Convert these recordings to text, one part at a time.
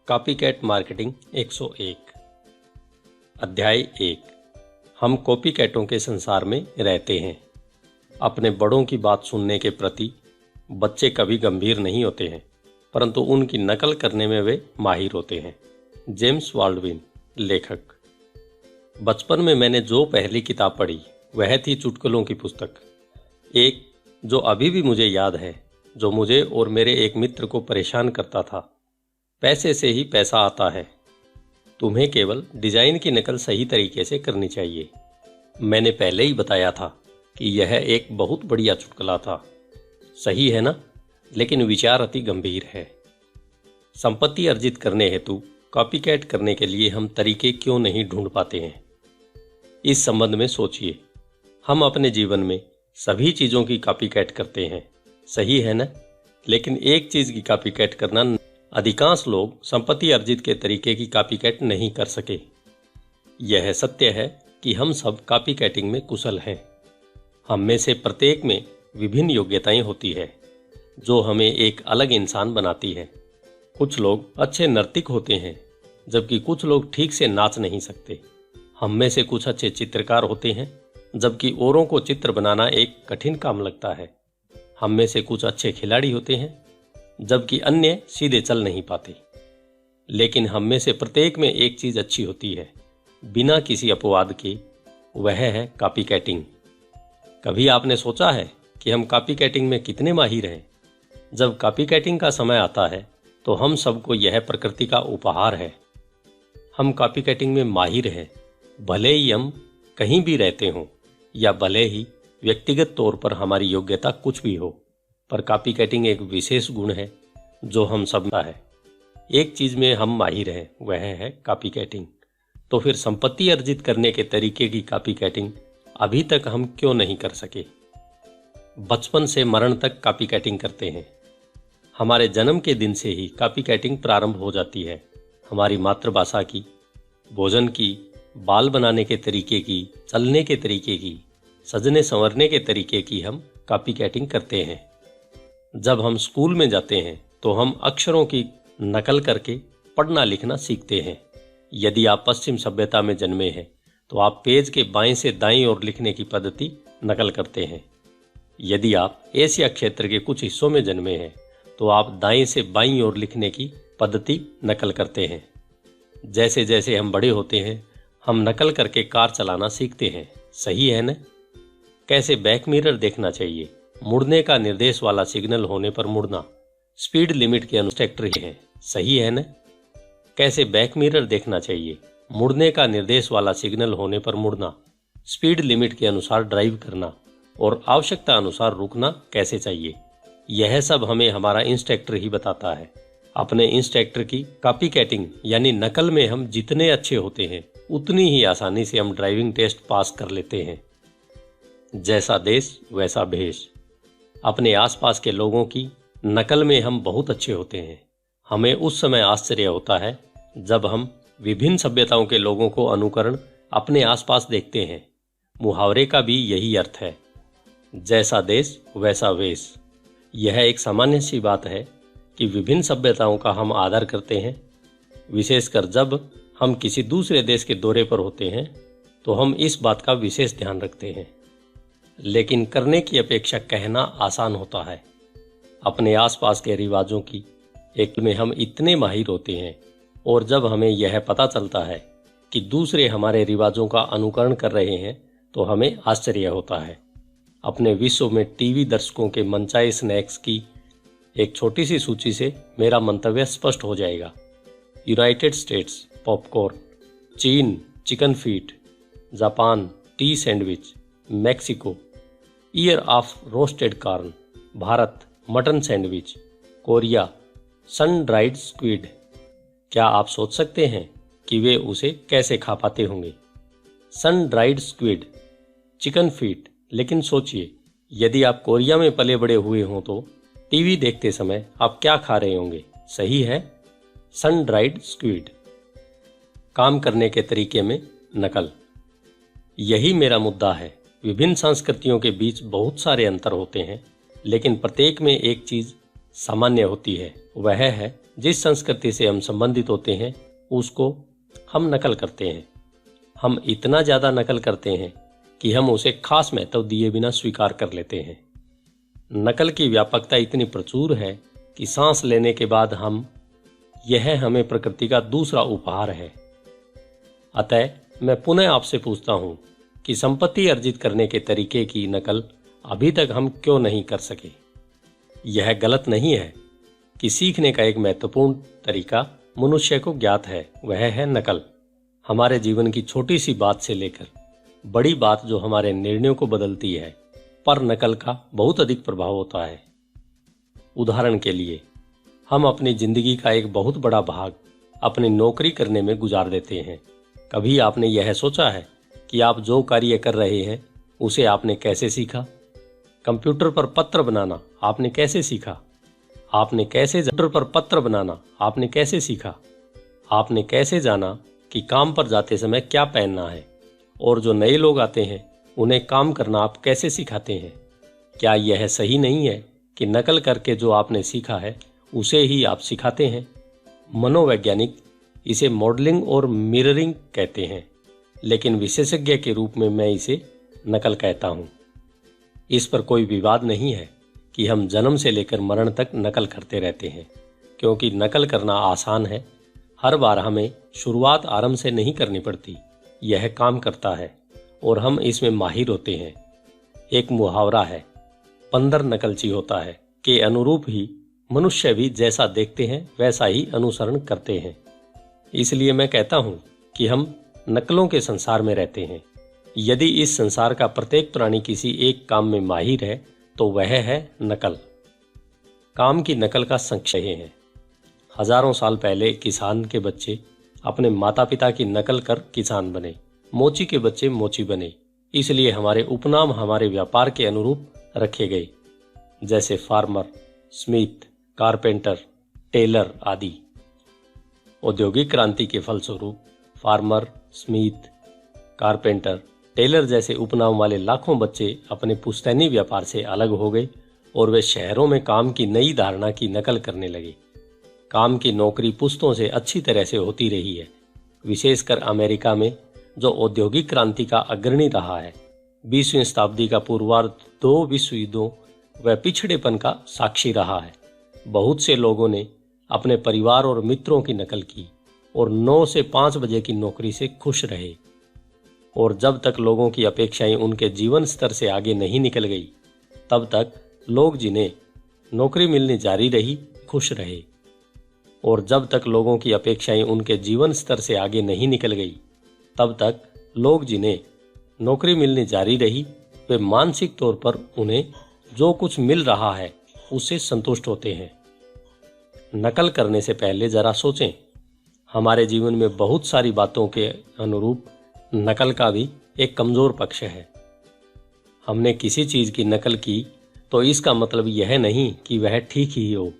Copycat marketing 101 अध्याय 1। हम कॉपीकैटों के संसार में रहते हैं। अपने बड़ों की बात सुनने के प्रति बच्चे कभी गंभीर नहीं होते हैं, परंतु उनकी नकल करने में वे माहिर होते हैं। जेम्स बाल्डविन, लेखक। बचपन में मैंने जो पहली किताब पढ़ी वह थी चुटकुलों की पुस्तक, एक जो अभी भी मुझे याद है, जो मुझे और मेरे एक मित्र को परेशान करता था। पैसे से ही पैसा आता है, तुम्हें केवल डिजाइन की नकल सही तरीके से करनी चाहिए। मैंने पहले ही बताया था कि यह एक बहुत बढ़िया चुटकुला था। सही है ना? लेकिन विचार अति गंभीर है। संपत्ति अर्जित करने हेतु कॉपीकैट करने के लिए हम तरीके क्यों नहीं ढूंढ पाते हैं? इस संबंध में सोचिए। हम अपने जीवन में सभी चीजों की कॉपीकैट करते हैं, सही है ना? लेकिन एक चीज की कॉपीकैट करना अधिकांश लोग संपत्ति अर्जित के तरीके की कॉपीकैट नहीं कर सके। यह सत्य है कि हम सब कॉपीकैटिंग में कुशल हैं। हम में से प्रत्येक में विभिन्न योग्यताएं होती है जो हमें एक अलग इंसान बनाती है। कुछ लोग अच्छे नर्तक होते हैं, जबकि कुछ लोग ठीक से नाच नहीं सकते। हम में से कुछ अच्छे चित्रकार होते हैं, जबकि औरों को चित्र बनाना एक कठिन काम लगता है। हम में से कुछ अच्छे खिलाड़ी होते हैं, जबकि अन्य सीधे चल नहीं पाते। लेकिन हम में से प्रत्येक में एक चीज अच्छी होती है, बिना किसी अपवाद के, वह है कॉपीकैटिंग। कभी आपने सोचा है कि हम कॉपीकैटिंग में कितने माहिर हैं? जब कॉपीकैटिंग का समय आता है तो हम सबको यह प्रकृति का उपहार है। हम कॉपीकैटिंग में माहिर हैं, भले ही हम कहीं भी रहते हों या भले ही व्यक्तिगत तौर पर हमारी योग्यता कुछ भी हो, पर कॉपीकैटिंग एक विशेष गुण है जो हम सब का है। एक चीज में हम माहिर हैं, वह है कॉपीकैटिंग। तो फिर संपत्ति अर्जित करने के तरीके की कॉपीकैटिंग अभी तक हम क्यों नहीं कर सके? बचपन से मरण तक कॉपीकैटिंग करते हैं। हमारे जन्म के दिन से ही कॉपीकैटिंग प्रारंभ हो जाती है। हमारी मातृभाषा की, भोजन की, बाल बनाने के तरीके की, चलने के तरीके की, सजने संवरने के तरीके की हम कॉपीकैटिंग करते हैं। जब हम स्कूल में जाते हैं तो हम अक्षरों की नकल करके पढ़ना लिखना सीखते हैं। यदि आप पश्चिम सभ्यता में जन्मे हैं तो आप पेज के बाएं से दाईं ओर लिखने की पद्धति नकल करते हैं। यदि आप एशिया क्षेत्र के कुछ हिस्सों में जन्मे हैं तो आप दाएं से बाईं ओर लिखने की पद्धति नकल करते हैं। जैसे जैसे हम बड़े होते हैं हम नकल करके कार चलाना सीखते हैं, सही है न? कैसे बैक मिरर देखना चाहिए, मुड़ने का निर्देश वाला सिग्नल होने पर मुड़ना, स्पीड लिमिट के अनुसार ट्रैक्टर है, सही है न? कैसे बैक मिरर देखना चाहिए, मुड़ने का निर्देश वाला सिग्नल होने पर मुड़ना, स्पीड लिमिट के अनुसार ड्राइव करना और आवश्यकता अनुसार रुकना कैसे चाहिए, यह सब हमें हमारा इंस्ट्रक्टर ही बताता है। अपने इंस्ट्रक्टर की कॉपीकैटिंग यानी नकल में हम जितने अच्छे होते हैं उतनी ही आसानी से हम ड्राइविंग टेस्ट पास कर लेते हैं। जैसा देश वैसा भेष। अपने आसपास के लोगों की नकल में हम बहुत अच्छे होते हैं। हमें उस समय आश्चर्य होता है जब हम विभिन्न सभ्यताओं के लोगों को अनुकरण अपने आसपास देखते हैं। मुहावरे का भी यही अर्थ है, जैसा देश वैसा वेश। यह एक सामान्य सी बात है कि विभिन्न सभ्यताओं का हम आदर करते हैं। विशेषकर जब हम किसी दूसरे देश के दौरे पर होते हैं तो हम इस बात का विशेष ध्यान रखते हैं। लेकिन करने की अपेक्षा कहना आसान होता है। अपने आसपास के रिवाजों की एक में हम इतने माहिर होते हैं, और जब हमें यह पता चलता है कि दूसरे हमारे रिवाजों का अनुकरण कर रहे हैं तो हमें आश्चर्य होता है। अपने विश्व में टीवी दर्शकों के मनचाहे स्नैक्स की एक छोटी सी सूची से मेरा मंतव्य स्पष्ट हो जाएगा। यूनाइटेड स्टेट्स पॉपकॉर्न, चीन chicken feet, Japan tea sandwich, Mexico ear of roasted corn, Bharat mutton sandwich, Korea sun dried squid. क्या आप सोच सकते हैं कि वे उसे कैसे खा पाते होंगे? Sun dried squid, chicken feet. लेकिन सोचिए, यदि आप कोरिया में पले बड़े हुए हों तो टीवी देखते समय आप क्या खा रहे होंगे? सही है, सन ड्राइड स्क्विड। काम करने के तरीके में नकल। यही मेरा मुद्दा है। विभिन्न संस्कृतियों के बीच बहुत सारे अंतर होते हैं, लेकिन प्रत्येक में एक चीज सामान्य होती है, वह है जिस संस्कृति से हम संबंधित होते हैं उसको हम नकल करते हैं। हम इतना ज्यादा नकल करते हैं कि हम उसे खास महत्व दिए बिना स्वीकार कर लेते हैं। नकल की व्यापकता इतनी प्रचुर है कि सांस लेने के बाद यह हमें प्रकृति का दूसरा उपहार है। अतः मैं पुनः आपसे पूछता हूं कि संपत्ति अर्जित करने के तरीके की नकल अभी तक हम क्यों नहीं कर सके। यह गलत नहीं है कि सीखने का एक महत्वपूर्ण तरीका मनुष्य को ज्ञात है, वह है नकल। हमारे जीवन की छोटी सी बात से लेकर बड़ी बात जो हमारे निर्णयों को बदलती है, पर नकल का बहुत अधिक प्रभाव होता है। उदाहरण के लिए, हम अपनी जिंदगी का एक बहुत बड़ा भाग अपनी नौकरी करने में गुजार देते हैं। कभी आपने यह सोचा है कि आप जो कार्य कर रहे हैं उसे आपने कैसे सीखा? कंप्यूटर पर पत्र बनाना आपने कैसे सीखा? आपने कैसे कंप्यूटर पर पत्र बनाना आपने कैसे सीखा? आपने कैसे जाना कि काम पर जाते समय क्या पहनना है? और जो नए लोग आते हैं उन्हें काम करना आप कैसे सिखाते हैं? क्या यह सही नहीं है कि नकल करके जो आपने सीखा है उसे ही आप सिखाते हैं? मनोवैज्ञानिक इसे मॉडलिंग और मिररिंग कहते हैं, लेकिन विशेषज्ञ के रूप में मैं इसे नकल कहता हूं। इस पर कोई विवाद नहीं है कि हम जन्म से लेकर मरण तक नकल करते रहते हैं, क्योंकि नकल करना आसान है। हर बार हमें शुरुआत आरंभ से नहीं करनी पड़ती, यह काम करता है और हम इसमें माहिर होते हैं। एक मुहावरा है, बंदर नकलची होता है, के अनुरूप ही मनुष्य भी जैसा देखते हैं वैसा ही अनुसरण करते हैं। इसलिए मैं कहता हूं कि हम नकलों के संसार में रहते हैं। यदि इस संसार का प्रत्येक प्राणी किसी एक काम में माहिर है तो वह है नकल। काम की नकल का संक्षेप है। हजारों साल पहले किसान के बच्चे अपने माता पिता की नकल कर किसान बने। मोची के बच्चे मोची बने, इसलिए हमारे उपनाम हमारे व्यापार के अनुरूप रखे गए, जैसे फार्मर, स्मिथ, कारपेंटर, टेलर आदि। औद्योगिक क्रांति के फलस्वरूप फार्मर, स्मिथ, कारपेंटर, टेलर जैसे उपनाम वाले लाखों बच्चे अपने पुश्तैनी व्यापार से अलग हो गए और वे शहरों में काम की नई धारणा की नकल करने लगे। काम की नौकरी पुश्तों से अच्छी तरह से होती रही है, विशेषकर अमेरिका में जो औद्योगिक क्रांति का अग्रणी रहा है। 20वीं शताब्दी का पूर्वार्ध 2 विश्व युद्धों व पिछड़ेपन का साक्षी रहा है। बहुत से लोगों ने अपने परिवार और मित्रों की नकल की और 9 से 5 बजे की नौकरी से खुश रहे, और जब तक लोगों की अपेक्षाएं उनके जीवन स्तर से आगे नहीं निकल गई, तब तक लोग जिन्हें नौकरी मिलनी जारी रही खुश रहे। और जब तक लोगों की अपेक्षाएं उनके जीवन स्तर से आगे नहीं निकल गई, तब तक लोग जिन्हें नौकरी मिलनी जारी रही वे मानसिक तौर पर उन्हें जो कुछ मिल रहा है उससे संतुष्ट होते हैं। नकल करने से पहले जरा सोचें, हमारे जीवन में बहुत सारी बातों के अनुरूप नकल का भी एक कमजोर पक्ष है। हमने किसी चीज की नकल की तो इसका मतलब यह नहीं कि वह ठीक ही हो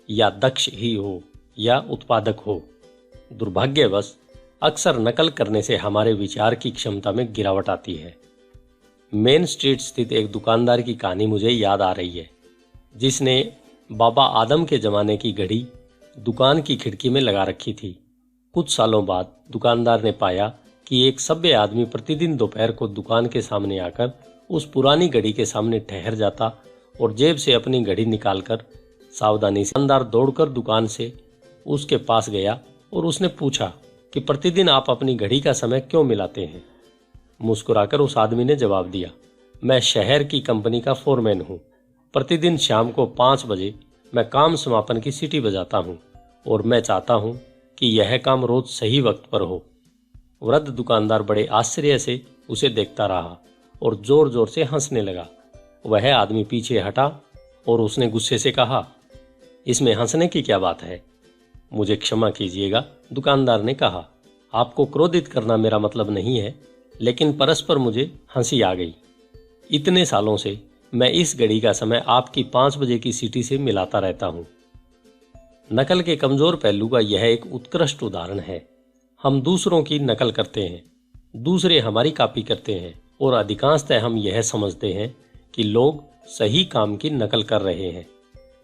या दक्ष ही हो या उत्पादक हो। दुर्भाग्यवश अक्सर नकल करने से हमारे विचार की क्षमता में गिरावट आती है। मेन स्ट्रीट स्थित एक दुकानदार की कहानी मुझे याद आ रही है, जिसने बाबा आदम के जमाने की घड़ी दुकान की खिड़की में लगा रखी थी। कुछ सालों बाद दुकानदार ने पाया कि एक सभ्य आदमी प्रतिदिन दोपहर को दुकान के सामने आकर उस पुरानी घड़ी के सामने ठहर जाता और जेब से अपनी घड़ी निकालकर सावधानी से दुकानदार दौड़कर दुकान से उसके पास गया और उसने पूछा कि प्रतिदिन आप अपनी घड़ी का समय क्यों मिलाते हैं? मुस्कुराकर उस आदमी ने जवाब दिया, मैं शहर की कंपनी का फोरमैन हूँ। प्रतिदिन शाम को 5 बजे मैं काम समापन की सीटी बजाता हूँ और मैं चाहता हूँ कि यह काम रोज सही वक्त पर हो। वृद्ध दुकानदार बड़े आश्चर्य से उसे देखता रहा और जोर जोर से हंसने लगा। वह आदमी पीछे हटा और उसने गुस्से से कहा, इसमें हंसने की क्या बात है? मुझे क्षमा कीजिएगा, दुकानदार ने कहा, आपको क्रोधित करना मेरा मतलब नहीं है, लेकिन परस्पर मुझे हंसी आ गई। इतने सालों से मैं इस घड़ी का समय आपकी 5 बजे की सीटी से मिलाता रहता हूं। नकल के कमजोर पहलू का यह एक उत्कृष्ट उदाहरण है। हम दूसरों की नकल करते हैं, दूसरे हमारी कॉपी करते हैं और अधिकांशतः हम यह समझते हैं कि लोग सही काम की नकल कर रहे हैं।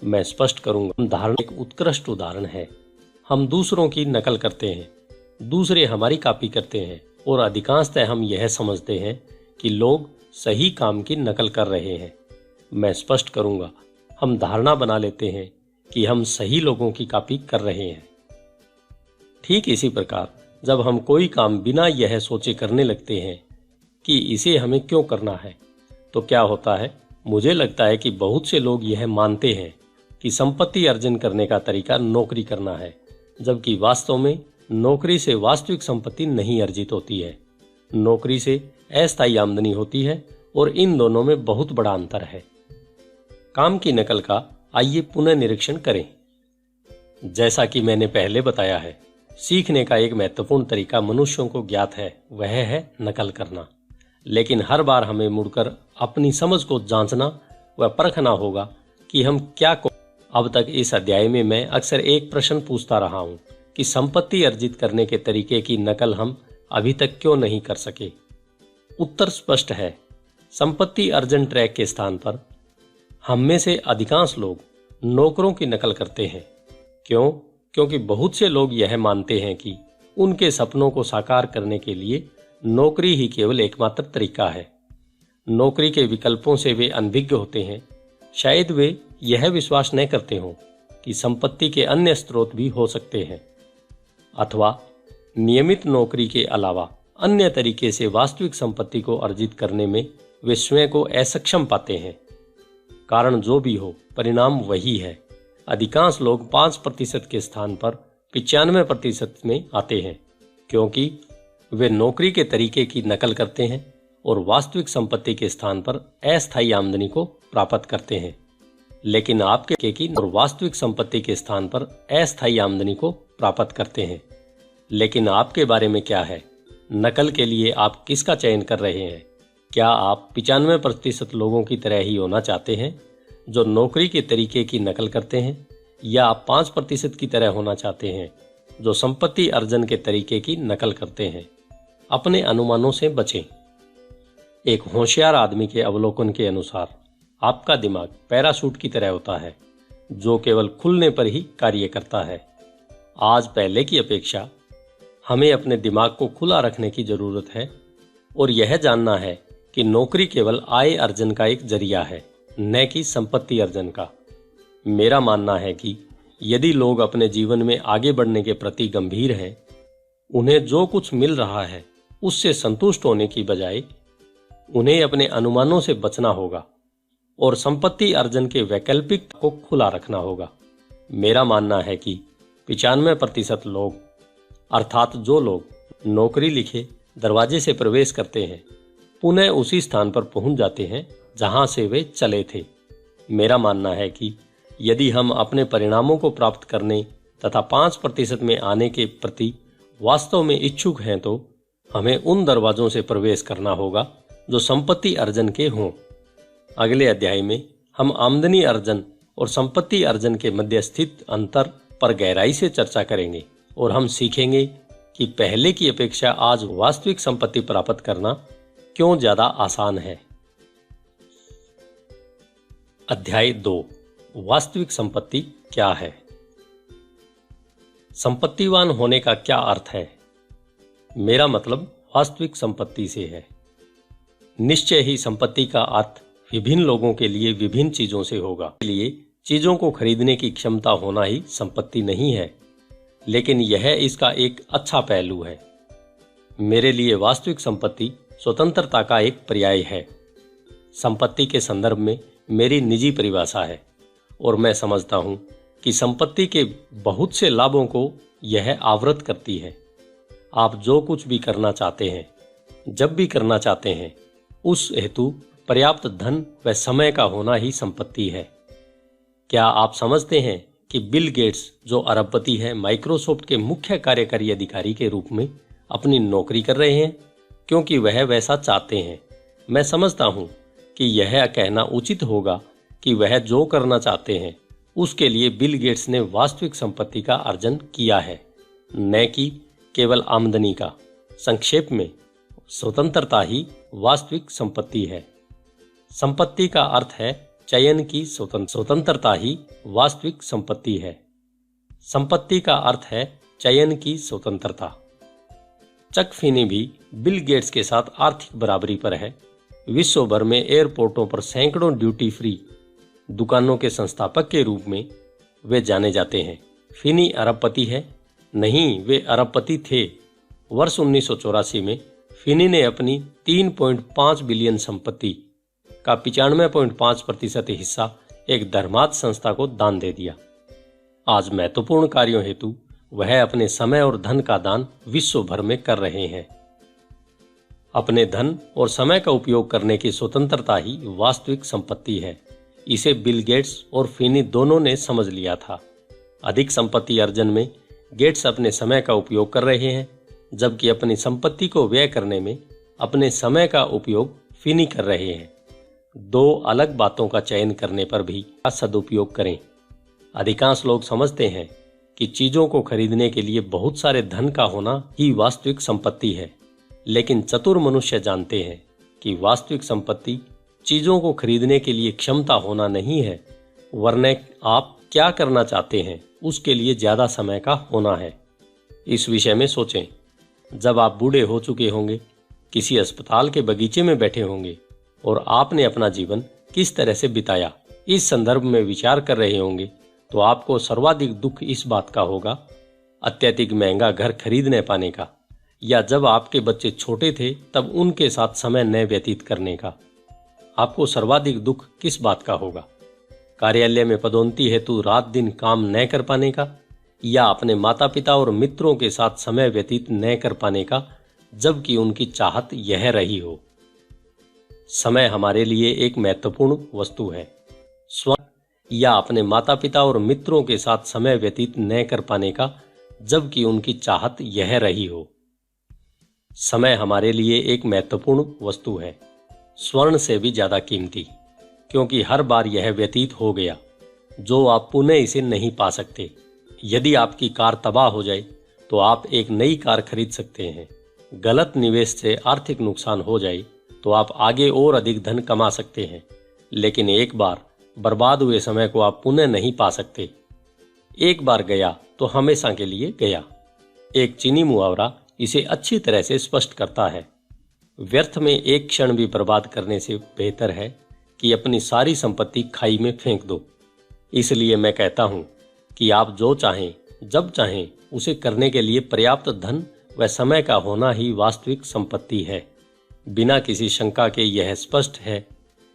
मैं स्पष्ट करूंगा। धारणा एक उत्कृष्ट उदाहरण है। हम दूसरों की नकल करते हैं, दूसरे हमारी कॉपी करते हैं और अधिकांशतः हम यह समझते हैं कि लोग सही काम की नकल कर रहे हैं। मैं स्पष्ट करूंगा, हम धारणा बना लेते हैं कि हम सही लोगों की कॉपी कर रहे हैं। ठीक इसी प्रकार जब हम कोई काम बिना यह सोचे करने लगते हैं कि इसे हमें क्यों करना है, तो क्या होता है? मुझे लगता है कि बहुत से लोग यह मानते हैं कि संपत्ति अर्जन करने का तरीका नौकरी करना है, जबकि वास्तव में नौकरी से वास्तविक संपत्ति नहीं अर्जित होती है। नौकरी से अस्थायी आमदनी होती है और इन दोनों में बहुत बड़ा अंतर है। काम की नकल का आइए पुनः निरीक्षण करें। जैसा कि मैंने पहले बताया है, सीखने का एक महत्वपूर्ण तरीका मनुष्यों को ज्ञात है, वह है नकल करना। लेकिन हर बार हमें मुड़कर अपनी समझ को जांचना व परखना होगा कि हम क्या अब तक इस अध्याय में मैं अक्सर एक प्रश्न पूछता रहा हूं कि संपत्ति अर्जित करने के तरीके की नकल हम अभी तक क्यों नहीं कर सके। उत्तर स्पष्ट है। संपत्ति अर्जन ट्रैक के स्थान पर हम में से अधिकांश लोग नौकरों की नकल करते हैं। क्यों? क्योंकि बहुत से लोग यह मानते हैं कि उनके सपनों को साकार करने के लिए नौकरी ही केवल एकमात्र तरीका है। नौकरी के विकल्पों से वे अनभिज्ञ होते हैं। शायद वे यह विश्वास न करते हों कि संपत्ति के अन्य स्रोत भी हो सकते हैं, अथवा नियमित नौकरी के अलावा अन्य तरीके से वास्तविक संपत्ति को अर्जित करने में वे स्वयं को असक्षम पाते हैं। कारण जो भी हो, परिणाम वही है। अधिकांश लोग 5% के स्थान पर 95% में आते हैं, क्योंकि वे नौकरी के तरीके की नकल करते हैं और वास्तविक संपत्ति के स्थान पर अस्थायी आमदनी को प्राप्त करते हैं। लेकिन आपके की और वास्तविक संपत्ति के स्थान पर अस्थायी आमदनी को प्राप्त करते हैं। लेकिन आपके बारे में क्या है? नकल के लिए आप किसका चयन कर रहे हैं? क्या आप 95% लोगों की तरह ही होना चाहते हैं जो नौकरी के तरीके की नकल करते हैं, या आप 5% की तरह होना चाहते हैं जो संपत्ति अर्जन के तरीके की नकल करते हैं? अपने अनुमानों से बचें। एक होशियार आदमी के अवलोकन के अनुसार आपका दिमाग पैराशूट की तरह होता है जो केवल खुलने पर ही कार्य करता है। आज पहले की अपेक्षा हमें अपने दिमाग को खुला रखने की जरूरत है और यह जानना है कि नौकरी केवल आय अर्जन का एक जरिया है, न कि संपत्ति अर्जन का। मेरा मानना है कि यदि लोग अपने जीवन में आगे बढ़ने के प्रति गंभीर हैं, उन्हें जो कुछ मिल रहा है उससे संतुष्ट होने की बजाय उन्हें अपने अनुमानों से बचना होगा और संपत्ति अर्जन के वैकल्पिक को खुला रखना होगा। मेरा मानना है कि 95% लोग, अर्थात जो लोग नौकरी लिखे दरवाजे से प्रवेश करते हैं, पुनः उसी स्थान पर पहुंच जाते हैं जहां से वे चले थे। मेरा मानना है कि यदि हम अपने परिणामों को प्राप्त करने तथा 5% में आने के प्रति वास्तव में इच्छुक हैं, तो हमें उन दरवाजों से प्रवेश करना होगा जो संपत्ति अर्जन के हों। अगले अध्याय में हम आमदनी अर्जन और संपत्ति अर्जन के मध्य स्थित अंतर पर गहराई से चर्चा करेंगे और हम सीखेंगे कि पहले की अपेक्षा आज वास्तविक संपत्ति प्राप्त करना क्यों ज्यादा आसान है। अध्याय 2, वास्तविक संपत्ति क्या है? संपत्तिवान होने का क्या अर्थ है? मेरा मतलब वास्तविक संपत्ति से है। निश्चय ही संपत्ति का अर्थ विभिन्न लोगों के लिए विभिन्न चीजों से होगा। इसलिए चीजों को खरीदने की क्षमता होना ही संपत्ति नहीं है, लेकिन यह इसका एक अच्छा पहलू है। मेरे लिए वास्तविक संपत्ति स्वतंत्रता का एक पर्याय है। संपत्ति के संदर्भ में मेरी निजी परिभाषा है और मैं समझता हूं कि संपत्ति के बहुत से लाभों को यह आवृत करती है। आप जो कुछ भी करना चाहते हैं, जब भी करना चाहते हैं, उस हेतु पर्याप्त धन व समय का होना ही संपत्ति है। क्या आप समझते हैं कि बिल गेट्स, जो अरबपति है, माइक्रोसॉफ्ट के मुख्य कार्यकारी अधिकारी के रूप में अपनी नौकरी कर रहे हैं क्योंकि वह वैसा चाहते हैं? मैं समझता हूं कि यह कहना उचित होगा कि वह जो करना चाहते हैं उसके लिए बिल गेट्स ने वास्तविक संपत्ति का अर्जन किया है, न कि केवल आमदनी का। संक्षेप में, स्वतंत्रता ही वास्तविक संपत्ति है। संपत्ति का अर्थ है चयन की स्वतंत्रता ही वास्तविक संपत्ति है। संपत्ति का अर्थ है चयन की स्वतंत्रता। चक फिनी भी बिल गेट्स के साथ आर्थिक बराबरी पर है। विश्व भर में एयरपोर्टों पर सैकड़ों ड्यूटी फ्री दुकानों के संस्थापक के रूप में वे जाने जाते हैं। फिनी अरबपति है? नहीं, वे अरबपति थे। वर्ष 1984 में फिनी ने अपनी 3.5 बिलियन संपत्ति का 95.5% हिस्सा एक धर्मार्थ संस्था को दान दे दिया। आज महत्वपूर्ण कार्यों हेतु वह अपने समय और धन का दान विश्व भर में कर रहे हैं। अपने धन और समय का उपयोग करने की स्वतंत्रता ही वास्तविक संपत्ति है। इसे बिल गेट्स और फिनी दोनों ने समझ लिया था। अधिक संपत्ति अर्जन में गेट्स अपने समय का उपयोग कर रहे हैं, जबकि अपनी संपत्ति को व्यय करने में अपने समय का उपयोग फिनी कर रहे हैं। दो अलग बातों का चयन करने पर भी सदुपयोग करें। अधिकांश लोग समझते हैं कि चीजों को खरीदने के लिए बहुत सारे धन का होना ही वास्तविक संपत्ति है, लेकिन चतुर मनुष्य जानते हैं कि वास्तविक संपत्ति चीजों को खरीदने के लिए क्षमता होना नहीं है, वरना आप क्या करना चाहते हैं उसके लिए ज्यादा समय का होना है। इस विषय में सोचें। जब आप बूढ़े हो चुके होंगे, किसी अस्पताल के बगीचे में बैठे होंगे और आपने अपना जीवन किस तरह से बिताया, इस संदर्भ में विचार कर रहे होंगे, तो आपको सर्वाधिक दुख इस बात का होगा, अत्यधिक महंगा घर खरीद न पाने का, या जब आपके बच्चे छोटे थे तब उनके साथ समय न व्यतीत करने का। आपको सर्वाधिक दुख किस बात का होगा? कार्यालय में पदोन्नति हेतु रात दिन काम न कर पाने का, या अपने माता पिता और मित्रों के साथ समय व्यतीत न कर पाने का, जबकि उनकी चाहत यह रही हो। समय हमारे लिए एक महत्वपूर्ण वस्तु है। स्वर्ण या अपने माता पिता और मित्रों के साथ समय व्यतीत न कर पाने का, जबकि उनकी चाहत यह रही हो। समय हमारे लिए एक महत्वपूर्ण वस्तु है, स्वर्ण से भी ज्यादा कीमती, क्योंकि हर बार यह व्यतीत हो गया जो आप पुनः इसे नहीं पा सकते। यदि आपकी कार तबाह हो जाए तो आप एक नई कार खरीद सकते हैं। गलत निवेश से आर्थिक नुकसान हो जाए तो आप आगे और अधिक धन कमा सकते हैं, लेकिन एक बार बर्बाद हुए समय को आप पुनः नहीं पा सकते। एक बार गया तो हमेशा के लिए गया। एक चीनी मुहावरा इसे अच्छी तरह से स्पष्ट करता है। व्यर्थ में एक क्षण भी बर्बाद करने से बेहतर है कि अपनी सारी संपत्ति खाई में फेंक दो। इसलिए मैं कहता हूं कि आप जो चाहें जब चाहें उसे करने के लिए पर्याप्त धन व समय का होना ही वास्तविक संपत्ति है। बिना किसी शंका के यह स्पष्ट है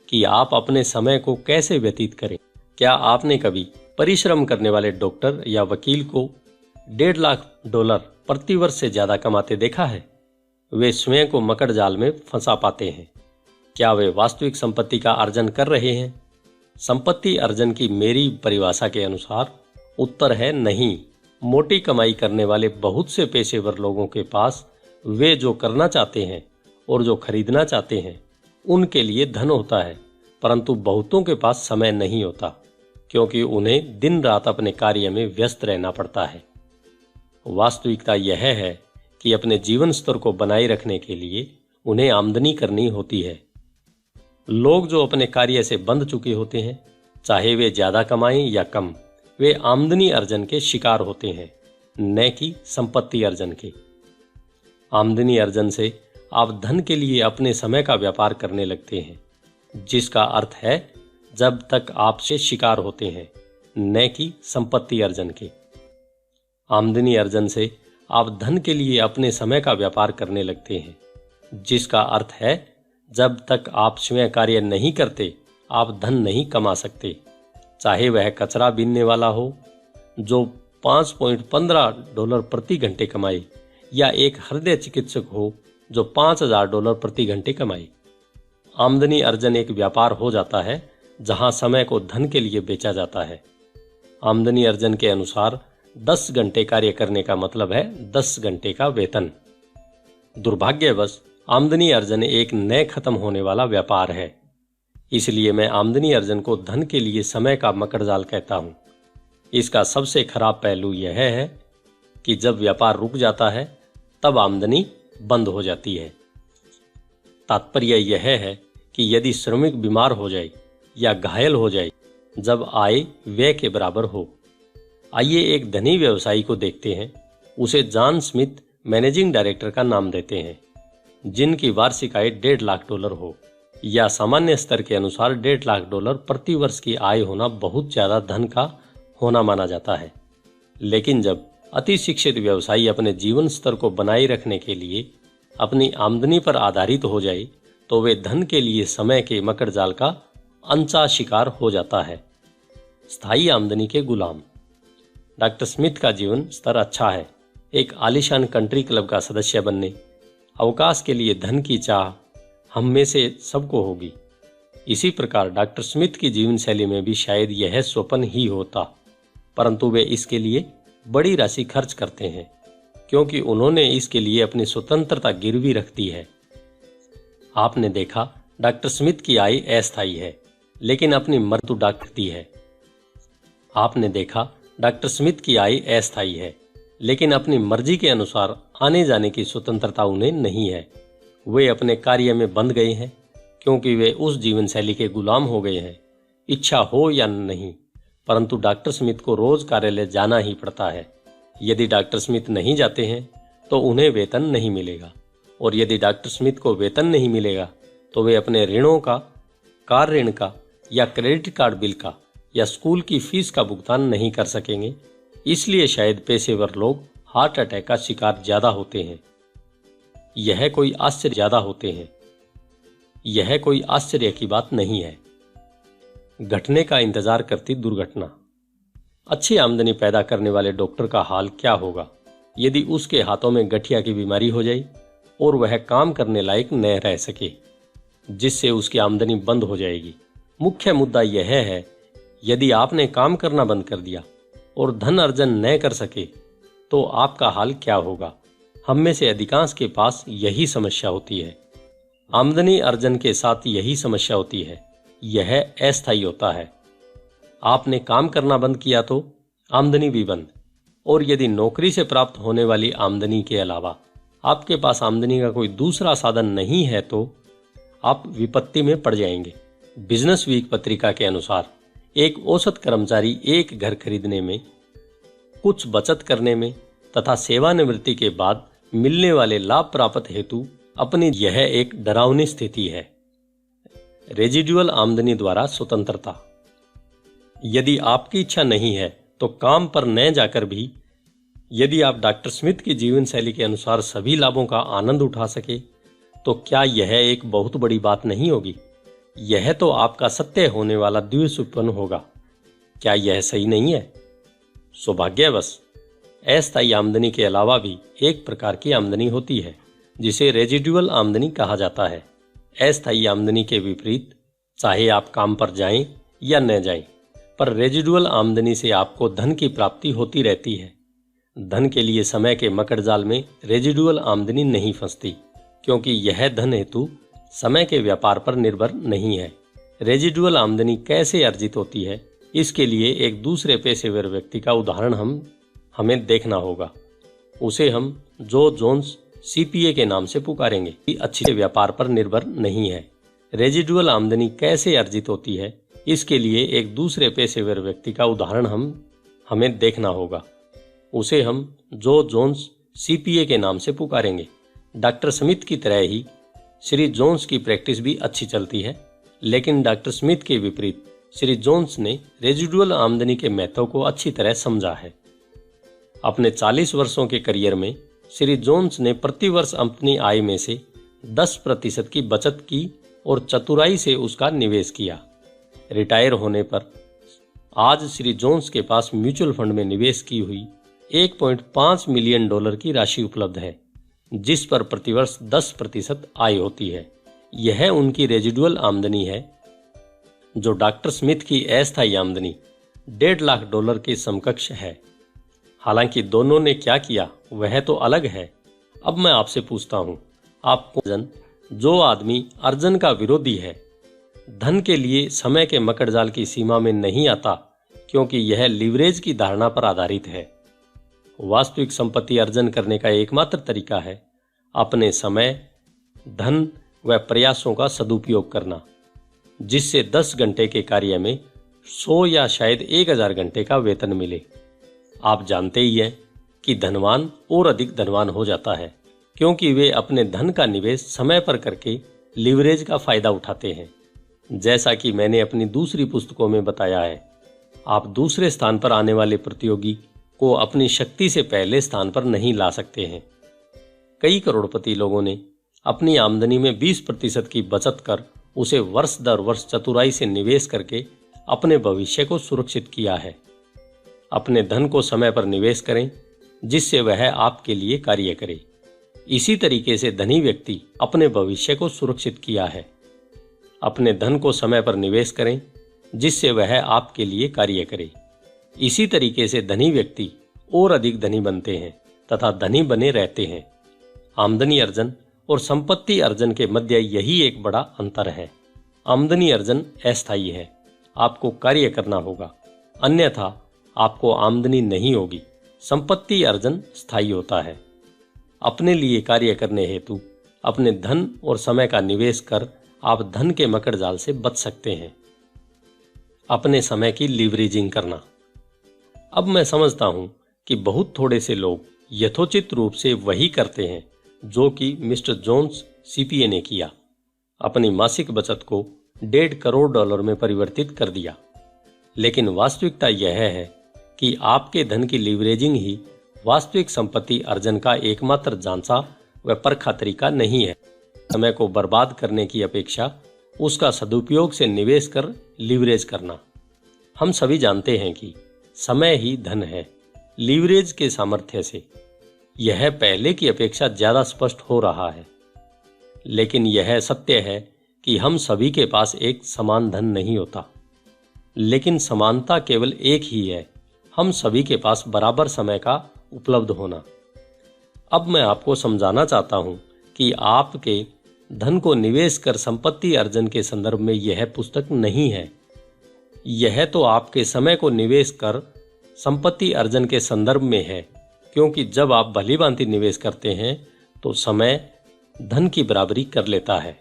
कि आप अपने समय को कैसे व्यतीत करें। क्या आपने कभी परिश्रम करने वाले डॉक्टर या वकील को $1.5 लाख प्रति वर्ष से ज्यादा कमाते देखा है? वे स्वयं को मकड़ जाल में फंसा पाते हैं। क्या वे वास्तविक संपत्ति का अर्जन कर रहे हैं? संपत्ति अर्जन की मेरी परिभाषा के अनुसार उत्तर है नहीं। मोटी कमाई करने वाले बहुत से पेशेवर लोगों के पास वे जो करना चाहते हैं और जो खरीदना चाहते हैं उनके लिए धन होता है, परंतु बहुतों के पास समय नहीं होता, क्योंकि उन्हें दिन रात अपने कार्य में व्यस्त रहना पड़ता है। वास्तविकता यह है कि अपने जीवन स्तर को बनाए रखने के लिए उन्हें आमदनी करनी होती है। लोग जो अपने कार्य से बंध चुके होते हैं, चाहे वे ज्यादा कमाएं या कम, वे आमदनी अर्जन के शिकार होते हैं, न कि संपत्ति अर्जन के। आमदनी अर्जन से आप धन के लिए अपने समय का व्यापार करने लगते हैं, जिसका अर्थ है जब तक आप से शिकार होते हैं, न कि संपत्ति अर्जन के। आमदनी अर्जन से आप धन के लिए अपने समय का व्यापार करने लगते हैं, जिसका अर्थ है जब तक आप स्वयं कार्य नहीं करते आप धन नहीं कमा सकते। चाहे वह कचरा बीनने वाला हो जो $5.15 प्रति घंटे कमाए, या एक हृदय चिकित्सक हो जो $5,000 प्रति घंटे कमाए। आमदनी अर्जन एक व्यापार हो जाता है जहां समय को धन के लिए बेचा जाता है। आमदनी अर्जन के अनुसार 10 घंटे कार्य करने का मतलब है 10 घंटे का वेतन। दुर्भाग्यवश आमदनी अर्जन एक न खत्म होने वाला व्यापार है। इसलिए मैं आमदनी अर्जन को धन के लिए समय का मकड़जाल कहता हूं। इसका सबसे खराब पहलू यह है कि जब व्यापार रुक जाता है तब आमदनी बंद हो जाती है। तात्पर्य यह है कि यदि श्रमिक बीमार हो जाए या घायल हो जाए जब आय व्यय के बराबर हो। आइए एक धनी व्यवसायी को देखते हैं। उसे जॉन स्मिथ मैनेजिंग डायरेक्टर का नाम देते हैं, जिनकी वार्षिक आय $1.5 लाख हो, या सामान्य स्तर के अनुसार $1.5 लाख प्रति वर्ष की आय होना बहुत ज्यादा धन का होना माना जाता है। लेकिन जब अति शिक्षित व्यवसायी अपने जीवन स्तर को बनाए रखने के लिए अपनी आमदनी पर आधारित हो जाए तो वे धन के लिए समय के मकड़जाल का अनचा शिकार हो जाता है। स्थायी आमदनी के गुलाम। डॉक्टर स्मिथ का जीवन स्तर अच्छा है। एक आलीशान कंट्री क्लब का सदस्य बनने, अवकाश के लिए धन की चाह हम में से सबको होगी। इसी प्रकार डॉक्टर स्मिथ की जीवन शैली में भी शायद यह स्वप्न ही होता, परंतु वे इसके लिए बड़ी राशि खर्च करते हैं क्योंकि उन्होंने इसके लिए अपनी स्वतंत्रता गिरवी रख दी है। आपने देखा डॉक्टर स्मिथ की आय अस्थायी है लेकिन अपनी मृत्यु डाकती है। आपने देखा डॉक्टर स्मिथ की आय अस्थायी है लेकिन अपनी मर्जी के अनुसार आने जाने की स्वतंत्रता उन्हें नहीं है। वे अपने कार्य में बंध गए हैं क्योंकि वे उस जीवन शैली के गुलाम हो गए हैं, इच्छा हो या नहीं। परंतु डॉक्टर स्मिथ को रोज कार्यालय जाना ही पड़ता है। यदि डॉक्टर स्मिथ नहीं जाते हैं तो उन्हें वेतन नहीं मिलेगा, और यदि डॉक्टर स्मिथ को वेतन नहीं मिलेगा तो वे अपने ऋणों का, कार ऋण का या क्रेडिट कार्ड बिल का या स्कूल की फीस का भुगतान नहीं कर सकेंगे। इसलिए शायद पेशेवर लोग हार्ट अटैक का शिकार ज्यादा होते हैं। यह कोई आश्चर्य की बात नहीं है। घटने का इंतजार करती दुर्घटना। अच्छी आमदनी पैदा करने वाले डॉक्टर का हाल क्या होगा यदि उसके हाथों में गठिया की बीमारी हो जाए और वह काम करने लायक न रह सके, जिससे उसकी आमदनी बंद हो जाएगी। मुख्य मुद्दा यह है, यदि आपने काम करना बंद कर दिया और धन अर्जन न कर सके तो आपका हाल क्या होगा। हम में से अधिकांश के पास यही समस्या होती है। आमदनी अर्जन के साथ यही समस्या होती है, यह अस्थायी होता है। आपने काम करना बंद किया तो आमदनी भी बंद, और यदि नौकरी से प्राप्त होने वाली आमदनी के अलावा आपके पास आमदनी का कोई दूसरा साधन नहीं है तो आप विपत्ति में पड़ जाएंगे। बिजनेस वीक पत्रिका के अनुसार एक औसत कर्मचारी एक घर खरीदने में, कुछ बचत करने में तथा सेवानिवृत्ति के बाद मिलने वाले लाभ प्राप्त हेतु अपनी, यह एक डरावनी स्थिति है। रेजिडुअल आमदनी द्वारा स्वतंत्रता। यदि आपकी इच्छा नहीं है तो काम पर न जाकर भी यदि आप डॉक्टर स्मिथ की जीवन शैली के अनुसार सभी लाभों का आनंद उठा सके तो क्या यह एक बहुत बड़ी बात नहीं होगी। यह तो आपका सत्य होने वाला दिव्य स्वप्न होगा। क्या यह सही नहीं है? सौभाग्यवश अस्थायी आमदनी के अलावा भी एक प्रकार की आमदनी होती है जिसे रेजिडुअल आमदनी कहा जाता है। अस्थायी आमदनी के विपरीत, चाहे आप काम पर जाएं या न जाएं, पर रेजिडुअल आमदनी से आपको धन की प्राप्ति होती रहती है। धन के लिए समय के मकड़जाल में रेजिडुअल आमदनी नहीं फंसती क्योंकि यह धन हेतु समय के व्यापार पर निर्भर नहीं है। रेजिडुअल आमदनी कैसे अर्जित होती है, इसके लिए एक दूसरे पेशेवर व्यक्ति का उदाहरण हमें देखना होगा। उसे हम जो जोन्स CPA के नाम से पुकारेंगे। अच्छे व्यापार पर निर्भर नहीं है। रेजिडुअल आमदनी कैसे अर्जित होती है, इसके लिए एक दूसरे पेशेवर व्यक्ति का उदाहरण हमें देखना होगा। उसे हम जो जोन्स CPA के नाम से पुकारेंगे। डॉक्टर स्मिथ की तरह ही श्री जोन्स की प्रैक्टिस भी अच्छी चलती है, लेकिन डॉक्टर स्मिथ के विपरीत श्री जोन्स ने रेजिडुअल आमदनी के महत्व को अच्छी तरह समझा है। अपने 40 वर्षों के करियर में श्री जोन्स ने प्रति वर्ष अपनी आय में से 10% की बचत की और चतुराई से उसका निवेश किया। रिटायर होने पर आज श्री जोन्स के पास म्यूचुअल फंड में निवेश की हुई $1.5 मिलियन की राशि उपलब्ध है, जिस पर प्रतिवर्ष 10% आय होती है। यह उनकी रेजिडुअल आमदनी है, जो डॉक्टर स्मिथ की अस्थायी आमदनी $1.5 लाख के समकक्ष है। हालांकि दोनों ने क्या किया वह तो अलग है। अब मैं आपसे पूछता हूं, आपको जो आदमी अर्जन का विरोधी है, धन के लिए समय के मकड़जाल की सीमा में नहीं आता क्योंकि यह लीवरेज की धारणा पर आधारित है। वास्तविक संपत्ति अर्जन करने का एकमात्र तरीका है अपने समय, धन व प्रयासों का सदुपयोग करना। जिससे 10 घंटे के कार्य में 100 या शायद 1000 घंटे का वेतन मिले। आप जानते ही हैं कि धनवान और अधिक धनवान हो जाता है क्योंकि वे अपने धन का निवेश समय पर करके लीवरेज का फायदा उठाते हैं। जैसा कि मैंने अपनी दूसरी पुस्तकों में बताया है, आप दूसरे स्थान पर आने वाले प्रतियोगी को अपनी शक्ति से पहले स्थान पर नहीं ला सकते हैं। कई करोड़पति लोगों ने अपनी आमदनी में 20% की बचत कर उसे वर्ष दर वर्ष चतुराई से निवेश करके अपने भविष्य को सुरक्षित किया है। अपने धन को समय पर निवेश करें जिससे वह आपके लिए कार्य करे। इसी तरीके से धनी व्यक्ति अपने भविष्य को सुरक्षित किया है। अपने धन को समय पर निवेश करें जिससे वह आपके लिए कार्य करे। इसी तरीके से धनी व्यक्ति और अधिक धनी बनते हैं तथा धनी बने रहते हैं। आमदनी अर्जन और संपत्ति अर्जन के मध्य यही एक बड़ा अंतर है। आमदनी अर्जन अस्थायी है, आपको कार्य करना होगा, अन्यथा आपको आमदनी नहीं होगी। संपत्ति अर्जन स्थायी होता है। अपने लिए कार्य करने हेतु अपने धन और समय का निवेश कर आप धन के मकड़ जाल से बच सकते हैं। अपने समय की लीवरेजिंग करना। अब मैं समझता हूं कि बहुत थोड़े से लोग यथोचित रूप से वही करते हैं जो कि मिस्टर जोन्स सीपीए ने किया। अपनी मासिक बचत को $1.5 करोड़ में परिवर्तित कर दिया। लेकिन वास्तविकता यह है कि आपके धन की लीवरेजिंग ही वास्तविक संपत्ति अर्जन का एकमात्र जांचा व परखा तरीका नहीं है। समय को बर्बाद करने की अपेक्षा उसका सदुपयोग से निवेश कर लीवरेज करना। हम सभी जानते हैं कि समय ही धन है। लीवरेज के सामर्थ्य से यह पहले की अपेक्षा ज्यादा स्पष्ट हो रहा है। लेकिन यह सत्य है कि हम सभी के पास एक समान धन नहीं होता, लेकिन समानता केवल एक ही है, हम सभी के पास बराबर समय का उपलब्ध होना। अब मैं आपको समझाना चाहता हूं कि आपके धन को निवेश कर संपत्ति अर्जन के संदर्भ में यह पुस्तक नहीं है। यह तो आपके समय को निवेश कर संपत्ति अर्जन के संदर्भ में है, क्योंकि जब आप भलीभांति निवेश करते हैं तो समय धन की बराबरी कर लेता है।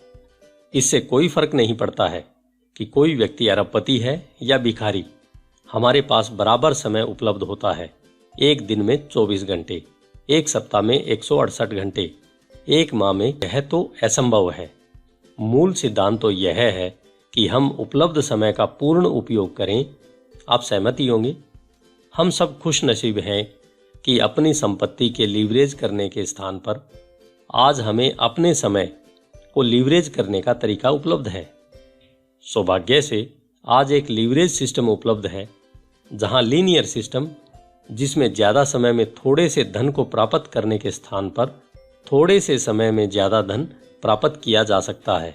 इससे कोई फर्क नहीं पड़ता है कि कोई व्यक्ति अरबपति है या भिखारी, हमारे पास बराबर समय उपलब्ध होता है। एक दिन में 24 घंटे, एक सप्ताह में 168 घंटे, एक माह में। यह तो असंभव है। मूल सिद्धांत तो यह है कि हम उपलब्ध समय का पूर्ण उपयोग करें। आप सहमत ही होंगे। हम सब खुश नसीब हैं कि अपनी संपत्ति के लीवरेज करने के स्थान पर आज हमें अपने समय को लीवरेज करने का तरीका उपलब्ध है। सौभाग्य से आज एक लीवरेज सिस्टम उपलब्ध है, जहां लीनियर सिस्टम, जिसमें ज्यादा समय में थोड़े से धन को प्राप्त करने के स्थान पर थोड़े से समय में ज्यादा धन प्राप्त किया जा सकता है।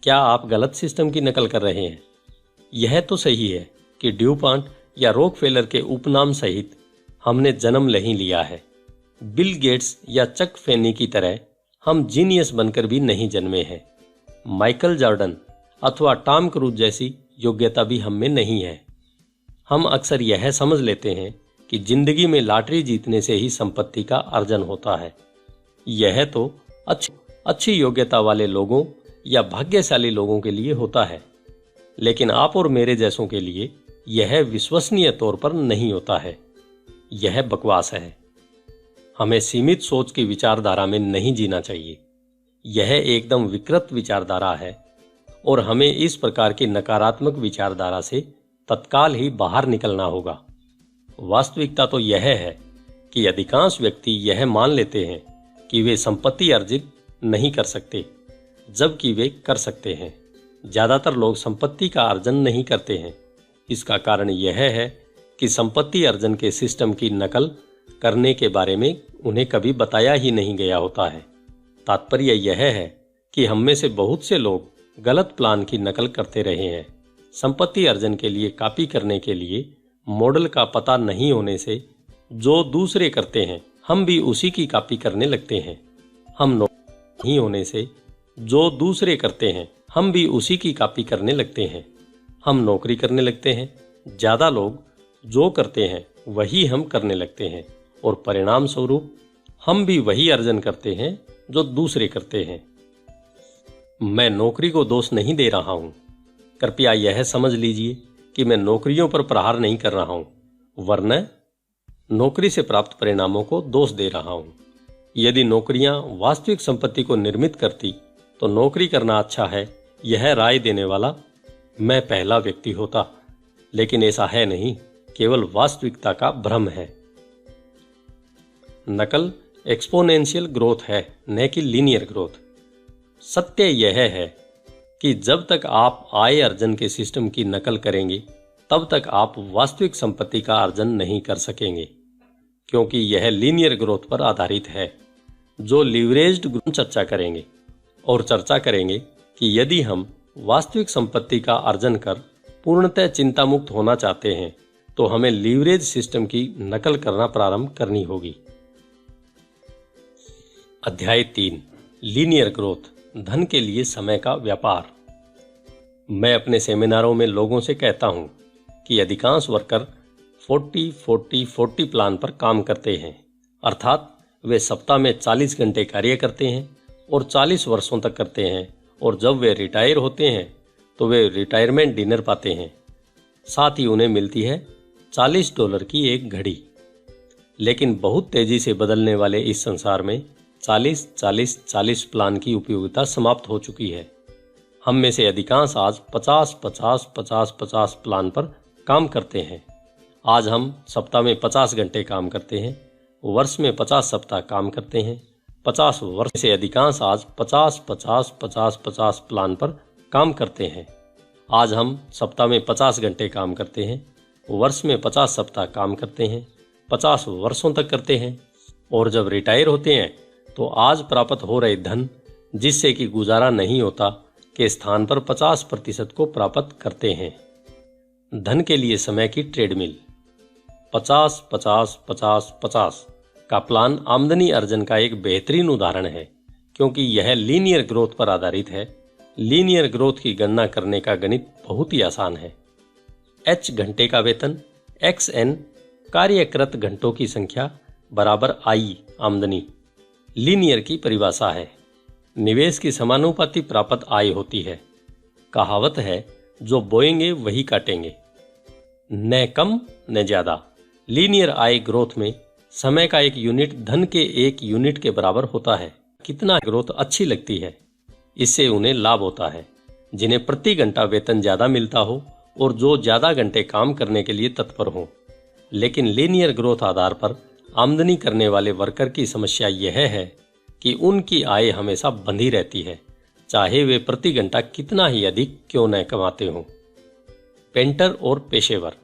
क्या आप गलत सिस्टम की नकल कर रहे हैं? यह तो सही है कि ड्यूपॉन्ट या रॉकफेलर के उपनाम सहित हमने जन्म नहीं लिया है। बिल गेट्स या चक फेनी की तरह हम जीनियस बनकर भी नहीं जन्मे हैं। माइकल जॉर्डन अथवा टॉम क्रूज जैसी योग्यता भी हम में नहीं है। हम अक्सर यह समझ लेते हैं कि जिंदगी में लॉटरी जीतने से ही संपत्ति का अर्जन होता है। यह तो अच्छी योग्यता वाले लोगों या भाग्यशाली लोगों के लिए होता है, लेकिन आप और मेरे जैसों के लिए यह विश्वसनीय तौर पर नहीं होता है। यह बकवास है। हमें सीमित सोच की विचारधारा में नहीं जीना चाहिए। यह एकदम विकृत विचारधारा है और हमें इस प्रकार की नकारात्मक विचारधारा से तत्काल ही बाहर निकलना होगा। वास्तविकता तो यह है कि अधिकांश व्यक्ति यह मान लेते हैं कि वे संपत्ति अर्जित नहीं कर सकते, जबकि वे कर सकते हैं। ज्यादातर लोग संपत्ति का अर्जन नहीं करते हैं। इसका कारण यह है कि संपत्ति अर्जन के सिस्टम की नकल करने के बारे में उन्हें कभी बताया ही नहीं गया होता है। तात्पर्य यह है कि हम में से बहुत से लोग गलत प्लान की नकल करते रहे हैं। संपत्ति अर्जन के लिए कॉपी करने के लिए मॉडल का पता नहीं होने से जो दूसरे करते हैं हम भी उसी की कॉपी करने लगते हैं। हम नहीं होने से जो दूसरे करते हैं हम भी उसी की कॉपी करने लगते हैं। हम नौकरी करने लगते हैं। ज्यादा लोग जो करते हैं वही हम करने लगते हैं और परिणाम स्वरूप हम भी वही अर्जन करते हैं जो दूसरे करते हैं। मैं नौकरी को दोष नहीं दे रहा हूं, कृपया यह समझ लीजिए कि मैं नौकरियों पर प्रहार नहीं कर रहा हूं, वरना नौकरी से प्राप्त परिणामों को दोष दे रहा हूं। यदि नौकरियां वास्तविक संपत्ति को निर्मित करती तो नौकरी करना अच्छा है, यह राय देने वाला मैं पहला व्यक्ति होता, लेकिन ऐसा है नहीं, केवल वास्तविकता का भ्रम है। नकल एक्सपोनेंशियल ग्रोथ है, न कि लीनियर ग्रोथ। सत्य यह है कि जब तक आप आय अर्जन के सिस्टम की नकल करेंगे तब तक आप वास्तविक संपत्ति का अर्जन नहीं कर सकेंगे, क्योंकि यह लीनियर ग्रोथ पर आधारित है। जो लीवरेज्ड ग्रोथ चर्चा करेंगे और चर्चा करेंगे कि यदि हम वास्तविक संपत्ति का अर्जन कर पूर्णतः चिंता मुक्त होना चाहते हैं तो हमें लीवरेज सिस्टम की नकल करना प्रारंभ करनी होगी। अध्याय 3, लीनियर ग्रोथ, धन के लिए समय का व्यापार। मैं अपने सेमिनारों में लोगों से कहता हूं कि अधिकांश वर्कर 40-40-40 प्लान पर काम करते हैं, अर्थात वे सप्ताह में 40 घंटे कार्य करते हैं और 40 वर्षों तक करते हैं, और जब वे रिटायर होते हैं तो वे रिटायरमेंट डिनर पाते हैं। साथ ही उन्हें मिलती है $40 की एक घड़ी। लेकिन बहुत तेजी से बदलने वाले इस संसार में 40-40-40 प्लान की उपयोगिता समाप्त हो चुकी है। हम में से अधिकांश आज 50-50-50-50 प्लान पर काम करते हैं। आज हम सप्ताह में 50 घंटे काम करते हैं, वर्ष में 50 सप्ताह काम करते हैं। 50 वर्ष से अधिकांश आज 50-50-50-50 प्लान पर काम करते हैं। आज हम सप्ताह में 50 घंटे काम करते हैं, वर्ष में 50 सप्ताह काम करते हैं, 50 वर्षों तक करते हैं, और जब रिटायर होते हैं तो आज प्राप्त हो रहे धन, जिससे कि गुजारा नहीं होता, के स्थान पर 50% को प्राप्त करते हैं। धन के लिए समय की ट्रेडमिल 50-50-50-50 का प्लान आमदनी अर्जन का एक बेहतरीन उदाहरण है, क्योंकि यह लीनियर ग्रोथ पर आधारित है। लीनियर ग्रोथ की गणना करने का गणित बहुत ही आसान है। H घंटे का वेतन, XN कार्यकृत घंटों की संख्या बराबर I आमदनी लीनियर की परिभाषा है। निवेश की समानुपाती प्राप्त आय होती है। कहावत है, जो बोएंगे वही काटेंगे, न कम न ज्यादा। लीनियर आय ग्रोथ में समय का एक यूनिट धन के एक यूनिट के बराबर होता है। कितना ग्रोथ अच्छी लगती है, इससे उन्हें लाभ होता है जिन्हें प्रति घंटा वेतन ज्यादा मिलता हो और जो ज्यादा घंटे काम करने के लिए तत्पर हो। लेकिन लीनियर ग्रोथ आधार पर आमदनी करने वाले वर्कर की समस्या यह है कि उनकी आय हमेशा बंधी रहती है, चाहे वे प्रति घंटा कितना ही अधिक क्यों न कमाते हों। पेंटर और पेशेवर।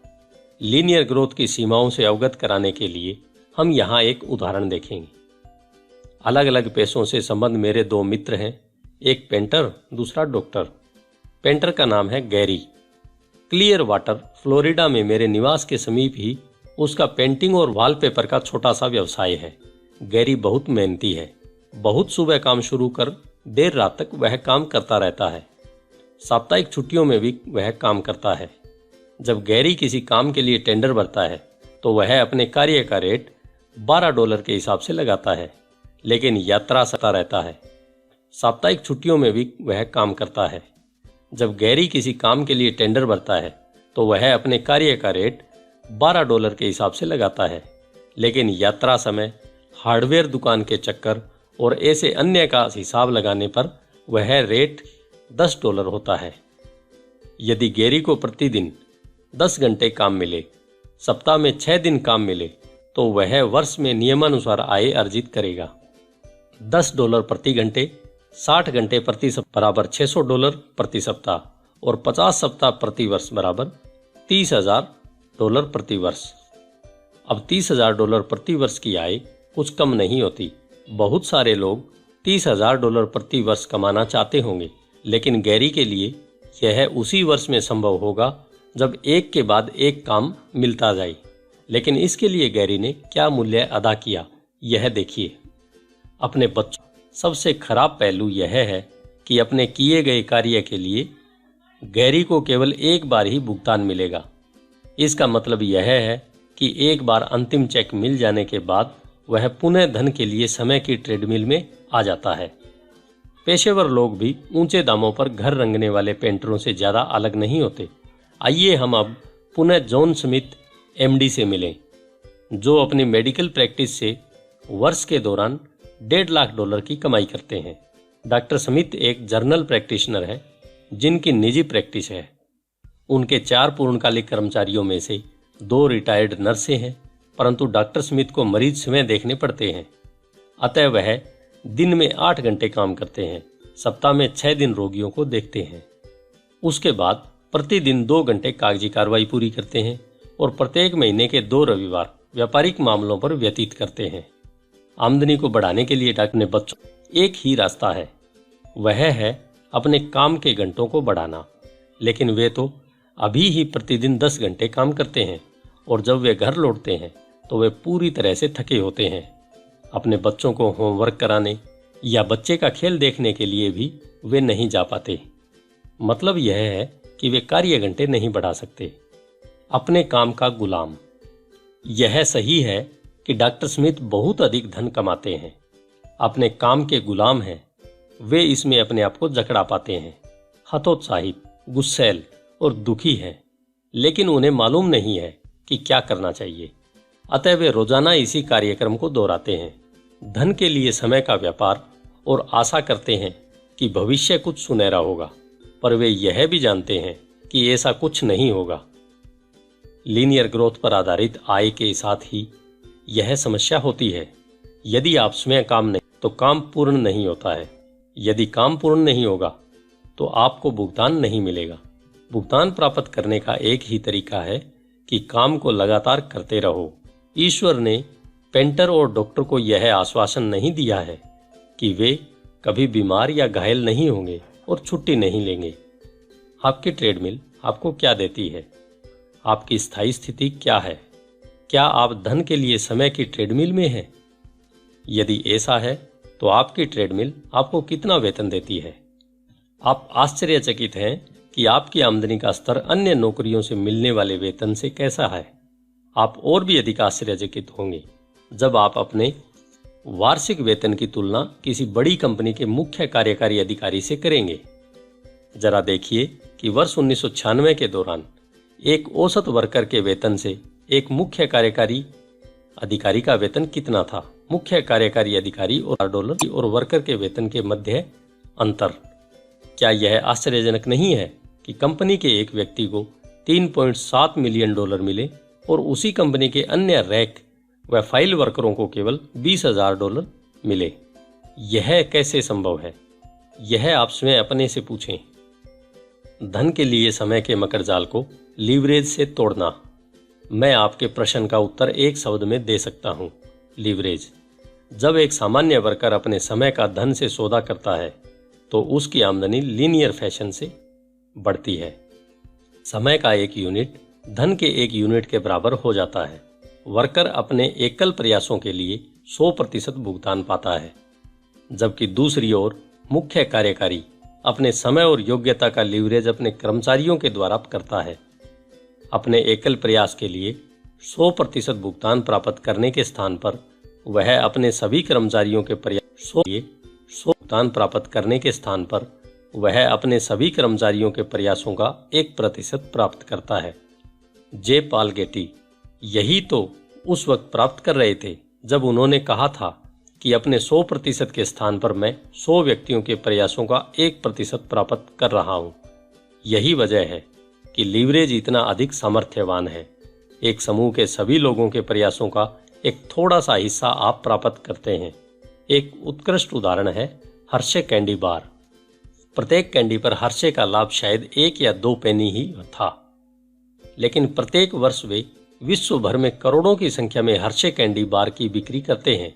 लीनियर ग्रोथ की सीमाओं से अवगत कराने के लिए हम यहाँ एक उदाहरण देखेंगे। अलग अलग पेशों से संबंध मेरे दो मित्र हैं, एक पेंटर, दूसरा डॉक्टर। पेंटर का नाम है गैरी। क्लियर वाटर, फ्लोरिडा में मेरे निवास के समीप ही उसका पेंटिंग और वॉलपेपर का छोटा सा व्यवसाय है। गैरी बहुत मेहनती है। बहुत सुबह काम शुरू कर देर रात तक वह काम करता रहता है। साप्ताहिक छुट्टियों में भी वह काम करता है। जब गैरी किसी काम के लिए टेंडर भरता है तो वह अपने कार्य का रेट $12 के हिसाब से लगाता है, लेकिन यात्रा सता रहता है। साप्ताहिक छुट्टियों में भी वह काम करता है। जब गैरी किसी काम के लिए टेंडर भरता है तो वह अपने कार्य का रेट $12 के हिसाब से लगाता है, लेकिन यात्रा समय, हार्डवेयर दुकान के चक्कर और ऐसे अन्य का हिसाब लगाने पर वह रेट $10 होता है। यदि गैरी को प्रतिदिन 10 घंटे काम मिले, सप्ताह में 6 दिन काम मिले, तो वह वर्ष में नियमानुसार आय अर्जित करेगा। $10 प्रति घंटे, 60 घंटे प्रति सप्ताह बराबर $600 प्रति सप्ताह, और 50 सप्ताह प्रति वर्ष बराबर $30,000 प्रति वर्ष। अब $30,000 प्रति वर्ष की आय कुछ कम नहीं होती। बहुत सारे लोग $30,000 प्रति वर्ष कमाना चाहते होंगे, लेकिन गैरी के लिए यह उसी वर्ष में संभव होगा जब एक के बाद एक काम मिलता जाए। लेकिन इसके लिए गैरी ने क्या मूल्य अदा किया, यह देखिए। अपने बच्चों, सबसे खराब पहलू यह है कि अपने किए गए कार्य के लिए गैरी को केवल एक बार ही भुगतान मिलेगा। इसका मतलब यह है कि एक बार अंतिम चेक मिल जाने के बाद वह पुनः धन के लिए समय की ट्रेडमिल में आ जाता है। पेशेवर लोग भी ऊंचे दामों पर घर रंगने वाले पेंटरों से ज्यादा अलग नहीं होते। आइए हम अब पुनः जॉन स्मिथ एमडी से मिलें, जो अपनी मेडिकल प्रैक्टिस से वर्ष के दौरान $1.5 लाख की कमाई करते हैं। डॉक्टर स्मिथ एक जर्नल प्रैक्टिशनर है जिनकी निजी प्रैक्टिस है। उनके 4 पूर्णकालिक कर्मचारियों में से 2 रिटायर्ड नर्सें हैं, परंतु डॉक्टर स्मिथ को मरीज स्वयं देखने पड़ते हैं। अतः वह दिन में 8 घंटे काम करते हैं, सप्ताह में 6 दिन रोगियों को देखते हैं। उसके बाद प्रतिदिन 2 घंटे कागजी कार्रवाई पूरी करते हैं और प्रत्येक महीने के 2 रविवार व्यापारिक मामलों पर व्यतीत करते हैं। आमदनी को बढ़ाने के लिए डॉक्टर ने बच्चों एक ही रास्ता है, वह है अपने काम के घंटों को बढ़ाना। लेकिन वे तो अभी ही प्रतिदिन 10 घंटे काम करते हैं और जब वे घर लौटते हैं तो वे पूरी तरह से थके होते हैं। अपने बच्चों को होमवर्क कराने या बच्चे का खेल देखने के लिए भी वे नहीं जा पाते। मतलब यह है कि वे कार्य घंटे नहीं बढ़ा सकते। अपने काम का गुलाम। यह सही है कि डॉक्टर स्मिथ बहुत अधिक धन कमाते हैं, अपने काम के गुलाम हैं। वे इसमें अपने आप को जकड़ा पाते हैं, हतोत्साहित, गुस्सैल और दुखी हैं, लेकिन उन्हें मालूम नहीं है कि क्या करना चाहिए। अतः वे रोजाना इसी कार्यक्रम को दोहराते हैं। धन के लिए समय का व्यापार और आशा करते हैं कि भविष्य कुछ सुनहरा होगा, पर वे यह भी जानते हैं कि ऐसा कुछ नहीं होगा। लीनियर ग्रोथ पर आधारित आय के साथ ही यह समस्या होती है। यदि आप स्वयं काम नहीं तो काम पूर्ण नहीं होता है। यदि काम पूर्ण नहीं होगा तो आपको भुगतान नहीं मिलेगा। भुगतान प्राप्त करने का एक ही तरीका है कि काम को लगातार करते रहो। ईश्वर ने पेंटर और डॉक्टर को यह आश्वासन नहीं दिया है कि वे कभी बीमार या घायल नहीं होंगे और छुट्टी नहीं लेंगे। आपकी ट्रेडमिल आपको क्या देती है? आपकी स्थायी स्थिति क्या है? क्या आप धन के लिए समय की ट्रेडमिल में हैं? यदि ऐसा है तो आपकी ट्रेडमिल आपको कितना वेतन देती है? आप आश्चर्यचकित हैं कि आपकी आमदनी का स्तर अन्य नौकरियों से मिलने वाले वेतन से कैसा है। आप और भी अधिक आश्चर्यचकित होंगे जब आप अपने वार्षिक वेतन की तुलना किसी बड़ी कंपनी के मुख्य कार्यकारी अधिकारी से करेंगे। जरा देखिए कि वर्ष 1996 के दौरान एक औसत वर्कर के वेतन से एक मुख्य कार्यकारी अधिकारी का वेतन कितना था। मुख्य कार्यकारी अधिकारी और $1 और वर्कर के वेतन के मध्य अंतर। क्या यह आश्चर्यजनक नहीं है कि कंपनी के एक व्यक्ति को $3.7 मिलियन मिले और उसी कंपनी के अन्य रैक व फाइल वर्करों को केवल $20,000 मिले? यह कैसे संभव है? यह आप स्वयं अपने से पूछें। धन के लिए समय के मकड़जाल को लीवरेज से तोड़ना। मैं आपके प्रश्न का उत्तर एक शब्द में दे सकता हूं, लीवरेज। जब एक सामान्य वर्कर अपने समय का धन से सौदा करता है तो उसकी आमदनी लीनियर फैशन से बढ़ती है। समय का एक यूनिट धन के एक यूनिट के बराबर हो जाता है। वर्कर अपने एकल प्रयासों के लिए 100% भुगतान पाता है, जबकि दूसरी ओर मुख्य कार्यकारी अपने समय और योग्यता का लीवरेज अपने कर्मचारियों के द्वारा करता है। अपने एकल प्रयास के लिए 100% भुगतान प्राप्त करने के स्थान पर वह अपने सभी कर्मचारियों के प्रयासों के लिए 100% प्राप्त करने के स्थान पर वह अपने सभी कर्मचारियों के प्रयासों का 1% प्राप्त करता है। जे पॉल गेटी यही तो उस वक्त प्राप्त कर रहे थे जब उन्होंने कहा था कि अपने 100% के स्थान पर मैं 100 व्यक्तियों के प्रयासों का 1% प्राप्त कर रहा हूं। यही वजह है कि लीवरेज इतना अधिक सामर्थ्यवान है। एक समूह के सभी लोगों के प्रयासों का एक थोड़ा सा हिस्सा आप प्राप्त करते हैं। एक उत्कृष्ट उदाहरण है हर्शे कैंडी बार। प्रत्येक कैंडी पर हर्शे का लाभ शायद 1 या 2 पेनी ही था, लेकिन प्रत्येक वर्ष वे विश्व भर में करोड़ों की संख्या में हर्शे कैंडी बार की बिक्री करते हैं।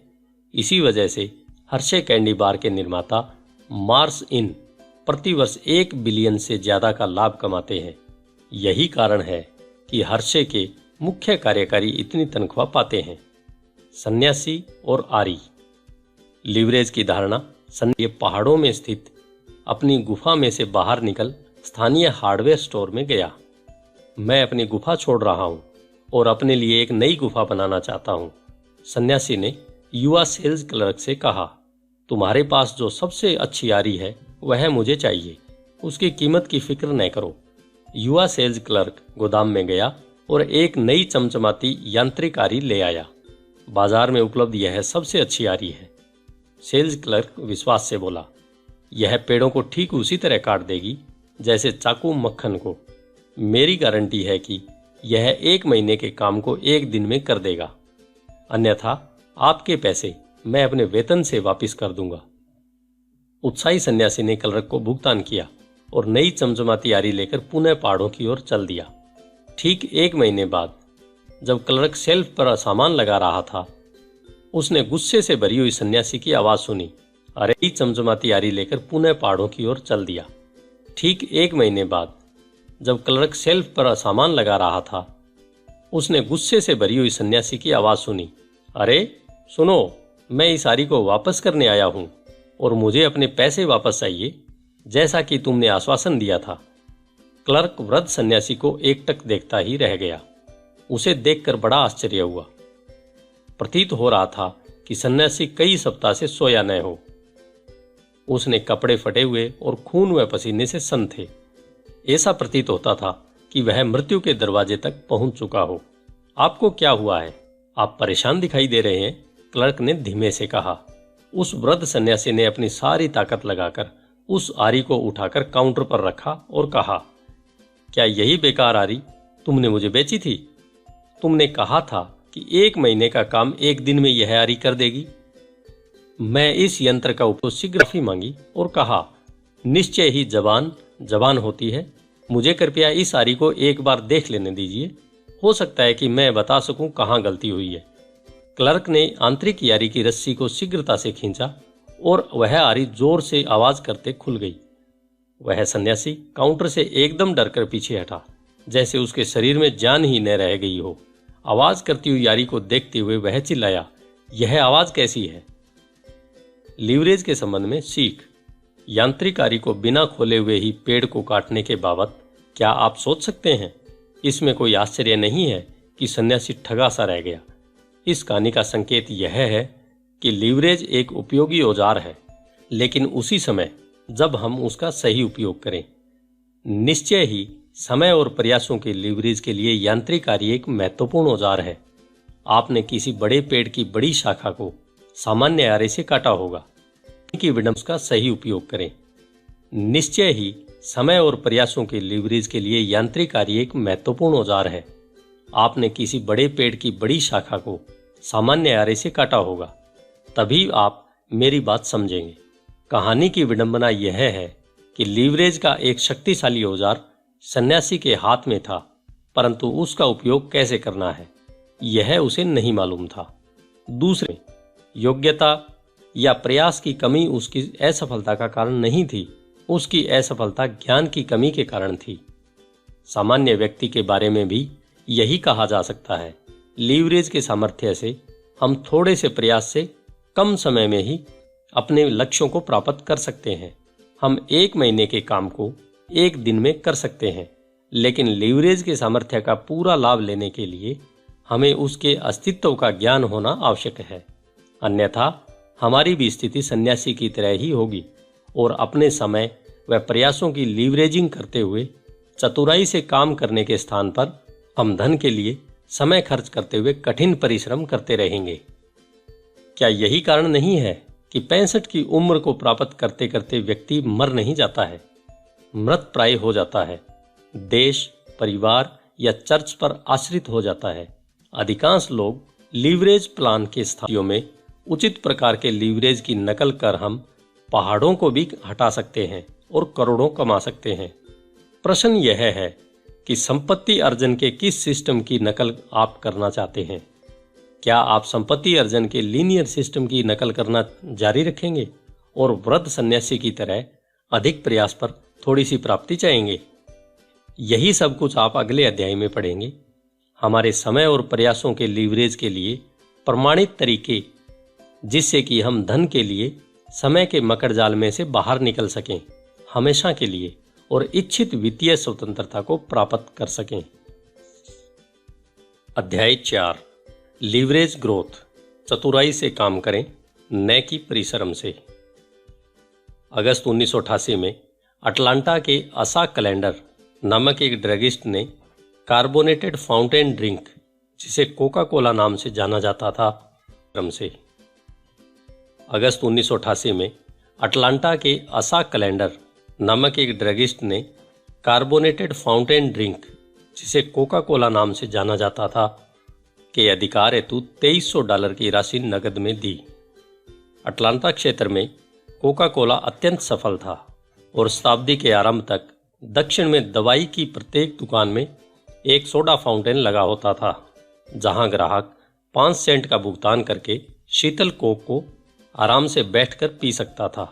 इसी वजह से हर्शे कैंडी बार के निर्माता मार्स इन प्रतिवर्ष 1 बिलियन से ज्यादा का लाभ कमाते हैं। यही कारण है कि हर्शे के मुख्य कार्यकारी इतनी तनख्वाह पाते हैं। सन्यासी और आरी। लीवरेज की धारणा। ये पहाड़ों में स्थित अपनी गुफा में से बाहर निकल स्थानीय हार्डवेयर स्टोर में गया। मैं अपनी गुफा छोड़ रहा हूं और अपने लिए एक नई गुफा बनाना चाहता हूं, सन्यासी ने युवा सेल्स क्लर्क से कहा। तुम्हारे पास जो सबसे अच्छी आरी है वह मुझे चाहिए, उसकी कीमत की फिक्र न करो। युवा सेल्स क्लर्क गोदाम में गया और एक नई चमचमाती यांत्रिक आरी ले आया। बाजार में उपलब्ध यह सबसे अच्छी आरी है। सेल्स क्लर्क विश्वास से बोला, यह पेड़ों को ठीक उसी तरह काट देगी जैसे चाकू मक्खन को। मेरी गारंटी है कि यह 1 महीने के काम को 1 दिन में कर देगा, अन्यथा आपके पैसे मैं अपने वेतन से वापस कर दूंगा। उत्साही सन्यासी ने क्लर्क को भुगतान किया और नई चमचमाती आरी लेकर पुनः पहाड़ों की ओर चल दिया। ठीक 1 महीने बाद जब क्लर्क शेल्फ पर सामान लगा रहा था, उसने गुस्से से भरी हुई सन्यासी की आवाज सुनी। अरे, नई चमचमाती आरी लेकर पुनः पहाड़ों की ओर चल दिया। ठीक 1 महीने बाद जब क्लर्क शेल्फ पर सामान लगा रहा था, उसने गुस्से से भरी हुई सन्यासी की आवाज सुनी। अरे सुनो, मैं इस आरी को वापस करने आया हूं और मुझे अपने पैसे वापस चाहिए, जैसा कि तुमने आश्वासन दिया था। क्लर्क वृद्ध सन्यासी को एकटक देखता ही रह गया। उसे देखकर बड़ा आश्चर्य हुआ। प्रतीत हो रहा था कि सन्यासी कई सप्ताह से सोया न हो। उसने कपड़े फटे हुए और खून व पसीने से सन थे। ऐसा प्रतीत होता था कि वह मृत्यु के दरवाजे तक पहुंच चुका हो। आपको क्या हुआ है? आप परेशान दिखाई दे रहे हैं, क्लर्क ने धीमे से कहा। उस वृद्ध सन्यासी ने अपनी सारी ताकत लगाकर उस आरी को उठाकर काउंटर पर रखा और कहा, क्या यही बेकार आरी तुमने मुझे बेची थी? तुमने कहा था कि 1 महीने का काम 1 दिन में यह आरी कर देगी। मैं इस यंत्र का उपयोग शीघ्र ही मांगी और कहा, निश्चय ही जबान होती है। मुझे कृपया इस आरी को एक बार देख लेने दीजिए, हो सकता है कि मैं बता सकूं कहां गलती हुई है। क्लर्क ने आंतरिक आरी की रस्सी को शीघ्रता से खींचा और वह आरी जोर से आवाज करते खुल गई। वह सन्यासी काउंटर से एकदम डरकर पीछे हटा, जैसे उसके शरीर में जान ही न रह गई हो। आवाज करती हुई आरी को देखते हुए वह चिल्लाया, यह आवाज कैसी है? लीवरेज के संबंध में सीख। यांत्रिक आरी को बिना खोले हुए ही पेड़ को काटने के बाबत क्या आप सोच सकते हैं? इसमें कोई आश्चर्य नहीं है कि सन्यासी ठगा सा रह गया। इस कहानी का संकेत यह है कि लीवरेज एक उपयोगी औजार है, लेकिन उसी समय जब हम उसका सही उपयोग करें। निश्चय ही समय और प्रयासों के लीवरेज के लिए यांत्रिक आरी एक महत्वपूर्ण औजार है। आपने किसी बड़े पेड़ की बड़ी शाखा को सामान्य आरे से काटा होगा। इनकी विडम्बना का सही उपयोग करें। निश्चय ही समय और प्रयासों के लीवरेज के लिए यांत्रिक आरी एक महत्वपूर्ण औजार है। आपने किसी बड़े पेड़ की बड़ी शाखा को सामान्य आरे से काटा होगा, तभी आप मेरी बात समझेंगे। कहानी की विडंबना यह है कि लीवरेज का एक शक्तिशाली औजार सन्यासी के हाथ में था, परंतु उसका उपयोग कैसे करना है यह उसे नहीं मालूम था। दूसरे, योग्यता या प्रयास की कमी उसकी असफलता का कारण नहीं थी, उसकी असफलता ज्ञान की कमी के कारण थी। सामान्य व्यक्ति के बारे में भी यही कहा जा सकता है। लीवरेज के सामर्थ्य से हम थोड़े से प्रयास से कम समय में ही अपने लक्ष्यों को प्राप्त कर सकते हैं। हम 1 महीने के काम को 1 दिन में कर सकते हैं, लेकिन लीवरेज के सामर्थ्य का पूरा लाभ लेने के लिए हमें उसके अस्तित्व का ज्ञान होना आवश्यक है। अन्यथा हमारी भी स्थिति सन्यासी की तरह ही होगी और अपने समय व प्रयासों की लीवरेजिंग करते हुए चतुराई से काम करने के स्थान पर हम धन के लिए समय खर्च करते हुए कठिन परिश्रम करते रहेंगे। क्या यही कारण नहीं है कि 65 की उम्र को प्राप्त करते करते व्यक्ति मर नहीं जाता है, मृत प्राय हो जाता है, देश, परिवार या चर्च पर आश्रित हो जाता है? अधिकांश लोग लीवरेज प्लान के स्थितियों में उचित प्रकार के लीवरेज की नकल कर हम पहाड़ों को भी हटा सकते हैं और करोड़ों कमा सकते हैं। प्रश्न यह है कि संपत्ति अर्जन के किस सिस्टम की नकल आप करना चाहते हैं? क्या आप संपत्ति अर्जन के लीनियर सिस्टम की नकल करना जारी रखेंगे और वृद्ध सन्यासी की तरह अधिक प्रयास पर थोड़ी सी प्राप्ति चाहेंगे? यही सब कुछ आप अगले अध्याय में पढ़ेंगे। हमारे समय और प्रयासों के लीवरेज के लिए प्रमाणित तरीके, जिससे कि हम धन के लिए समय के मकड़जाल में से बाहर निकल सकें हमेशा के लिए और इच्छित वित्तीय स्वतंत्रता को प्राप्त कर सकें। अध्याय 4, लीवरेज ग्रोथ। चतुराई से काम करें, न कि परिश्रम से। अगस्त 1988 में अटलांटा के असा कैलेंडर नामक एक ड्रगिस्ट ने कार्बोनेटेड फाउंटेन ड्रिंक, जिसे कोका कोला नाम से जाना जाता था, क्रम से। अगस्त 1988 में अटलांटा के असा कैलेंडर नामक एक ड्रगिस्ट ने कार्बोनेटेड फाउंटेन ड्रिंक, जिसे कोका कोला नाम से जाना जाता था, के अधिकार हेतु $2300 की राशि नकद में दी। अटलांटा क्षेत्र में कोका कोला अत्यंत सफल था और शताब्दी के आरंभ तक दक्षिण में दवाई की प्रत्येक दुकान में एक सोडा फाउंटेन लगा होता था, जहां ग्राहक 5 सेंट का भुगतान करके शीतल कोक को आराम से बैठकर पी सकता था।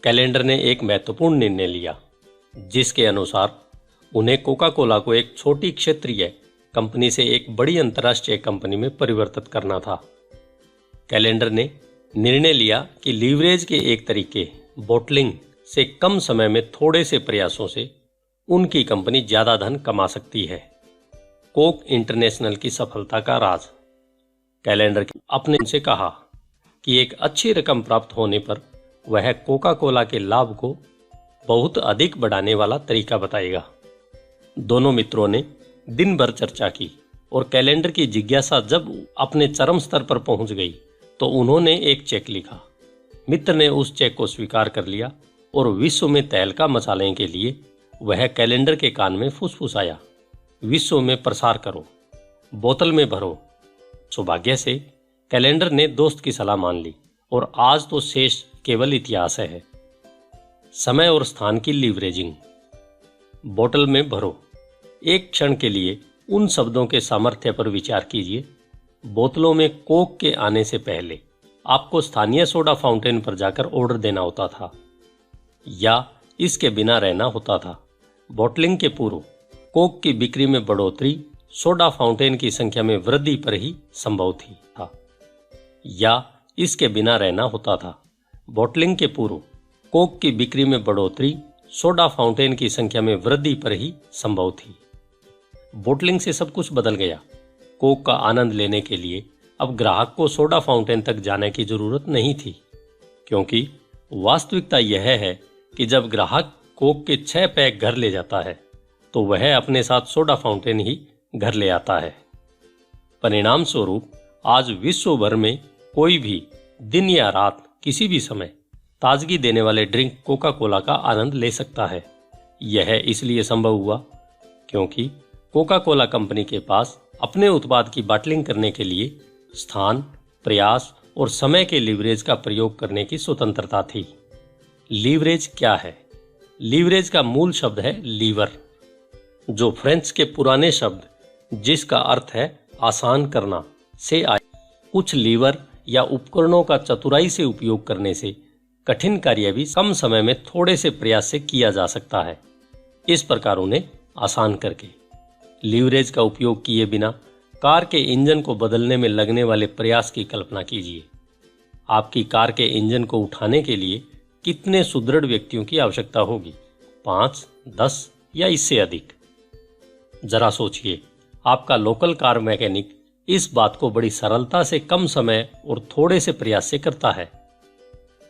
कैलेंडर ने एक महत्वपूर्ण निर्णय लिया, जिसके अनुसार उन्हें कोका कोला को एक छोटी क्षेत्रीय कंपनी से एक बड़ी अंतर्राष्ट्रीय कंपनी में परिवर्तित करना था। कैलेंडर ने निर्णय लिया कि लीवरेज के एक तरीके, बोटलिंग, से कम समय में थोड़े से प्रयासों से उनकी कंपनी ज्यादा धन कमा सकती है। कोक इंटरनेशनल की सफलता का राज। कैलेंडर अपने से कहा कि एक अच्छी रकम प्राप्त होने पर वह कोका कोला के लाभ को बहुत अधिक बढ़ाने वाला तरीका बताएगा। दोनों मित्रों ने दिन भर चर्चा की और कैलेंडर की जिज्ञासा जब अपने चरम स्तर पर पहुंच गई तो उन्होंने एक चेक लिखा। मित्र ने उस चेक को स्वीकार कर लिया और विश्व में तहलका मचाने के लिए वह कैलेंडर के कान में फुसफुसाया, विश्व में प्रसार करो, बोतल में भरो। सौभाग्य से कैलेंडर ने दोस्त की सलाह मान ली और आज तो शेष केवल इतिहास है। समय और स्थान की लीवरेजिंग। बोतल में भरो। एक क्षण के लिए उन शब्दों के सामर्थ्य पर विचार कीजिए। बोतलों में कोक के आने से पहले आपको स्थानीय सोडा फाउंटेन पर जाकर ऑर्डर देना होता था या इसके बिना रहना होता था। बोटलिंग के पूर्व कोक की बिक्री में बढ़ोतरी सोडा फाउंटेन की संख्या में वृद्धि पर ही संभव थी या इसके बिना रहना होता था। बोटलिंग के पूर्व कोक की बिक्री में बढ़ोतरी सोडा फाउंटेन की संख्या में वृद्धि पर ही संभव थी। बोटलिंग से सब कुछ बदल गया। कोक का आनंद लेने के लिए अब ग्राहक को सोडा फाउंटेन तक जाने की जरूरत नहीं थी, क्योंकि वास्तविकता यह है कि जब ग्राहक कोक के 6 पैक घर ले जाता है तो वह अपने साथ सोडा फाउंटेन ही घर ले आता है। परिणाम स्वरूप आज विश्व भर में कोई भी दिन या रात किसी भी समय ताजगी देने वाले ड्रिंक कोका कोला का आनंद ले सकता है। यह इसलिए संभव हुआ क्योंकि कोका कोला कंपनी के पास अपने उत्पाद की बॉटलिंग करने के लिए स्थान, प्रयास और समय के लीवरेज का प्रयोग करने की स्वतंत्रता थी। लीवरेज क्या है? लीवरेज का मूल शब्द है लीवर, जो फ्रेंच के पुराने शब्द जिसका अर्थ है आसान करना से आए। कुछ लीवर या उपकरणों का चतुराई से उपयोग करने से कठिन कार्य भी कम समय में थोड़े से प्रयास से किया जा सकता है, इस प्रकार उन्हें आसान करके। लीवरेज का उपयोग किए बिना कार के इंजन को बदलने में लगने वाले प्रयास की कल्पना कीजिए। आपकी कार के इंजन को उठाने के लिए कितने सुदृढ़ व्यक्तियों की आवश्यकता होगी? 5, 10 या इससे अधिक? जरा सोचिए, आपका लोकल कार मैकेनिक इस बात को बड़ी सरलता से कम समय और थोड़े से प्रयास से करता है।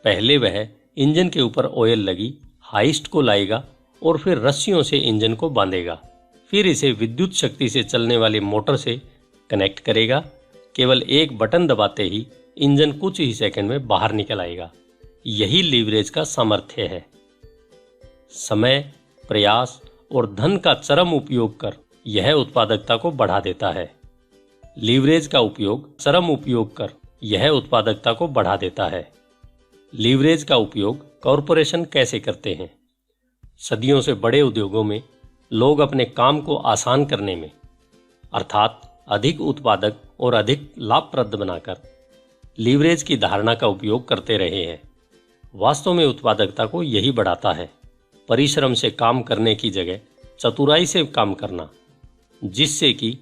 पहले वह इंजन के ऊपर ऑयल लगी हाइस्ट को लाएगा और फिर रस्सियों से इंजन को बांधेगा, फिर इसे विद्युत शक्ति से चलने वाली मोटर से कनेक्ट करेगा। केवल एक बटन दबाते ही इंजन कुछ ही सेकंड में बाहर निकल आएगा। यही लीवरेज का सामर्थ्य है। समय, प्रयास और धन का चरम उपयोग कर यह उत्पादकता को बढ़ा देता है। लीवरेज का उपयोग चरम उपयोग कर यह उत्पादकता को बढ़ा देता है। लीवरेज का उपयोग कॉरपोरेशन कैसे करते हैं? सदियों से बड़े उद्योगों में लोग अपने काम को आसान करने में, अर्थात अधिक उत्पादक और अधिक लाभप्रद बनाकर लीवरेज की धारणा का उपयोग करते रहे हैं। वास्तव में उत्पादकता को यही बढ़ाता है। परिश्रम से काम करने की जगह चतुराई से काम करना, जिससे कि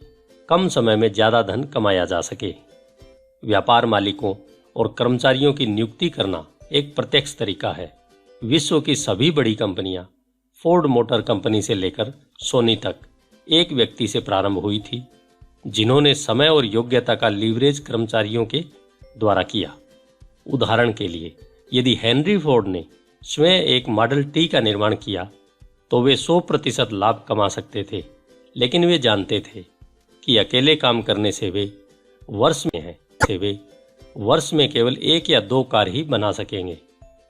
कम समय में ज्यादा धन कमाया जा सके। व्यापार मालिकों और कर्मचारियों की नियुक्ति करना एक प्रत्यक्ष तरीका है। विश्व की सभी बड़ी कंपनियां फोर्ड मोटर कंपनी से लेकर सोनी तक एक व्यक्ति से प्रारंभ हुई थी, जिन्होंने समय और योग्यता का लीवरेज कर्मचारियों के द्वारा किया। उदाहरण के लिए यदि हेनरी फोर्ड ने स्वयं एक मॉडल टी का निर्माण किया तो वे 100% लाभ कमा सकते थे, लेकिन वे जानते थे कि अकेले काम करने से वे वर्ष में केवल 1 या 2 कार ही बना सकेंगे।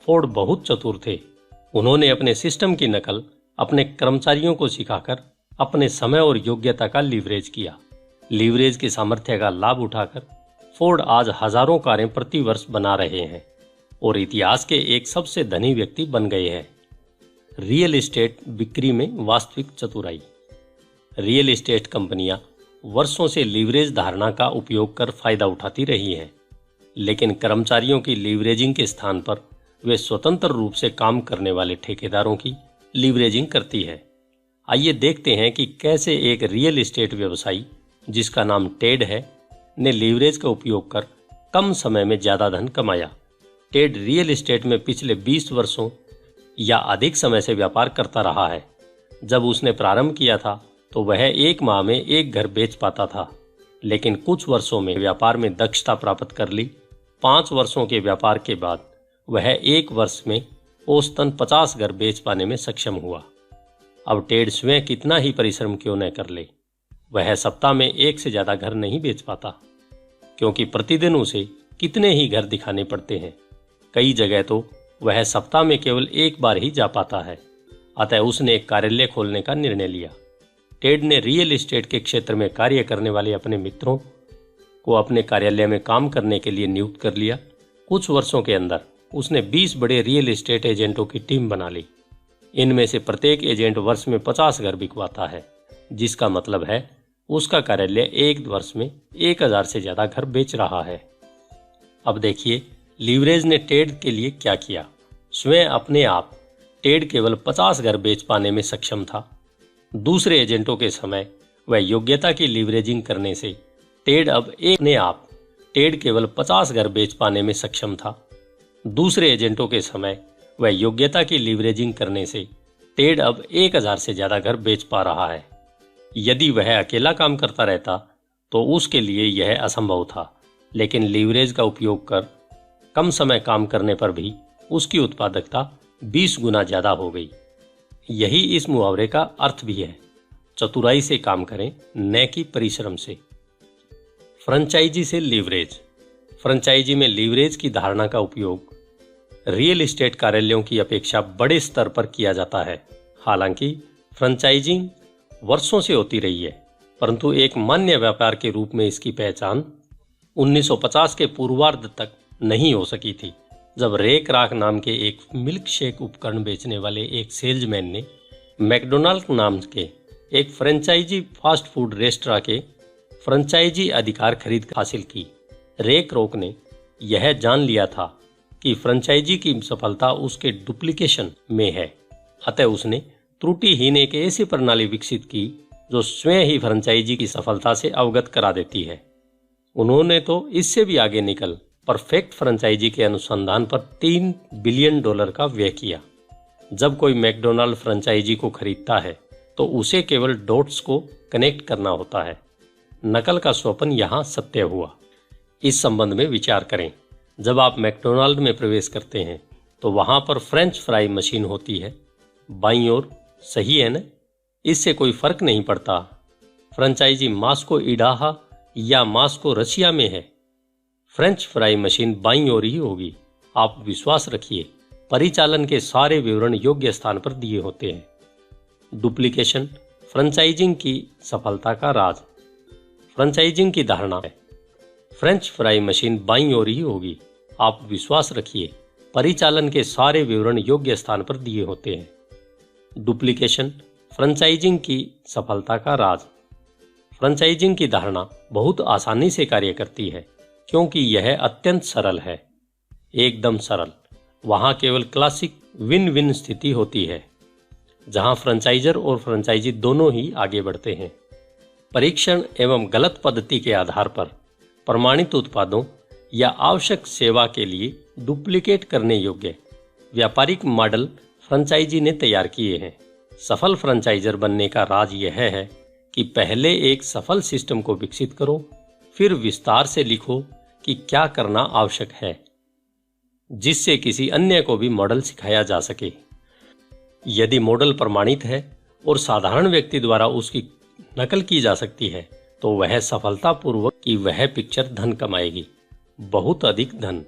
फोर्ड बहुत चतुर थे। उन्होंने अपने सिस्टम की नकल अपने कर्मचारियों को सिखाकर अपने समय और योग्यता का लीवरेज किया। लीवरेज के सामर्थ्य का लाभ उठाकर फोर्ड आज हजारों कारें प्रति वर्ष बना रहे हैं और इतिहास के एक सबसे धनी व्यक्ति बन गए हैं। रियल एस्टेट बिक्री में वास्तविक चतुराई। रियल एस्टेट कंपनियां वर्षों से लीवरेज धारणा का उपयोग कर फायदा उठाती रही हैं, लेकिन कर्मचारियों की लीवरेजिंग के स्थान पर वे स्वतंत्र रूप से काम करने वाले ठेकेदारों की लीवरेजिंग करती है। आइए देखते हैं कि कैसे एक रियल एस्टेट व्यवसायी जिसका नाम टेड है ने लीवरेज का उपयोग कर कम समय में ज्यादा धन कमाया। टेड रियल एस्टेट में पिछले 20 वर्षों या अधिक समय से व्यापार करता रहा है। जब उसने प्रारंभ किया था तो वह 1 माह में 1 घर बेच पाता था, लेकिन कुछ वर्षों में व्यापार में दक्षता प्राप्त कर ली। 5 वर्षों के व्यापार के बाद वह 1 वर्ष में औसतन 50 घर बेच पाने में सक्षम हुआ। अब टेड स्वयं कितना ही परिश्रम क्यों न कर ले, वह सप्ताह में 1 से ज्यादा घर नहीं बेच पाता, क्योंकि प्रतिदिन उसे कितने ही घर दिखाने पड़ते हैं। कई जगह तो वह सप्ताह में केवल 1 बार ही जा पाता है। अतः उसने एक कार्यालय खोलने का निर्णय लिया। टेड ने रियल एस्टेट के क्षेत्र में कार्य करने वाले अपने मित्रों को अपने कार्यालय में काम करने के लिए नियुक्त कर लिया। कुछ वर्षों के अंदर उसने 20 बड़े रियल एस्टेट एजेंटों की टीम बना ली। इनमें से प्रत्येक एजेंट वर्ष में 50 घर बिकवाता है, जिसका मतलब है उसका कार्यालय 1 वर्ष में 1000 से ज्यादा घर बेच रहा है। अब देखिए लीवरेज ने टेड के लिए क्या किया। स्वयं अपने आप टेड केवल 50 घर बेच पाने में सक्षम था। दूसरे एजेंटों के समय वह योग्यता की लीवरेजिंग करने से टेड केवल 50 घर बेच पाने में सक्षम था। दूसरे एजेंटों के समय वह योग्यता की लीवरेजिंग करने से टेड अब 1000 से ज्यादा घर बेच पा रहा है। यदि वह अकेला काम करता रहता तो उसके लिए यह असंभव था, लेकिन लीवरेज का उपयोग कर कम समय काम करने पर भी उसकी उत्पादकता 20 गुना ज्यादा हो गई। यही इस मुहावरे का अर्थ भी है, चतुराई से काम करें न कि परिश्रम से। फ्रेंचाइजी से लीवरेज। फ्रेंचाइजी में लीवरेज की धारणा का उपयोग रियल एस्टेट कार्यालयों की अपेक्षा बड़े स्तर पर किया जाता है। हालांकि फ्रेंचाइजिंग वर्षों से होती रही है, परंतु एक मान्य व्यापार के रूप में इसकी पहचान 1950 के पूर्वार्ध तक नहीं हो सकी थी, जब रे क्राक नाम के एक मिल्क शेक उपकरण बेचने वाले एक सेल्समैन ने मैकडोनाल्ड नाम के एक फ्रेंचाइजी फास्ट फूड रेस्टोरेंट के फ्रेंचाइजी अधिकार खरीद हासिल की। रे क्रोक ने यह जान लिया था कि फ्रेंचाइजी की सफलता उसके डुप्लीकेशन में है, अतः उसने त्रुटिहीन एक ऐसी प्रणाली विकसित की जो स्वयं ही फ्रेंचाइजी की सफलता से अवगत करा देती है। उन्होंने तो इससे भी आगे निकल परफेक्ट फ्रेंचाइजी के अनुसंधान पर $3 बिलियन का व्यय किया। जब कोई मैकडोनाल्ड फ्रेंचाइजी को खरीदता है तो उसे केवल डॉट्स को कनेक्ट करना होता है। नकल का स्वप्न यहाँ सत्य हुआ। इस संबंध में विचार करें। जब आप मैकडोनाल्ड में प्रवेश करते हैं तो वहां पर फ्रेंच फ्राई मशीन होती है बाईं ओर, सही है न? इससे कोई फर्क नहीं पड़ता फ्रेंचाइजी मास्को इडाहा या मास्को रशिया में है, फ्रेंच फ्राई मशीन बाईं ओर ही होगी। आप विश्वास रखिए, परिचालन के सारे विवरण योग्य स्थान पर दिए होते हैं। डुप्लीकेशन फ्रेंचाइजिंग की सफलता का राज। फ्रेंचाइजिंग की धारणा है फ्रेंच फ्राई मशीन बाईं ओर ही होगी। आप विश्वास रखिए, परिचालन के सारे विवरण योग्य स्थान पर दिए होते हैं। डुप्लीकेशन फ्रेंचाइजिंग की सफलता का राज। फ्रेंचाइजिंग की धारणा बहुत आसानी से कार्य करती है क्योंकि यह अत्यंत सरल है, एकदम सरल। वहां केवल क्लासिक विन विन स्थिति होती है जहां फ्रेंचाइजर और फ्रेंचाइजी दोनों ही आगे बढ़ते हैं। परीक्षण एवं गलत पद्धति के आधार पर प्रमाणित उत्पादों या आवश्यक सेवा के लिए डुप्लीकेट करने योग्य व्यापारिक मॉडल फ्रेंचाइजी ने तैयार किए हैं। सफल फ्रेंचाइजर बनने का राज यह है कि पहले एक सफल सिस्टम को विकसित करो, फिर विस्तार से लिखो कि क्या करना आवश्यक है। जिससे किसी अन्य को भी मॉडल सिखाया जा सके। यदि मॉडल प्रमाणित है और साधारण व्यक्ति द्वारा उसकी नकल की जा सकती है तो वह सफलतापूर्वक की वह पिक्चर धन कमाएगी, बहुत अधिक धन।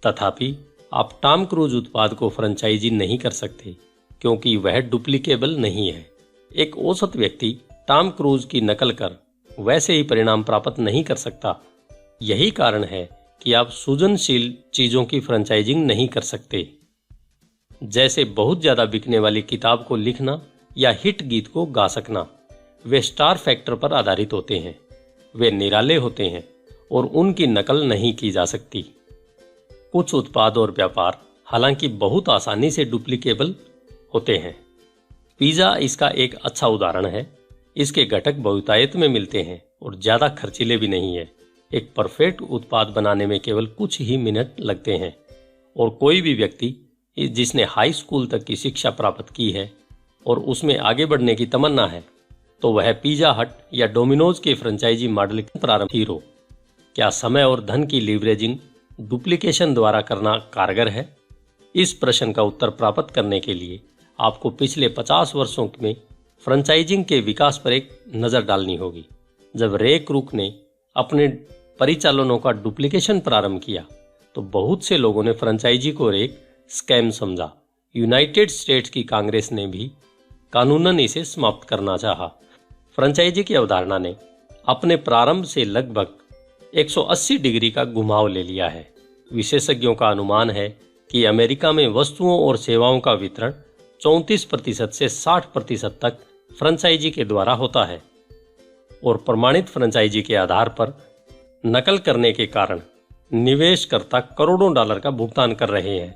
तथापि आप टॉम क्रूज उत्पाद को फ्रेंचाइजी नहीं कर सकते क्योंकि वह डुप्लीकेबल नहीं है। एक औसत व्यक्ति टॉम क्रूज की नकल कर वैसे ही परिणाम प्राप्त नहीं कर सकता। यही कारण है कि आप सृजनशील चीजों की फ्रेंचाइजिंग नहीं कर सकते, जैसे बहुत ज्यादा बिकने वाली किताब को लिखना या हिट गीत को गा सकना। वे स्टार फैक्टर पर आधारित होते हैं, वे निराले होते हैं और उनकी नकल नहीं की जा सकती। कुछ उत्पाद और व्यापार हालांकि बहुत आसानी से डुप्लीकेबल होते हैं। पिज़्ज़ा इसका एक अच्छा उदाहरण है। इसके घटक बहुतायत में मिलते हैं और ज़्यादा खर्चीले भी नहीं है। एक परफेक्ट उत्पाद बनाने में केवल कुछ ही मिनट लगते हैं और कोई भी व्यक्ति जिसने हाई स्कूल तक की शिक्षा प्राप्त की है और उसमें आगे बढ़ने की तमन्ना है तो वह पिज़्ज़ा हट या डोमिनोज के फ्रेंचाइजी मॉडल के प्रारंभ हीरो। क्या समय और धन की लीवरेजिंग डुप्लीकेशन द्वारा करना कारगर है? इस प्रश्न का उत्तर प्राप्त करने के लिए आपको पिछले 50 वर्षों में फ्रेंचाइजिंग के विकास पर एक नज़र डालनी होगी। जब रे क्रूक ने अपने परिचालनों का डुप्लीकेशन प्रारंभ किया तो बहुत से लोगों ने फ्रेंचाइजी को एक स्कैम समझा। यूनाइटेड स्टेट्स की कांग्रेस ने भी कानूनन इसे समाप्त करना चाहा। फ्रेंचाइजी की अवधारणा ने अपने प्रारंभ से लगभग 180 डिग्री का घुमाव ले लिया है। विशेषज्ञों का अनुमान है कि अमेरिका में वस्तुओं और सेवाओं का वितरण 34% से 60% तक फ्रेंचाइजी के द्वारा होता है और प्रमाणित फ्रेंचाइजी के आधार पर नकल करने के कारण निवेशकर्ता करोड़ों डॉलर का भुगतान कर रहे हैं।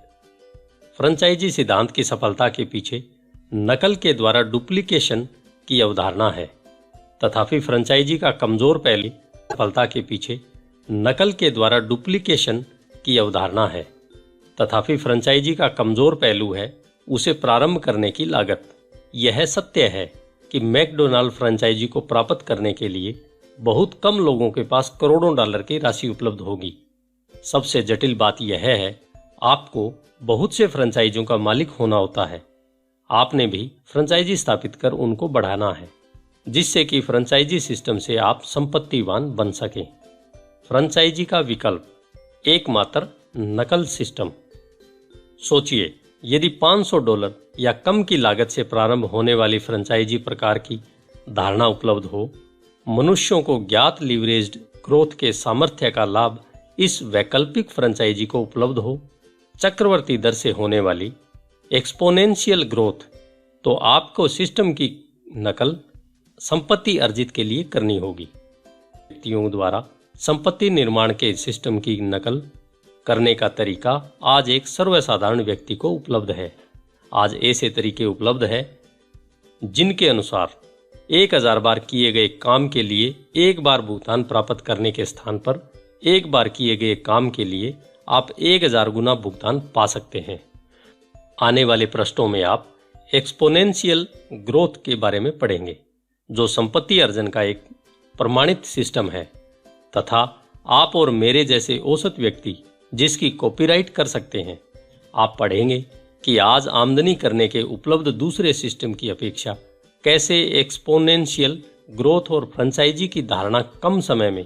फ्रेंचाइजी सिद्धांत की सफलता के पीछे नकल के द्वारा डुप्लीकेशन की अवधारणा है। तथापि फ्रेंचाइजी का कमजोर पहलू सफलता के पीछे नकल के द्वारा डुप्लीकेशन की अवधारणा है। तथापि फ्रेंचाइजी का कमजोर पहलू है उसे प्रारंभ करने की लागत। यह सत्य है कि मैकडोनाल्ड फ्रेंचाइजी को प्राप्त करने के लिए बहुत कम लोगों के पास करोड़ों डॉलर की राशि उपलब्ध होगी। सबसे जटिल बात यह है आपको बहुत से फ्रेंचाइजियों का मालिक होना होता है। आपने भी फ्रेंचाइजी स्थापित कर उनको बढ़ाना है जिससे कि फ्रेंचाइजी सिस्टम से आप संपत्तिवान बन सकें। फ्रेंचाइजी का विकल्प एकमात्र नकल सिस्टम। सोचिए, यदि $500 या कम की लागत से प्रारंभ होने वाली फ्रेंचाइजी प्रकार की धारणा उपलब्ध हो, मनुष्यों को ज्ञात लीवरेज्ड ग्रोथ के सामर्थ्य का लाभ इस वैकल्पिक फ्रेंचाइजी को उपलब्ध हो, चक्रवर्ती दर से होने वाली एक्सपोनेंशियल ग्रोथ, तो आपको सिस्टम की नकल संपत्ति अर्जित के लिए करनी होगी। व्यक्तियों द्वारा संपत्ति निर्माण के सिस्टम की नकल करने का तरीका आज एक सर्वसाधारण व्यक्ति को उपलब्ध है। आज ऐसे तरीके उपलब्ध हैं जिनके अनुसार 1000 बार किए गए काम के लिए एक बार भुगतान प्राप्त करने के स्थान पर एक बार किए गए काम के लिए आप 1000 गुना भुगतान पा सकते हैं। आने वाले पृष्ठों में आप एक्सपोनेंशियल ग्रोथ के बारे में पढ़ेंगे जो संपत्ति अर्जन का एक प्रमाणित सिस्टम है तथा आप और मेरे जैसे औसत व्यक्ति जिसकी कॉपीराइट कर सकते हैं। आप पढ़ेंगे कि आज आमदनी करने के उपलब्ध दूसरे सिस्टम की अपेक्षा कैसे एक्सपोनेंशियल ग्रोथ और फ्रेंचाइजी की धारणा कम समय में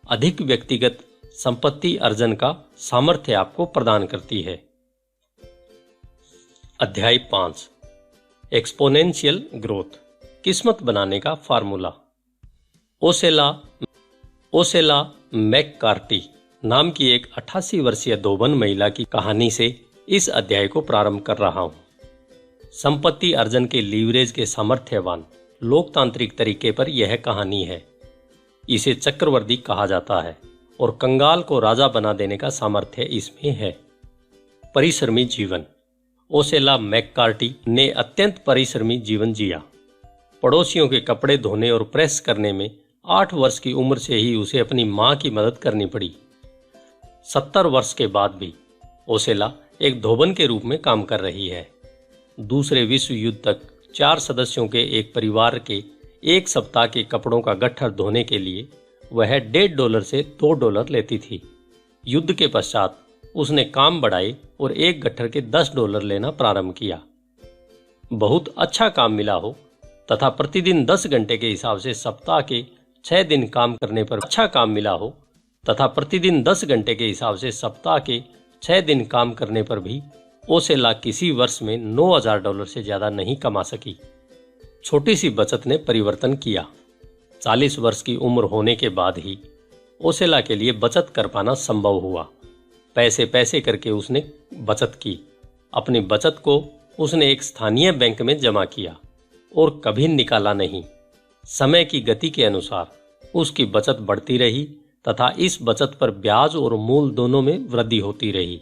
अधिक व्यक्तिगत संपत्ति अर्जन का सामर्थ्य आपको प्रदान करती है। अध्याय 5 एक्सपोनेंशियल ग्रोथ, किस्मत बनाने का फार्मूला। ओसेला मैककार्टी नाम की एक 88 वर्षीय धोबन महिला की कहानी से इस अध्याय को प्रारंभ कर रहा हूं। संपत्ति अर्जन के लीवरेज के सामर्थ्यवान लोकतांत्रिक तरीके पर यह कहानी है। इसे चक्रवर्ती कहा जाता है और कंगाल को राजा बना देने का सामर्थ्य इसमें है। परिश्रमी जीवन। ओसेला मैककार्टी ने अत्यंत परिश्रमी जीवन जिया। पड़ोसियों के कपड़े धोने और प्रेस करने में 8 वर्ष की उम्र से ही उसे अपनी मां की मदद करनी पड़ी। 70 वर्ष के बाद भी ओसेला एक धोबन के रूप में काम कर रही है। दूसरे विश्व युद्ध तक 4 सदस्यों के एक परिवार के 1 सप्ताह के कपड़ों का गट्ठर धोने के लिए वह $1.5 से $2 लेती थी। युद्ध के पश्चात उसने काम बढ़ाए और एक गट्ठर के $10 लेना प्रारंभ किया। बहुत अच्छा काम मिला हो तथा प्रतिदिन 10 घंटे के हिसाब से सप्ताह के 6 दिन काम करने पर अच्छा काम मिला हो तथा प्रतिदिन 10 घंटे के हिसाब से सप्ताह के 6 दिन काम करने पर भी ओसेला किसी वर्ष में $9,000 से ज्यादा नहीं कमा सकी। छोटी सी बचत ने परिवर्तन किया। 40 वर्ष की उम्र होने के बाद ही ओसेला के लिए बचत कर पाना संभव हुआ। पैसे पैसे करके उसने बचत की। अपनी बचत को उसने एक स्थानीय बैंक में जमा किया और कभी निकाला नहीं। समय की गति के अनुसार उसकी बचत बढ़ती रही तथा इस बचत पर ब्याज और मूल दोनों में वृद्धि होती रही।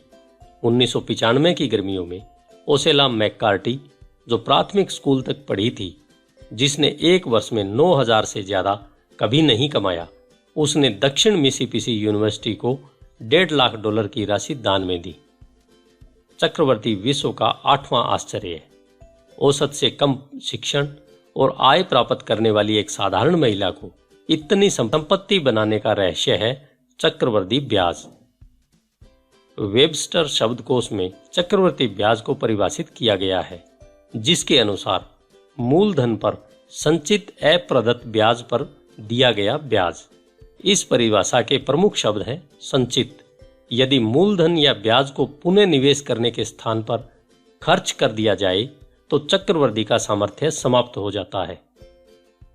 1995 की गर्मियों में ओसेला मैककार्टी, जो प्राथमिक स्कूल तक पढ़ी थी, जिसने एक वर्ष में 9,000 से ज्यादा कभी नहीं कमाया, उसने दक्षिण मिसिसिपी यूनिवर्सिटी को $1.5 लाख की राशि दान में दी। चक्रवर्ती विश्व का 8वां आश्चर्य है। औसत से कम शिक्षण और आय प्राप्त करने वाली एक साधारण महिला को इतनी संपत्ति बनाने का रहस्य है चक्रवर्ती ब्याज। वेबस्टर शब्दकोश में चक्रवर्ती ब्याज को परिभाषित किया गया है, जिसके अनुसार मूलधन पर संचित अप्रदत्त ब्याज पर दिया गया ब्याज। इस परिभाषा के प्रमुख शब्द हैं संचित। यदि मूलधन या ब्याज को पुनः निवेश करने के स्थान पर खर्च कर दिया जाए तो चक्रवर्ती का सामर्थ्य समाप्त हो जाता है।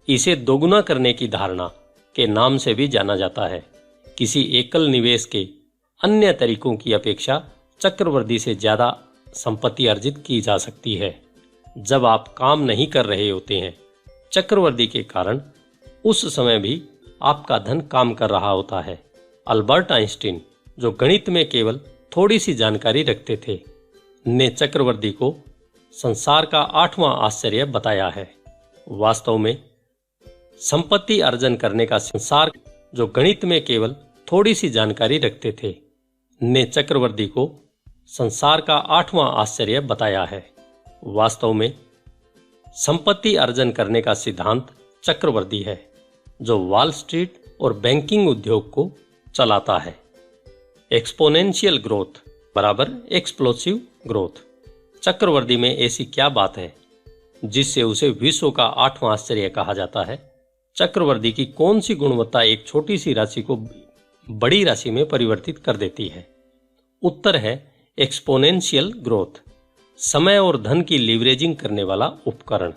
इसे दोगुना करने की धारणा के नाम से भी जाना जाता है। किसी एकल निवेश के अन्य तरीकों की अपेक्षा चक्रवर्ती से ज्यादा संपत्ति अर्जित की जा सकती है जब आप काम नहीं कर रहे होते हैं। चक्रवर्ती के कारण उस समय भी आपका धन काम कर रहा होता है। अल्बर्ट आइंस्टीन, जो गणित में केवल थोड़ी सी जानकारी रखते थे, ने चक्रवर्ती को संसार का 8वां आश्चर्य बताया है। वास्तव में संपत्ति अर्जन करने का संसार, जो गणित में केवल थोड़ी सी जानकारी रखते थे, ने चक्रवर्ती को संसार का 8वां आश्चर्य बताया है। वास्तव में संपत्ति अर्जन करने का सिद्धांत चक्रवर्ती है, जो वॉल स्ट्रीट और बैंकिंग उद्योग को चलाता है। एक्सपोनेंशियल ग्रोथ बराबर एक्सप्लोसिव ग्रोथ। चक्रवर्ती में ऐसी क्या बात है जिससे उसे विश्व का 8वां आश्चर्य कहा जाता है? चक्रवर्ती की कौन सी गुणवत्ता एक छोटी सी राशि को बड़ी राशि में परिवर्तित कर देती है? उत्तर है एक्सपोनेंशियल ग्रोथ, समय और धन की लीवरेजिंग करने वाला उपकरण।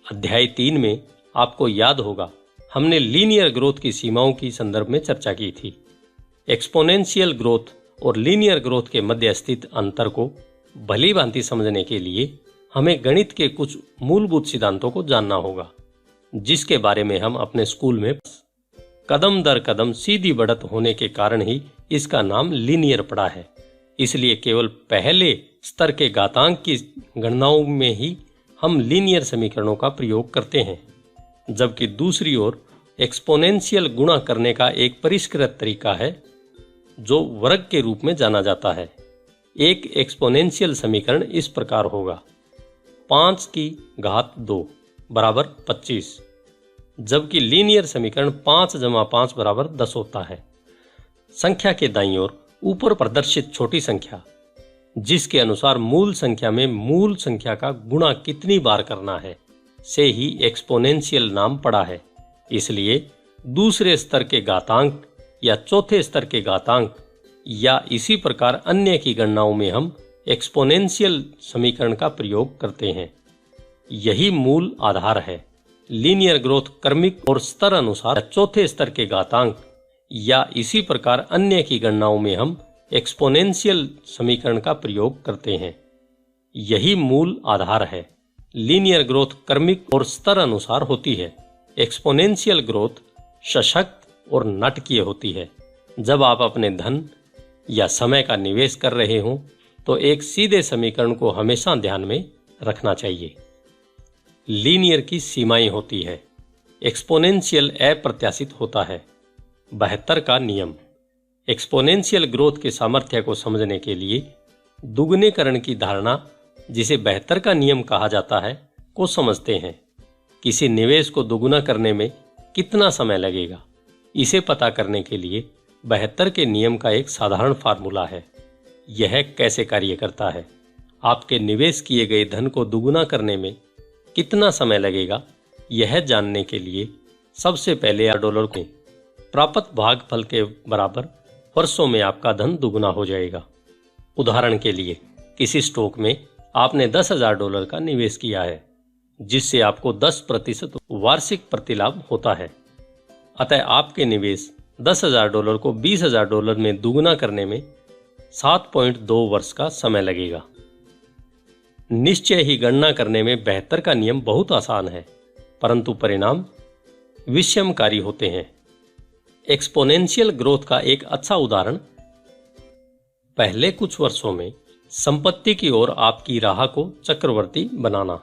अध्याय 3 में आपको याद होगा, हमने लीनियर ग्रोथ की सीमाओं की संदर्भ में चर्चा की थी। एक्सपोनेंशियल ग्रोथ और लीनियर ग्रोथ के मध्य स्थित अंतर को भली भांति समझने के लिए हमें गणित के कुछ मूलभूत सिद्धांतों को जानना होगा, जिसके बारे में हम अपने स्कूल में कदम दर कदम सीधी बढ़त होने के कारण ही इसका नाम लीनियर पड़ा है। इसलिए केवल पहले स्तर के घातांक की गणनाओं में ही हम लीनियर समीकरणों का प्रयोग करते हैं, जबकि दूसरी ओर एक्सपोनेंशियल गुणा करने का एक परिष्कृत तरीका है जो वर्ग के रूप में जाना जाता है। एक एक्सपोनेंशियल समीकरण इस प्रकार होगा: 5 की घात 2 बराबर 25, जबकि लीनियर समीकरण 5 जमा 5 बराबर 10 होता है। संख्या के दाईं ओर ऊपर प्रदर्शित छोटी संख्या, जिसके अनुसार मूल संख्या में मूल संख्या का गुणा कितनी बार करना है, से ही एक्सपोनेंशियल नाम पड़ा है। इसलिए दूसरे स्तर के घातांक या चौथे स्तर के घातांक या इसी प्रकार अन्य की गणनाओं में हम एक्सपोनेंशियल समीकरण का प्रयोग करते हैं। यही मूल आधार है। लीनियर ग्रोथ क्रमिक और स्तर अनुसार चौथे स्तर के घातांक या इसी प्रकार अन्य की गणनाओं में हम एक्सपोनेंशियल समीकरण का प्रयोग करते हैं। यही मूल आधार है। लीनियर ग्रोथ क्रमिक और स्तर अनुसार होती है। एक्सपोनेंशियल ग्रोथ सशक्त और नाटकीय होती है। जब आप अपने धन या समय का निवेश कर रहे हों तो एक सीधे समीकरण को हमेशा ध्यान में रखना चाहिए। लीनियर की सीमाएं होती है, एक्सपोनेंशियल अप्रत्याशित होता है। 72 का नियम। एक्सपोनेंशियल ग्रोथ के सामर्थ्य को समझने के लिए दुगुनेकरण की धारणा, जिसे 72 का नियम कहा जाता है, को समझते हैं। किसी निवेश को दोगुना करने में कितना समय लगेगा, इसे पता करने के लिए 72 के नियम का एक साधारण फार्मूला है। यह कैसे कार्य करता है, आपके निवेश किए गए धन को दुगुना करने में कितना समय लगेगा, यह जानने के लिए सबसे पहले $1 को प्राप्त भागफल के बराबर वर्षों में आपका धन दुगुना हो जाएगा। उदाहरण के लिए किसी स्टॉक में आपने $10,000 का निवेश किया है, जिससे आपको 10% वार्षिक प्रतिलाभ होता है। अतः आपके निवेश $10,000 को $20,000 में दुगुना करने में 7.2 वर्ष का समय लगेगा। निश्चय ही गणना करने में बेहतर का नियम बहुत आसान है, परंतु परिणाम विषमकारी होते हैं। एक्सपोनेंशियल ग्रोथ का एक अच्छा उदाहरण पहले कुछ वर्षों में संपत्ति की ओर आपकी राह को चक्रवर्ती बनाना।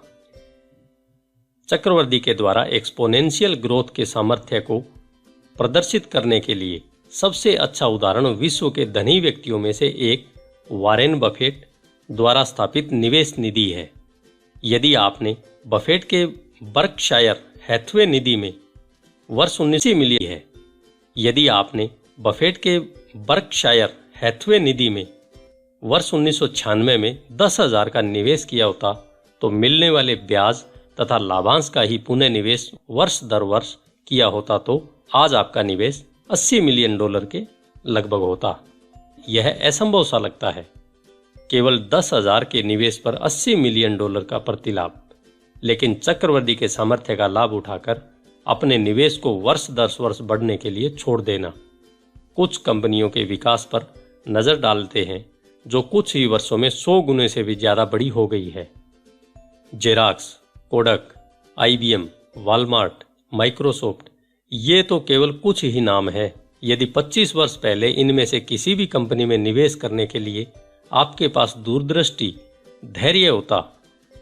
चक्रवर्ती के द्वारा एक्सपोनेंशियल ग्रोथ के सामर्थ्य को प्रदर्शित करने के लिए सबसे अच्छा उदाहरण विश्व के धनी व्यक्तियों में से एक वॉरेन बफेट द्वारा स्थापित निवेश निधि है। यदि आपने बफेट के बर्कशायर हैथवे निधि में वर्ष 19 मिली है, यदि आपने बफेट के बर्कशायर हैथवे निधि में वर्ष 1996 में 10,000 का निवेश किया होता तो मिलने वाले ब्याज तथा लाभांश का ही पुनः निवेश वर्ष दर वर्ष किया होता तो आज आपका निवेश $80 मिलियन के लगभग होता। यह असंभव सा लगता है, केवल 10,000 के निवेश पर $80 मिलियन का प्रतिलाभ, लेकिन चक्रवर्ती के सामर्थ्य का लाभ उठाकर अपने निवेश को वर्ष दर वर्ष बढ़ने के लिए छोड़ देना। कुछ कंपनियों के विकास पर नजर डालते हैं जो कुछ ही वर्षों में 100 गुने से भी ज्यादा बड़ी हो गई है। Xerox, Kodak, IBM, Walmart, Microsoft, ये तो केवल कुछ ही नाम है। यदि 25 वर्ष पहले इनमें से किसी भी कंपनी में निवेश करने के लिए आपके पास दूरदृष्टि, धैर्य होता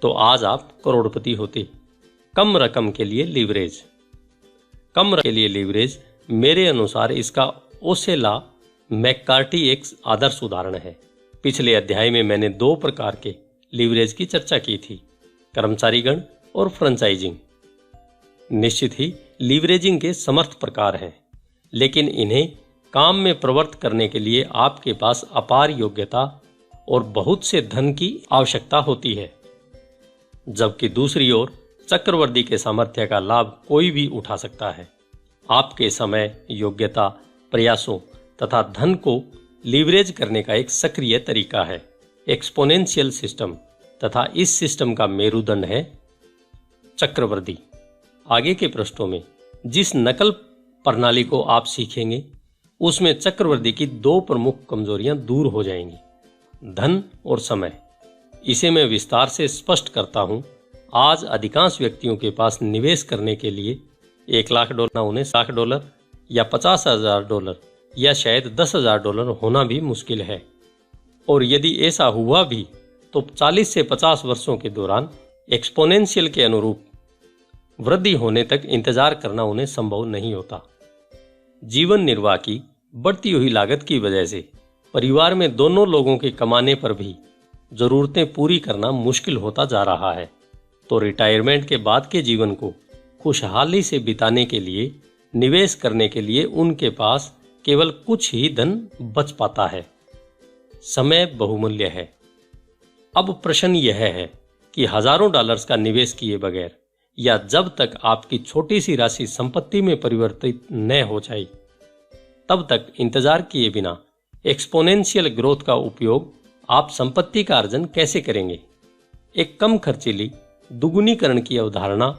तो आज आप करोड़पति होते। कम रकम के लिए लीवरेज। कम रकम के लिए लीवरेज मेरे अनुसार इसका ओसेला मैककार्टी एक आदर्श उदाहरण है। पिछले अध्याय में मैंने 2 प्रकार के लीवरेज की चर्चा की थी, कर्मचारीगण और फ्रेंचाइजिंग। निश्चित ही लीवरेजिंग के समर्थ प्रकार हैं, लेकिन इन्हें काम में प्रवृत्त करने के लिए आपके पास अपार योग्यता और बहुत से धन की आवश्यकता होती है, जबकि दूसरी ओर चक्रवर्ती के सामर्थ्य का लाभ कोई भी उठा सकता है। आपके समय, योग्यता, प्रयासों तथा धन को लीवरेज करने का एक सक्रिय तरीका है एक्सपोनेंशियल सिस्टम, तथा इस सिस्टम का मेरुदंड है चक्रवर्ती। आगे के पृष्ठों में जिस नकल प्रणाली को आप सीखेंगे उसमें चक्रवर्ती की 2 प्रमुख कमजोरियां दूर हो जाएंगी, धन और समय। इसे मैं विस्तार से स्पष्ट करता हूं। आज अधिकांश व्यक्तियों के पास निवेश करने के लिए $1 लाख, उन्हें $1 लाख या $50,000 या शायद $10,000 होना भी मुश्किल है। और यदि ऐसा हुआ भी तो 40 से 50 वर्षों के दौरान एक्सपोनेंशियल के अनुरूप वृद्धि होने तक इंतजार करना उन्हें संभव नहीं होता। जीवन निर्वाह की बढ़ती हुई लागत की वजह से परिवार में दोनों लोगों के कमाने पर भी जरूरतें पूरी करना मुश्किल होता जा रहा है, तो रिटायरमेंट के बाद के जीवन को खुशहाली से बिताने के लिए निवेश करने के लिए उनके पास केवल कुछ ही धन बच पाता है। समय बहुमूल्य है। अब प्रश्न यह है कि हजारों डॉलर्स का निवेश किए बगैर या जब तक आपकी छोटी सी राशि संपत्ति में परिवर्तित न हो जाए तब तक इंतजार किए बिना एक्सपोनेंशियल ग्रोथ का उपयोग आप संपत्ति का अर्जन कैसे करेंगे। एक कम खर्चीली दुगुनीकरण की अवधारणा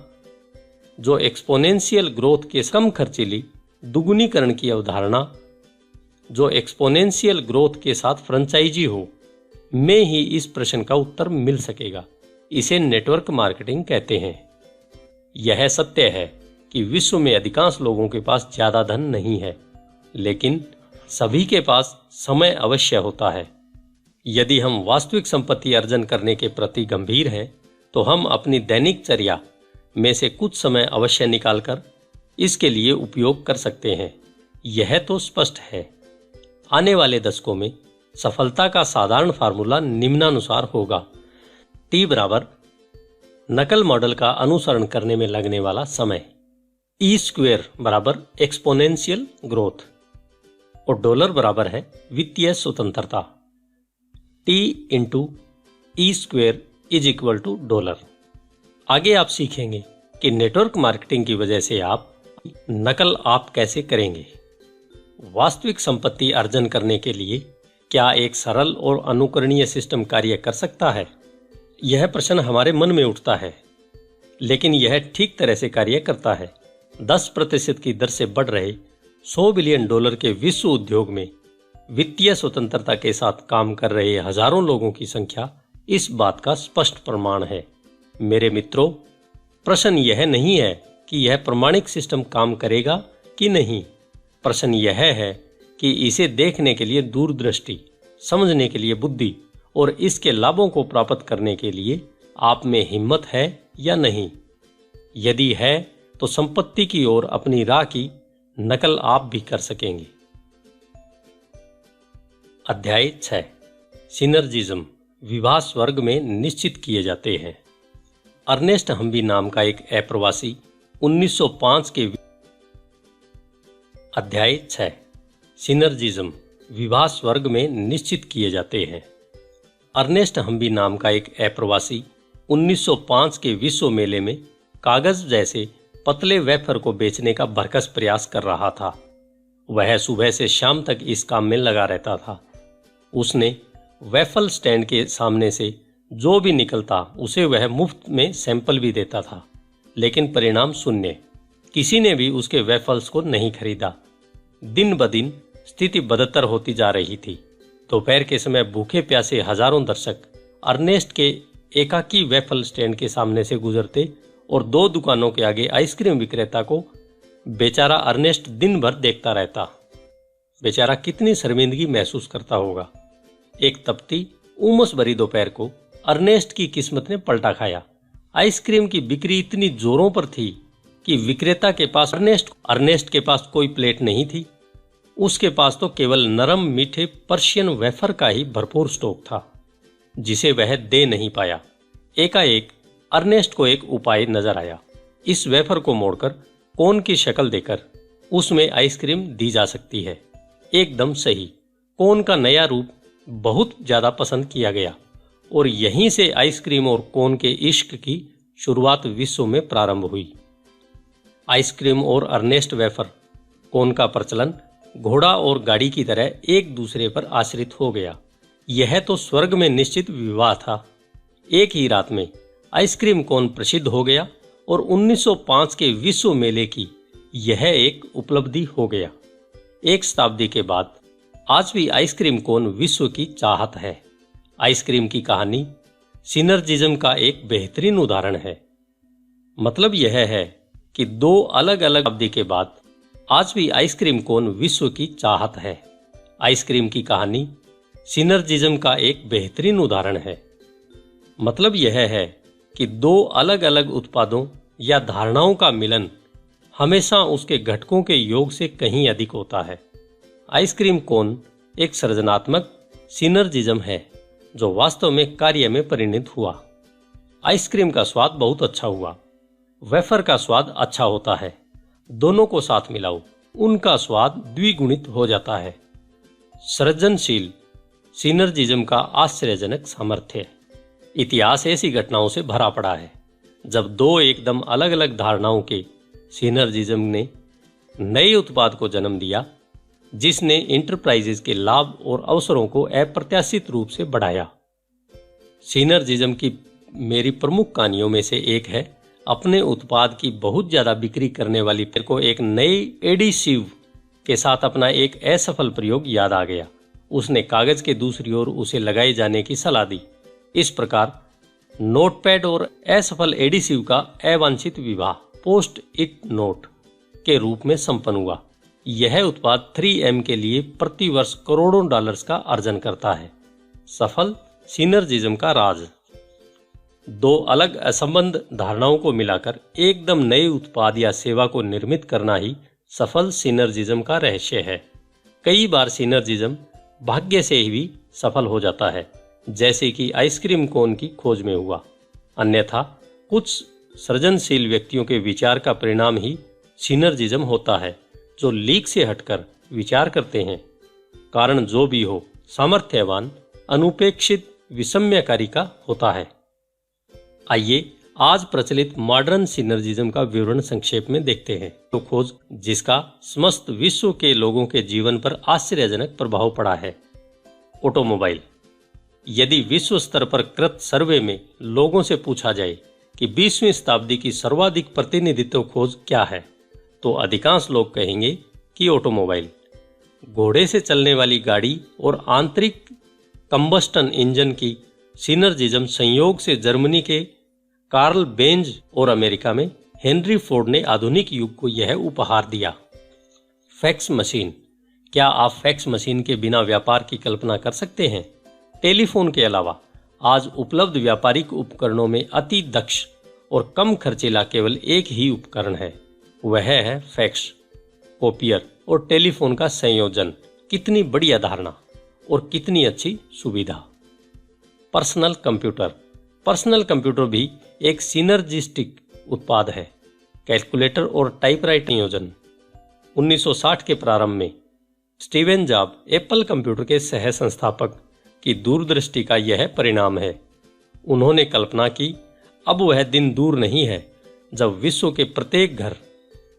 जो एक्सपोनेंशियल ग्रोथ के कम खर्चीली दुगुनीकरण की अवधारणा जो एक्सपोनेंशियल ग्रोथ के साथ फ्रेंचाइजी हो में ही इस प्रश्न का उत्तर मिल सकेगा। इसे नेटवर्क मार्केटिंग कहते हैं। यह सत्य है कि विश्व में अधिकांश लोगों के पास ज्यादा धन नहीं है, लेकिन सभी के पास समय अवश्य होता है। यदि हम वास्तविक संपत्ति अर्जन करने के प्रति गंभीर हैं तो हम अपनी दैनिक चर्या में से कुछ समय अवश्य निकालकर इसके लिए उपयोग कर सकते हैं। यह तो स्पष्ट है। आने वाले दशकों में सफलता का साधारण फार्मूला निम्नानुसार होगा। T बराबर नकल मॉडल का अनुसरण करने में लगने वाला समय, E² बराबर एक्सपोनेंशियल ग्रोथ, और डॉलर बराबर है वित्तीय स्वतंत्रता। $. आगे आप सीखेंगे कि नेटवर्क मार्केटिंग की वजह से आप नकल आप कैसे करेंगे। वास्तविक संपत्ति अर्जन करने के लिए क्या एक सरल और अनुकरणीय सिस्टम कार्य कर सकता है? यह प्रश्न हमारे मन में उठता है, लेकिन यह ठीक तरह से कार्य करता है। 10% की दर से बढ़ रहे $100 बिलियन के विश्व उद्योग में वित्तीय स्वतंत्रता के साथ काम कर रहे हजारों लोगों की संख्या इस बात का स्पष्ट प्रमाण है। मेरे मित्रों, प्रश्न यह नहीं है कि यह प्रमाणिक सिस्टम काम करेगा कि नहीं। प्रश्न यह है कि इसे देखने के लिए दूरदृष्टि, समझने के लिए बुद्धि और इसके लाभों को प्राप्त करने के लिए आप में हिम्मत है या नहीं। यदि है तो संपत्ति की ओर अपनी राह की नकल आप भी कर सकेंगे। अध्याय 6 सिनर्जिज्म विवाह स्वर्ग में निश्चित किए जाते हैं। अर्नेस्ट हम्बी नाम का एक अप्रवासी 1905 के अध्याय 6 सिनर्जिज्म विवाह स्वर्ग में निश्चित किए जाते हैं। अर्नेस्ट हम्बी नाम का एक अप्रवासी 1905 के विश्व मेले में कागज जैसे पतले वेफर को बेचने का भरकस प्रयास कर रहा था। वह सुबह से शाम तक इस काम में लगा रहता था। उसने वेफल स्टैंड के सामने से जो भी निकलता उसे वह मुफ्त में सैंपल भी देता था, लेकिन परिणाम शून्य। किसी ने भी उसके वेफल्स को नहीं खरीदा। दिन ब दिन स्थिति बदतर होती जा रही थी। दोपहर के समय भूखे प्यासे हजारों दर्शक अर्नेस्ट के एकाकी वेफल स्टैंड के सामने से गुजरते और 2 दुकानों के आगे आइसक्रीम विक्रेता को बेचारा अर्नेस्ट दिन भर देखता रहता। बेचारा कितनी शर्मिंदगी महसूस करता होगा। एक तपती उमस भरी दोपहर को अर्नेस्ट की किस्मत ने पलटा खाया। आइसक्रीम की बिक्री इतनी जोरों पर थी कि विक्रेता के पास अर्नेस्ट के पास कोई प्लेट नहीं थी। उसके पास तो केवल नरम मीठे पर्शियन वेफर का ही भरपूर स्टॉक था, जिसे वह दे नहीं पाया। एकाएक अर्नेस्ट को एक उपाय नजर आया। इस वेफर को मोड़कर कोन की शक्ल देकर उसमें आइसक्रीम दी जा सकती है। एकदम सही, कोन का नया रूप बहुत ज्यादा पसंद किया गया और यहीं से आइसक्रीम और कोन के इश्क की शुरुआत विश्व में प्रारंभ हुई। आइसक्रीम और अर्नेस्ट वेफर कोन का प्रचलन घोड़ा और गाड़ी की तरह एक दूसरे पर आश्रित हो गया। यह तो स्वर्ग में निश्चित विवाह था। एक ही रात में आइसक्रीम कोन प्रसिद्ध हो गया और 1905 के विश्व मेले की यह एक उपलब्धि हो गया। एक शताब्दी के बाद आज भी आइसक्रीम कोन विश्व की चाहत है। आइसक्रीम की कहानी सिनर्जिज्म का एक बेहतरीन उदाहरण है। मतलब यह है कि 2 अलग अलग शताब्दी के बाद आज भी आइसक्रीम कोन विश्व की चाहत है। आइसक्रीम की कहानी सिनर्जिज्म का एक बेहतरीन उदाहरण है। मतलब यह है कि 2 अलग अलग उत्पादों या धारणाओं का मिलन हमेशा उसके घटकों के योग से कहीं अधिक होता है। आइसक्रीम कोन एक सृजनात्मक सिनर्जिज्म है जो वास्तव में कार्य में परिणत हुआ। आइसक्रीम का स्वाद बहुत अच्छा हुआ। वेफर का स्वाद अच्छा होता है। दोनों को साथ मिलाओ, उनका स्वाद द्विगुणित हो जाता है। सृजनशील सिनर्जिज्म का आश्चर्यजनक सामर्थ्य। इतिहास ऐसी घटनाओं से भरा पड़ा है जब 2 एकदम अलग अलग धारणाओं के सिनर्जिज्म ने नए उत्पाद को जन्म दिया, जिसने इंटरप्राइजेज के लाभ और अवसरों को अप्रत्याशित रूप से बढ़ाया। सिनर्जिज्म की मेरी प्रमुख कहानियों में से एक है अपने उत्पाद की बहुत ज्यादा बिक्री करने वाली पेर को एक नए एडिसिव के साथ अपना एक असफल प्रयोग याद आ गया। उसने कागज के दूसरी ओर उसे लगाए जाने की सलाह दी। इस प्रकार नोटपैड और असफल एडिसिव का अवांछित विवाह पोस्ट इट नोट के रूप में संपन्न हुआ। यह उत्पाद 3M के लिए प्रति वर्ष करोड़ों डॉलर्स का अर्जन करता है। सफल सिनर्जिज्म का राज। 2 अलग असंबद्ध धारणाओं को मिलाकर एकदम नए उत्पाद या सेवा को निर्मित करना ही सफल सिनर्जिज्म का रहस्य है। कई बार सिनर्जिज्म भाग्य से ही भी सफल हो जाता है, जैसे कि आइसक्रीम कोन की खोज में हुआ। अन्यथा कुछ सृजनशील व्यक्तियों के विचार का परिणाम ही सिनर्जिज्म होता है, जो लीक से हटकर विचार करते हैं। कारण जो भी हो, सामर्थ्यवान अनुपेक्षित विषम्यकारी का होता है। आइए आज प्रचलित मॉडर्न सिनर्जिज्म का विवरण संक्षेप में देखते हैं। तो खोज जिसका समस्त विश्व के लोगों के जीवन पर आश्चर्यजनक प्रभाव पड़ा है। ऑटोमोबाइल। यदि विश्व स्तर पर कृत सर्वे में लोगों से पूछा जाए कि 20वीं शताब्दी की सर्वाधिक प्रतिनिधित्व खोज क्या है, तो अधिकांश लोग कहेंगे कि ऑटोमोबाइल। घोड़े से चलने वाली गाड़ी और आंतरिक कंबस्टन इंजन की सिनर्जिज्म संयोग से जर्मनी के कार्ल बेंज और अमेरिका में हेनरी फोर्ड ने आधुनिक युग को यह उपहार दिया। Fax machine. क्या आप फैक्स मशीन के बिना व्यापार की कल्पना कर सकते हैं? टेलीफोन के अलावा आज उपलब्ध व्यापारिक उपकरणों में अति दक्ष और कम खर्चीला केवल एक ही उपकरण है, वह है फैक्स, कॉपियर और टेलीफोन का संयोजन। कितनी बड़ी अवधारणा और कितनी अच्छी सुविधा। Personal computer. पर्सनल कंप्यूटर भी एक सिनर्जिस्टिक उत्पाद है। कैलकुलेटर और टाइपराइटर संयोजन। 1960 के प्रारंभ में स्टीवन जॉब एप्पल कंप्यूटर के सह संस्थापक की दूरदृष्टि का यह परिणाम है। उन्होंने कल्पना की, अब वह दिन दूर नहीं है जब विश्व के प्रत्येक घर,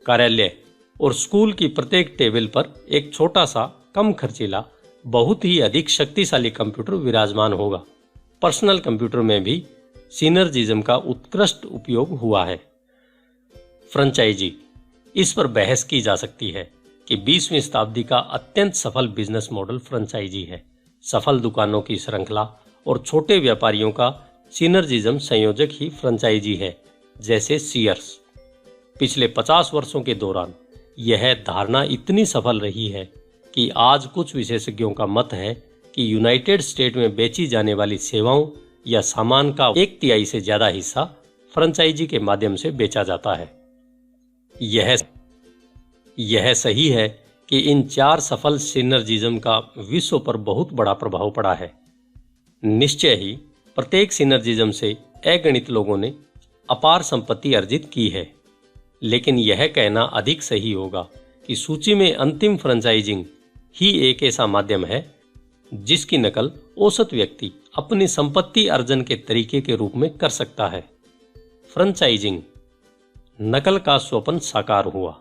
कार्यालय और स्कूल की प्रत्येक टेबल पर एक छोटा सा, कम खर्चीला, बहुत ही अधिक शक्तिशाली कंप्यूटर विराजमान होगा। पर्सनल कंप्यूटर में भी सिनर्जिज्म का उत्कृष्ट उपयोग हुआ है। फ्रेंचाइजी। इस पर बहस की जा सकती है कि 20वीं शताब्दी का अत्यंत सफल बिजनेस मॉडल फ्रेंचाइजी है। सफल दुकानों की श्रृंखला और छोटे व्यापारियों का सिनर्जिज्म संयोजक ही फ्रेंचाइजी है, जैसे सीयर्स। पिछले 50 वर्षों के दौरान यह धारणा इतनी सफल रही है कि आज कुछ विशेषज्ञों का मत है कि यूनाइटेड स्टेट में बेची जाने वाली सेवाओं या सामान का 1/3 से ज्यादा हिस्सा फ्रेंचाइजी के माध्यम से बेचा जाता है। यह सही है कि इन 4 सफल सिनर्जिज्म का विश्व पर बहुत बड़ा प्रभाव पड़ा है। निश्चय ही प्रत्येक सिनर्जिज्म से अगणित लोगों ने अपार संपत्ति अर्जित की है, लेकिन यह कहना अधिक सही होगा कि सूची में अंतिम फ्रेंचाइजिंग ही एक ऐसा माध्यम है जिसकी नकल औसत व्यक्ति अपनी संपत्ति अर्जन के तरीके के रूप में कर सकता है। फ्रेंचाइजिंग नकल का स्वप्न साकार हुआ।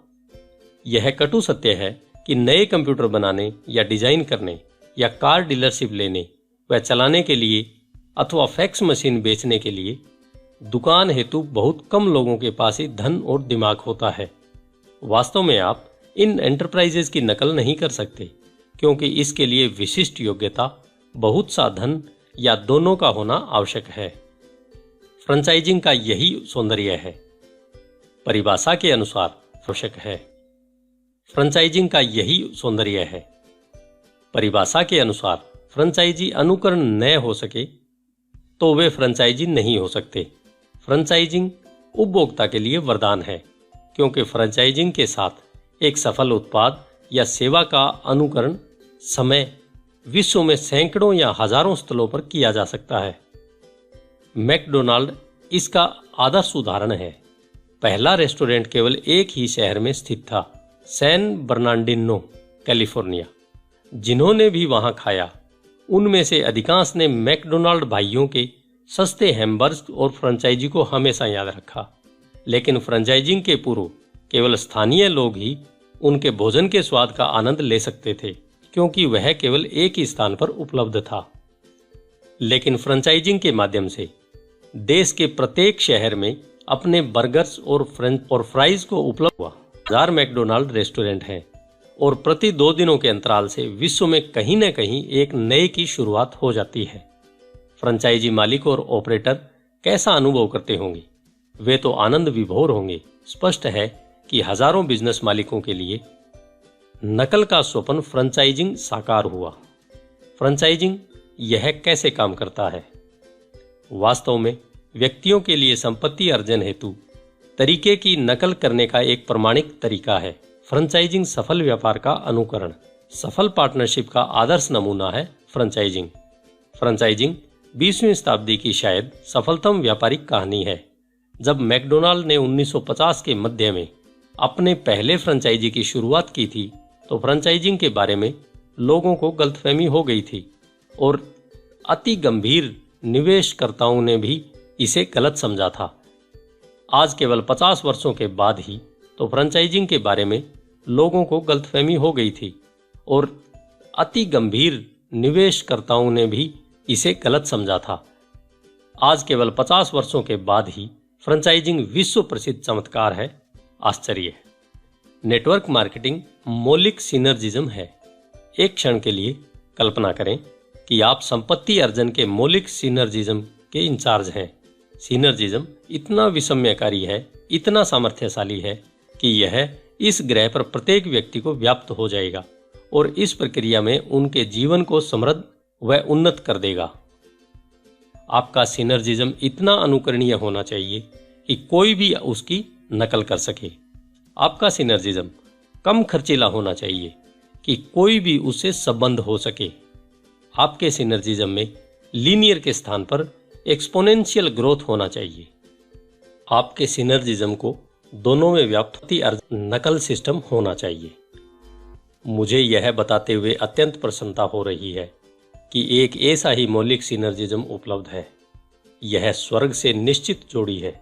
यह कटु सत्य है कि नए कंप्यूटर बनाने या डिजाइन करने या कार डीलरशिप लेने व चलाने के लिए अथवा फैक्स मशीन बेचने के लिए दुकान हेतु बहुत कम लोगों के पास ही धन और दिमाग होता है। वास्तव में आप इन एंटरप्राइजेज की नकल नहीं कर सकते, क्योंकि इसके लिए विशिष्ट योग्यता, बहुत सा धन या दोनों का होना आवश्यक है। फ्रेंचाइजिंग का यही सौंदर्य है। परिभाषा के अनुसार आवश्यक है। फ्रेंचाइजिंग का यही सौंदर्य है। परिभाषा के अनुसार फ्रेंचाइजी अनुकरण न हो सके तो वे फ्रेंचाइजी नहीं हो सकते। फ्रेंचाइजिंग उपभोक्ता के लिए वरदान है, क्योंकि फ्रेंचाइजिंग के साथ एक सफल उत्पाद या सेवा का अनुकरण समय विश्व में सैकड़ों या हजारों स्थलों पर किया जा सकता है। मैकडोनाल्ड इसका आदर्श उदाहरण है। पहला रेस्टोरेंट केवल एक ही शहर में स्थित था, सैन बर्नार्डिनो, कैलिफोर्निया। जिन्होंने भी वहां खाया उनमें से अधिकांश ने मैकडोनाल्ड भाइयों के सस्ते हैमबर्गर और फ्रेंचाइजी को हमेशा याद रखा। लेकिन फ्रेंचाइजिंग के पूर्व केवल स्थानीय लोग ही उनके भोजन के स्वाद का आनंद ले सकते थे, क्योंकि वह केवल एक ही स्थान पर उपलब्ध था। लेकिन फ्रेंचाइजिंग के माध्यम से देश के प्रत्येक शहर में अपने बर्गर्स और फ्राइज को उपलब्ध हुआ। 1000 मैकडोनाल्ड रेस्टोरेंट हैं और प्रति 2 दिनों के अंतराल से विश्व में कहीं न कहीं एक नए की शुरुआत हो जाती है। फ्रेंचाइजी मालिक और ऑपरेटर कैसा अनुभव करते होंगे? वे तो आनंद विभोर होंगे। स्पष्ट है कि हजारों बिजनेस मालिकों के लिए नकल का स्वप्न फ्रेंचाइजिंग साकार हुआ। फ्रेंचाइजिंग यह कैसे काम करता है? वास्तव में व्यक्तियों के लिए संपत्ति अर्जन हेतु तरीके की नकल करने का एक प्रमाणिक तरीका है। फ्रेंचाइजिंग सफल व्यापार का अनुकरण, सफल पार्टनरशिप का आदर्श नमूना है। फ्रेंचाइजिंग 20वीं शताब्दी की शायद सफलतम व्यापारिक कहानी है। जब मैकडोनाल्ड ने 1950 के मध्य में अपने पहले फ्रेंचाइजी की शुरुआत की थी, तो फ्रेंचाइजिंग के बारे में लोगों को गलतफहमी हो गई थी और अति गंभीर निवेशकर्ताओं ने भी इसे गलत समझा था। आज केवल 50 वर्षों के बाद ही तो फ्रेंचाइजिंग के बारे में लोगों को गलतफहमी हो गई थी और अति गंभीर निवेशकर्ताओं ने भी इसे गलत समझा था। आज केवल 50 वर्षों के बाद ही फ्रेंचाइजिंग विश्व प्रसिद्ध चमत्कार है, आश्चर्य है। नेटवर्क मार्केटिंग मौलिक सिनर्जिज्म है। एक क्षण के लिए कल्पना करें कि आप संपत्ति अर्जन के मौलिक सिनर्जिज्म के इंचार्ज हैं। सिनर्जिज्म इतना विस्मयकारी है, इतना सामर्थ्यशाली है कि यह इस ग्रह पर प्रत्येक व्यक्ति को व्याप्त हो जाएगा और इस प्रक्रिया में उनके जीवन को समृद्ध व उन्नत कर देगा। आपका सिनर्जिज्म इतना अनुकरणीय होना चाहिए कि कोई भी उसकी नकल कर सके। आपका सिनर्जिज्म कम खर्चीला होना चाहिए कि कोई भी उससे संबंध हो सके। आपके सिनर्जिज्म में लीनियर के स्थान पर एक्सपोनेंशियल ग्रोथ होना चाहिए। आपके सिनर्जिज्म को दोनों में व्याप्त नकल सिस्टम होना चाहिए। मुझे यह बताते हुए अत्यंत प्रसन्नता हो रही है कि एक ऐसा ही मौलिक सिनर्जिज्म उपलब्ध है। यह स्वर्ग से निश्चित जोड़ी है।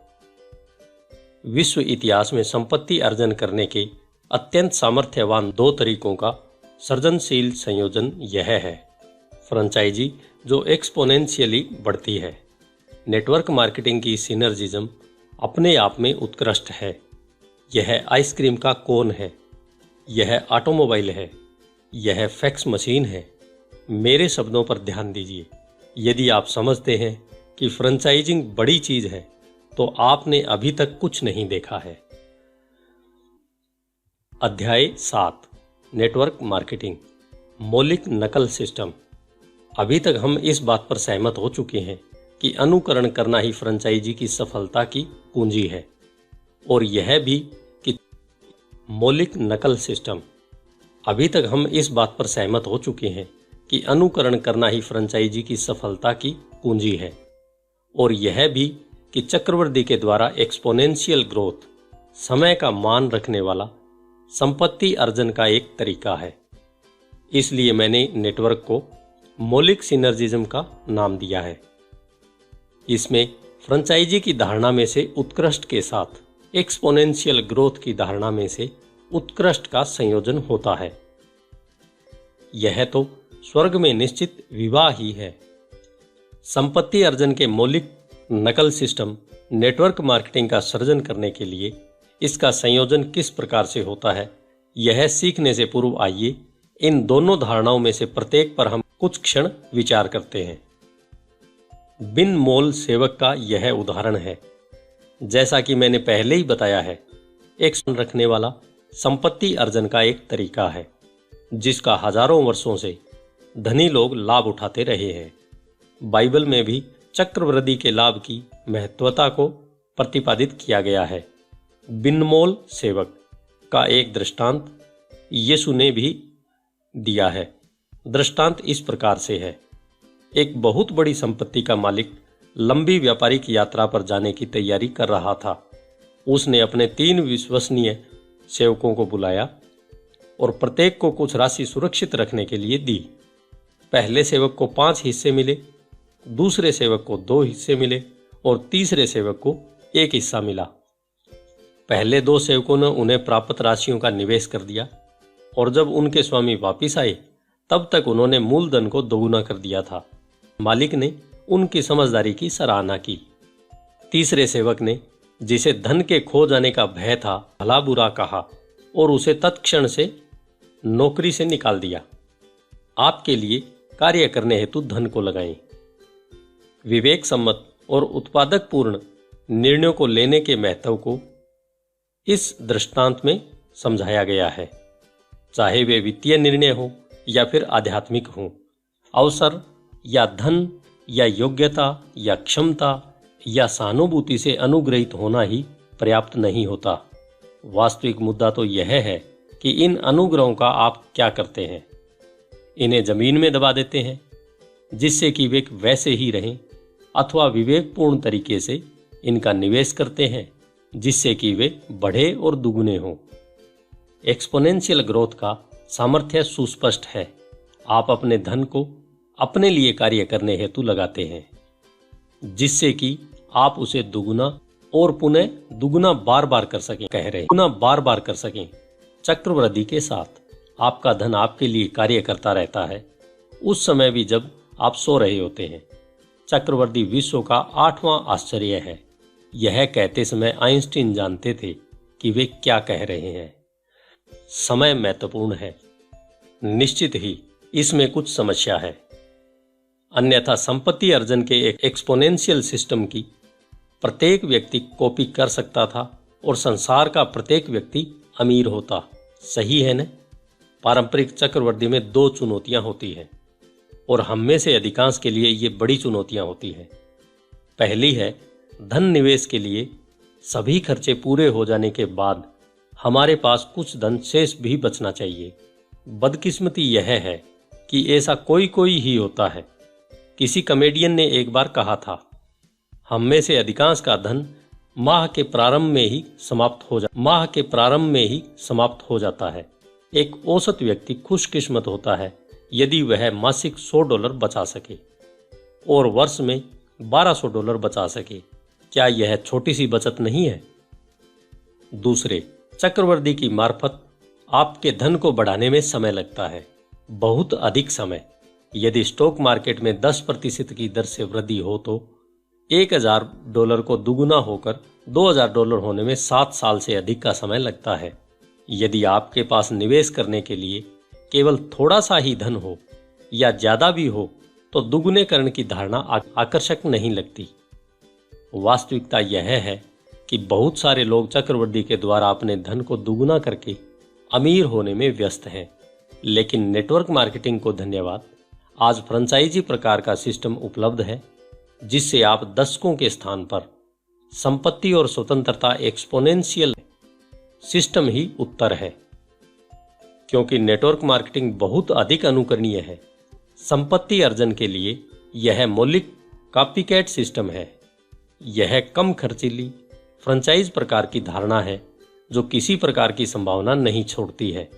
विश्व इतिहास में संपत्ति अर्जन करने के अत्यंत सामर्थ्यवान 2 तरीकों का सृजनशील संयोजन यह है। फ्रेंचाइजी जो एक्सपोनेंशियली बढ़ती है। नेटवर्क मार्केटिंग की सिनर्जिज्म अपने आप में उत्कृष्ट है। यह आइसक्रीम का कोन है, यह ऑटोमोबाइल है, यह फैक्स मशीन है। मेरे शब्दों पर ध्यान दीजिए। यदि आप समझते हैं कि फ्रेंचाइजिंग बड़ी चीज है तो आपने अभी तक कुछ नहीं देखा है। अध्याय 7 नेटवर्क मार्केटिंग मौलिक नकल सिस्टम। अभी तक हम इस बात पर सहमत हो चुके हैं कि अनुकरण करना ही फ्रेंचाइजी की सफलता की कुंजी है और यह भी कि मौलिक नकल सिस्टम। अभी तक हम इस बात पर सहमत हो चुके हैं कि अनुकरण करना ही फ्रेंचाइजी की सफलता की कुंजी है और यह भी कि चक्रवृद्धि के द्वारा एक्सपोनेंशियल ग्रोथ समय का मान रखने वाला संपत्ति अर्जन का एक तरीका है। इसलिए मैंने नेटवर्क को मौलिक सिनर्जिज्म का नाम दिया है। इसमें फ्रेंचाइजी की धारणा में से उत्कृष्ट के साथ एक्सपोनेंशियल ग्रोथ की धारणा में से उत्कृष्ट का संयोजन होता है। यह तो स्वर्ग में निश्चित विवाह ही है। संपत्ति अर्जन के मौलिक नकल सिस्टम नेटवर्क मार्केटिंग का सृजन करने के लिए इसका संयोजन किस प्रकार से होता है, यह सीखने से पूर्व आइए इन दोनों धारणाओं में से प्रत्येक पर हम कुछ क्षण विचार करते हैं। बिन मोल सेवक का यह उदाहरण है। जैसा कि मैंने पहले ही बताया है, एक रखने वाला संपत्ति अर्जन का एक तरीका है जिसका हजारों वर्षों से धनी लोग लाभ उठाते रहे हैं। बाइबल में भी चक्रवृद्धि के लाभ की महत्वता को प्रतिपादित किया गया है। बिनमोल सेवक का एक दृष्टांत यीशु ने भी दिया है। दृष्टांत इस प्रकार से है। एक बहुत बड़ी संपत्ति का मालिक लंबी व्यापारिक यात्रा पर जाने की तैयारी कर रहा था। उसने अपने 3 विश्वसनीय सेवकों को बुलाया और प्रत्येक को कुछ राशि सुरक्षित रखने के लिए दी। पहले सेवक को 5 हिस्से मिले, दूसरे सेवक को 2 हिस्से मिले और तीसरे सेवक को 1 हिस्सा मिला। पहले 2 सेवकों ने उन्हें प्राप्त राशियों का निवेश कर दिया और जब उनके स्वामी वापिस आए तब तक उन्होंने मूलधन को दोगुना कर दिया था। मालिक ने उनकी समझदारी की सराहना की। तीसरे सेवक ने, जिसे धन के खो जाने का भय था, भला बुरा कहा और उसे तत्क्षण से नौकरी से निकाल दिया। आपके लिए कार्य करने हेतु धन को लगाएं। विवेक सम्मत और उत्पादक पूर्ण निर्णयों को लेने के महत्व को इस दृष्टांत में समझाया गया है, चाहे वे वित्तीय निर्णय हो या फिर आध्यात्मिक हो। अवसर या धन या योग्यता या क्षमता या सहानुभूति से अनुग्रहित होना ही पर्याप्त नहीं होता। वास्तविक मुद्दा तो यह है कि इन अनुग्रहों का आप क्या करते हैं। इन्हें जमीन में दबा देते हैं जिससे कि वे वैसे ही रहें, अथवा विवेकपूर्ण तरीके से इनका निवेश करते हैं जिससे कि वे बढ़े और दुगुने हों। एक्सपोनेंशियल ग्रोथ का सामर्थ्य सुस्पष्ट है। आप अपने धन को अपने लिए कार्य करने हेतु लगाते हैं, जिससे कि आप उसे दुगुना और पुनः दुगुना बार बार कर सकें। दुगुना बार बार कर सकें। चक्रवृद्धि के साथ आपका धन आपके लिए कार्य करता रहता है, उस समय भी जब आप सो रहे होते हैं। चक्रवृद्धि विश्व का 8वां आश्चर्य है। यह कहते समय आइंस्टीन जानते थे कि वे क्या कह रहे हैं। समय महत्वपूर्ण है, निश्चित ही इसमें कुछ समस्या है, अन्यथा संपत्ति अर्जन के एक एक्सपोनेंशियल सिस्टम की प्रत्येक व्यक्ति कॉपी कर सकता था और संसार का प्रत्येक व्यक्ति अमीर होता। सही है न? पारंपरिक चक्रवृद्धि में 2 चुनौतियां होती हैं और हम में से अधिकांश के लिए ये बड़ी चुनौतियां होती हैं। पहली है, धन निवेश के लिए सभी खर्चे पूरे हो जाने के बाद हमारे पास कुछ धन शेष भी बचना चाहिए। बदकिस्मती यह है कि ऐसा कोई ही होता है। किसी कॉमेडियन ने एक बार कहा था, हम में से अधिकांश का धन माह के प्रारंभ में ही समाप्त हो जाता है। एक औसत व्यक्ति खुशकिस्मत होता है यदि वह मासिक $100 बचा सके और वर्ष में $1200 बचा सके। क्या यह छोटी सी बचत नहीं है? दूसरे, चक्रवृद्धि की मार्फत आपके धन को बढ़ाने में समय लगता है, बहुत अधिक समय। यदि स्टॉक मार्केट में 10% की दर से वृद्धि हो तो $1000 को दुगुना होकर $2000 होने में 7 साल से अधिक का समय लगता है। यदि आपके पास निवेश करने के लिए केवल थोड़ा सा ही धन हो या ज्यादा भी हो तो दुगुनेकरण की धारणा आकर्षक नहीं लगती। वास्तविकता यह है कि बहुत सारे लोग चक्रवृद्धि के द्वारा अपने धन को दुगुना करके अमीर होने में व्यस्त हैं। लेकिन नेटवर्क मार्केटिंग को धन्यवाद, आज फ्रेंचाइजी प्रकार का सिस्टम उपलब्ध है, जिससे आप दशकों के स्थान पर संपत्ति और स्वतंत्रता एक्सपोनेंशियल सिस्टम ही उत्तर है। क्योंकि नेटवर्क मार्केटिंग बहुत अधिक अनुकरणीय है, संपत्ति अर्जन के लिए यह मौलिक कॉपीकैट सिस्टम है। यह कम खर्चीली फ्रेंचाइज प्रकार की धारणा है जो किसी प्रकार की संभावना नहीं छोड़ती है।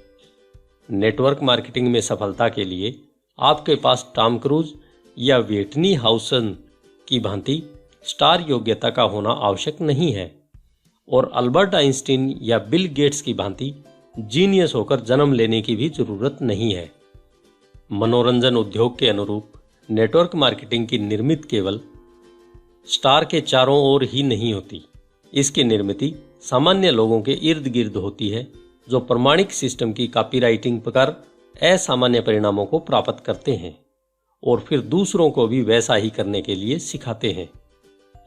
नेटवर्क मार्केटिंग में सफलता के लिए आपके पास टॉम क्रूज या व्हिटनी हाउसन की भांति स्टार योग्यता का होना आवश्यक नहीं है और अल्बर्ट आइंस्टीन या बिल गेट्स की भांति जीनियस होकर जन्म लेने की भी जरूरत नहीं है। मनोरंजन उद्योग के अनुरूप नेटवर्क मार्केटिंग की निर्मित केवल स्टार के चारों ओर ही नहीं होती, इसकी निर्मित सामान्य लोगों के इर्द गिर्द होती है जो प्रमाणिक सिस्टम की कॉपीराइटिंग कर असामान्य परिणामों को प्राप्त करते हैं और फिर दूसरों को भी वैसा ही करने के लिए सिखाते हैं।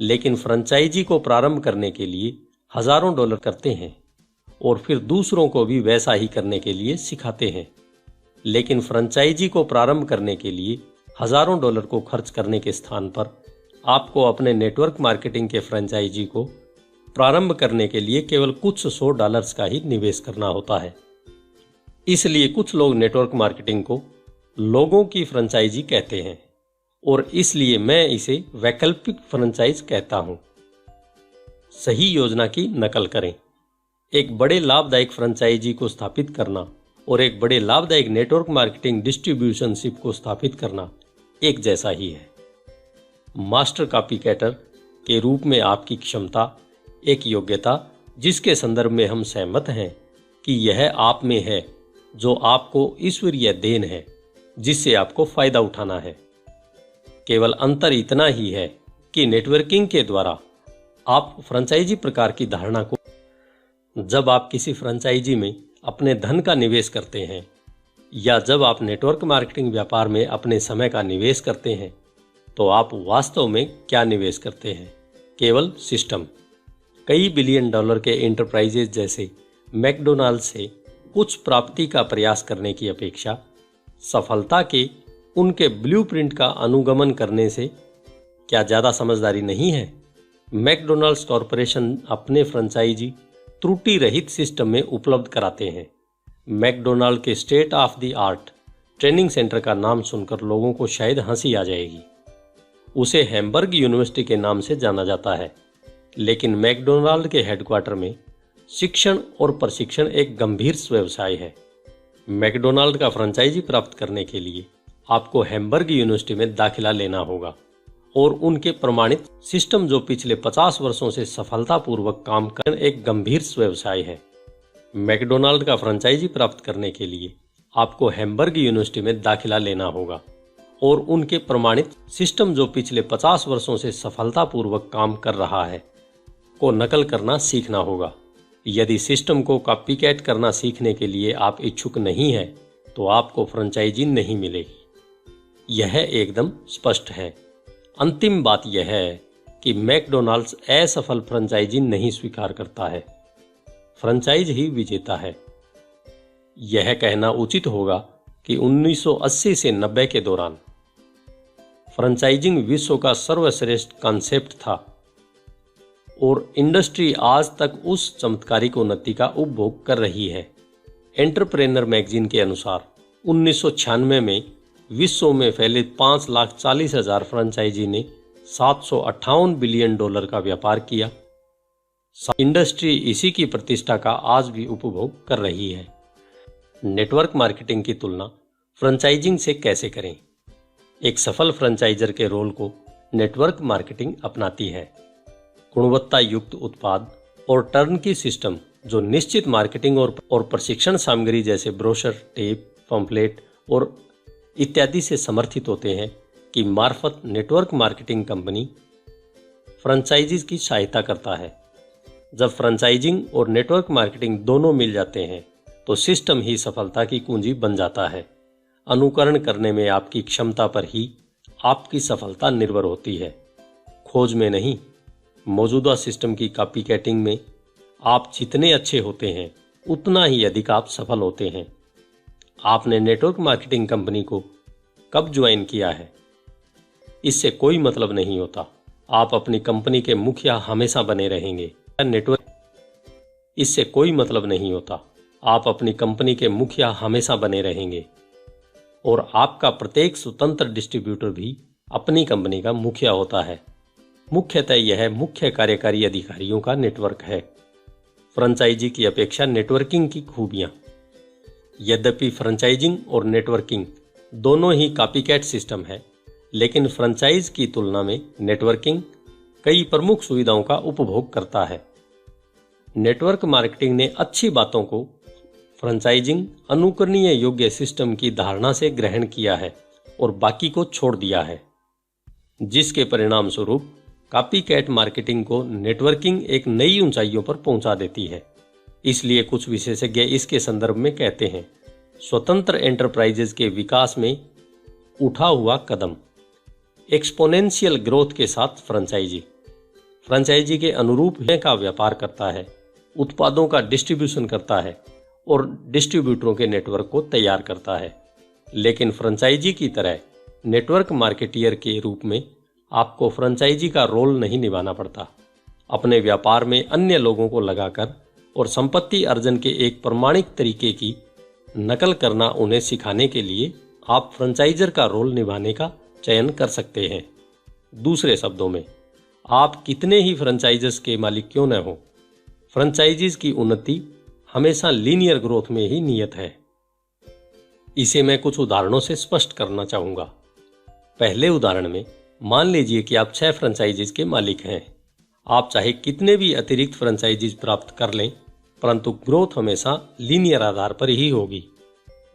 लेकिन फ्रेंचाइजी को प्रारंभ करने के लिए हजारों डॉलर करते हैं और फिर दूसरों को भी वैसा ही करने के लिए सिखाते हैं। लेकिन फ्रेंचाइजी को प्रारंभ करने के लिए हजारों डॉलर को खर्च करने के स्थान पर आपको अपने नेटवर्क मार्केटिंग के फ्रेंचाइजी को प्रारंभ करने के लिए केवल कुछ $100 का ही निवेश करना होता है। इसलिए कुछ लोग नेटवर्क मार्केटिंग को लोगों की फ्रेंचाइजी कहते हैं और इसलिए मैं इसे वैकल्पिक फ्रेंचाइज कहता हूं। सही योजना की नकल करें। एक बड़े लाभदायक फ्रेंचाइजी को स्थापित करना और एक बड़े लाभदायक नेटवर्क मार्केटिंग डिस्ट्रीब्यूशनशिप को स्थापित करना एक जैसा ही है। मास्टर कॉपीकैटर के रूप में आपकी क्षमता एक योग्यता जिसके संदर्भ में हम सहमत हैं कि यह आप में है, जो आपको ईश्वरीय देन है जिससे आपको फायदा उठाना है। केवल अंतर इतना ही है कि नेटवर्किंग के द्वारा आप फ्रेंचाइजी प्रकार की धारणा को, जब आप किसी फ्रेंचाइजी में अपने धन का निवेश करते हैं या जब आप नेटवर्क मार्केटिंग व्यापार में अपने समय का निवेश करते हैं, तो आप वास्तव में क्या निवेश करते हैं? केवल सिस्टम। कई $बिलियन के एंटरप्राइजेज जैसे मैकडोनाल्ड से कुछ प्राप्ति का प्रयास करने की अपेक्षा सफलता के उनके ब्लूप्रिंट का अनुगमन करने से क्या ज़्यादा समझदारी नहीं है? मैकडोनाल्ड्स कॉरपोरेशन अपने फ्रेंचाइजी त्रुटि रहित सिस्टम में उपलब्ध कराते हैं। मैकडोनाल्ड के state of the art training centre का नाम सुनकर लोगों को शायद हंसी आ जाएगी। उसे हैम्बर्ग यूनिवर्सिटी के नाम से जाना जाता है, लेकिन मैकडोनाल्ड के हेडक्वार्टर में शिक्षण और प्रशिक्षण एक गंभीर व्यवसाय है। मैकडोनाल्ड का फ्रेंचाइजी प्राप्त करने के लिए आपको हैम्बर्ग यूनिवर्सिटी में दाखिला लेना होगा और उनके प्रमाणित सिस्टम जो पिछले 50 वर्षों से सफलतापूर्वक काम कर एक गंभीर व्यवसाय है। मैकडोनाल्ड का फ्रेंचाइजी प्राप्त करने के लिए आपको हैम्बर्ग यूनिवर्सिटी में दाखिला लेना होगा और उनके प्रमाणित सिस्टम जो पिछले 50 वर्षों से सफलतापूर्वक काम कर रहा है को नकल करना सीखना होगा। यदि सिस्टम को कॉपीकैट करना सीखने के लिए आप इच्छुक नहीं हैं तो आपको फ्रेंचाइजी नहीं मिलेगी। यह एकदम स्पष्ट है। अंतिम बात यह है कि मैकडोनाल्ड्स असफल फ्रेंचाइजी नहीं स्वीकार करता है, फ्रेंचाइज ही विजेता है। यह कहना उचित होगा कि 1980 से 90 के दौरान फ्रेंचाइजिंग विश्व का सर्वश्रेष्ठ कॉन्सेप्ट था और इंडस्ट्री आज तक उस चमत्कारिक उन्नति का उपभोग कर रही है। एंटरप्रेन्योर मैगजीन के अनुसार 1996 में विश्व में फैले 5,40,000 फ्रेंचाइजी ने $758 बिलियन का व्यापार किया। इंडस्ट्री इसी की प्रतिष्ठा का आज भी उपभोग कर रही है। नेटवर्क मार्केटिंग की तुलना फ्रेंचाइजिंग से कैसे करें? एक सफल फ्रेंचाइजर के रोल को नेटवर्क मार्केटिंग अपनाती है। गुणवत्ता युक्त उत्पाद और टर्नकी सिस्टम जो निश्चित मार्केटिंग और प्रशिक्षण सामग्री जैसे ब्रोशर, टेप, पंफलेट और इत्यादि से समर्थित होते हैं कि मार्फत नेटवर्क मार्केटिंग कंपनी फ्रेंचाइजीज की सहायता करता है। जब फ्रेंचाइजिंग और नेटवर्क मार्केटिंग दोनों मिल जाते हैं तो सिस्टम ही सफलता की कुंजी बन जाता है। अनुकरण करने में आपकी क्षमता पर ही आपकी सफलता निर्भर होती है, खोज में नहीं। मौजूदा सिस्टम की कॉपीकैटिंग में आप जितने अच्छे होते हैं उतना ही अधिक आप सफल होते हैं। आपने नेटवर्क मार्केटिंग कंपनी को कब ज्वाइन किया है इससे कोई मतलब नहीं होता। आप अपनी कंपनी के मुखिया हमेशा बने रहेंगे। इससे कोई मतलब नहीं होता। आप अपनी कंपनी के मुखिया हमेशा बने रहेंगे और आपका प्रत्येक स्वतंत्र डिस्ट्रीब्यूटर भी अपनी कंपनी का मुखिया होता है। मुख्यतः यह मुख्य कार्यकारी अधिकारियों का नेटवर्क है। फ्रेंचाइजी की अपेक्षा नेटवर्किंग की खूबियां। यद्यपि फ्रेंचाइजिंग और नेटवर्किंग दोनों ही कॉपीकैट सिस्टम है, लेकिन फ्रेंचाइज की तुलना में नेटवर्किंग कई प्रमुख सुविधाओं का उपभोग करता है। नेटवर्क मार्केटिंग ने अच्छी बातों को फ्रेंचाइजिंग अनुकरणीय योग्य सिस्टम की धारणा से ग्रहण किया है और बाकी को छोड़ दिया है, जिसके परिणाम स्वरूप कॉपीकैट मार्केटिंग को नेटवर्किंग एक नई ऊंचाइयों पर पहुंचा देती है। इसलिए कुछ विशेषज्ञ इसके संदर्भ में कहते हैं, स्वतंत्र एंटरप्राइजेज के विकास में उठा हुआ कदम। एक्सपोनेंशियल ग्रोथ के साथ फ्रेंचाइजी के अनुरूप का व्यापार करता है, उत्पादों का डिस्ट्रीब्यूशन करता है और डिस्ट्रीब्यूटरों के नेटवर्क को तैयार करता है। लेकिन फ्रेंचाइजी की तरह नेटवर्क मार्केटियर के रूप में आपको फ्रेंचाइजी का रोल नहीं निभाना पड़ता। अपने व्यापार में अन्य लोगों को लगाकर और संपत्ति अर्जन के एक प्रमाणिक तरीके की नकल करना उन्हें सिखाने के लिए आप फ्रेंचाइजर का रोल निभाने का चयन कर सकते हैं। दूसरे शब्दों में, आप कितने ही फ्रेंचाइजर्स के मालिक क्यों न हो, फ्रेंचाइजीज की उन्नति हमेशा लीनियर ग्रोथ में ही नियत है। इसे मैं कुछ उदाहरणों से स्पष्ट करना चाहूंगा। पहले उदाहरण में मान लीजिए कि आप 6 फ्रेंचाइजीज के मालिक हैं। आप चाहे कितने भी अतिरिक्त फ्रेंचाइजीज प्राप्त कर लें, परंतु ग्रोथ हमेशा लीनियर आधार पर ही होगी,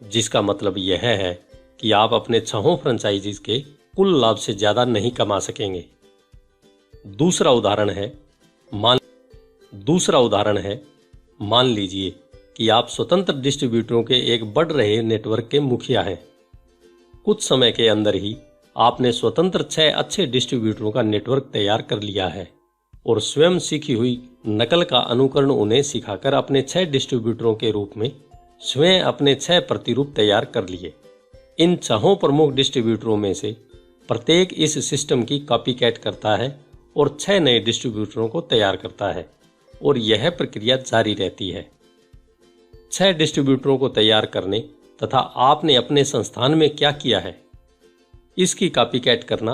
जिसका मतलब यह है कि आप अपने 6 फ्रेंचाइजीज के कुल लाभ से ज्यादा नहीं कमा सकेंगे। दूसरा उदाहरण है मान लीजिए कि आप स्वतंत्र डिस्ट्रीब्यूटरों के एक बढ़ रहे नेटवर्क के मुखिया हैं। कुछ समय के अंदर ही आपने स्वतंत्र 6 अच्छे डिस्ट्रीब्यूटरों का नेटवर्क तैयार कर लिया है और स्वयं सीखी हुई नकल का अनुकरण उन्हें सिखाकर अपने 6 डिस्ट्रीब्यूटरों के रूप में स्वयं अपने 6 प्रतिरूप तैयार कर लिए। इन 6 प्रमुख डिस्ट्रीब्यूटरों में से प्रत्येक इस सिस्टम की कॉपीकैट करता है और 6 नए डिस्ट्रीब्यूटरों को तैयार करता है और यह प्रक्रिया जारी रहती है। 6 डिस्ट्रीब्यूटरों को तैयार करने तथा आपने अपने संस्थान में क्या किया है, इसकी कॉपीकैट करना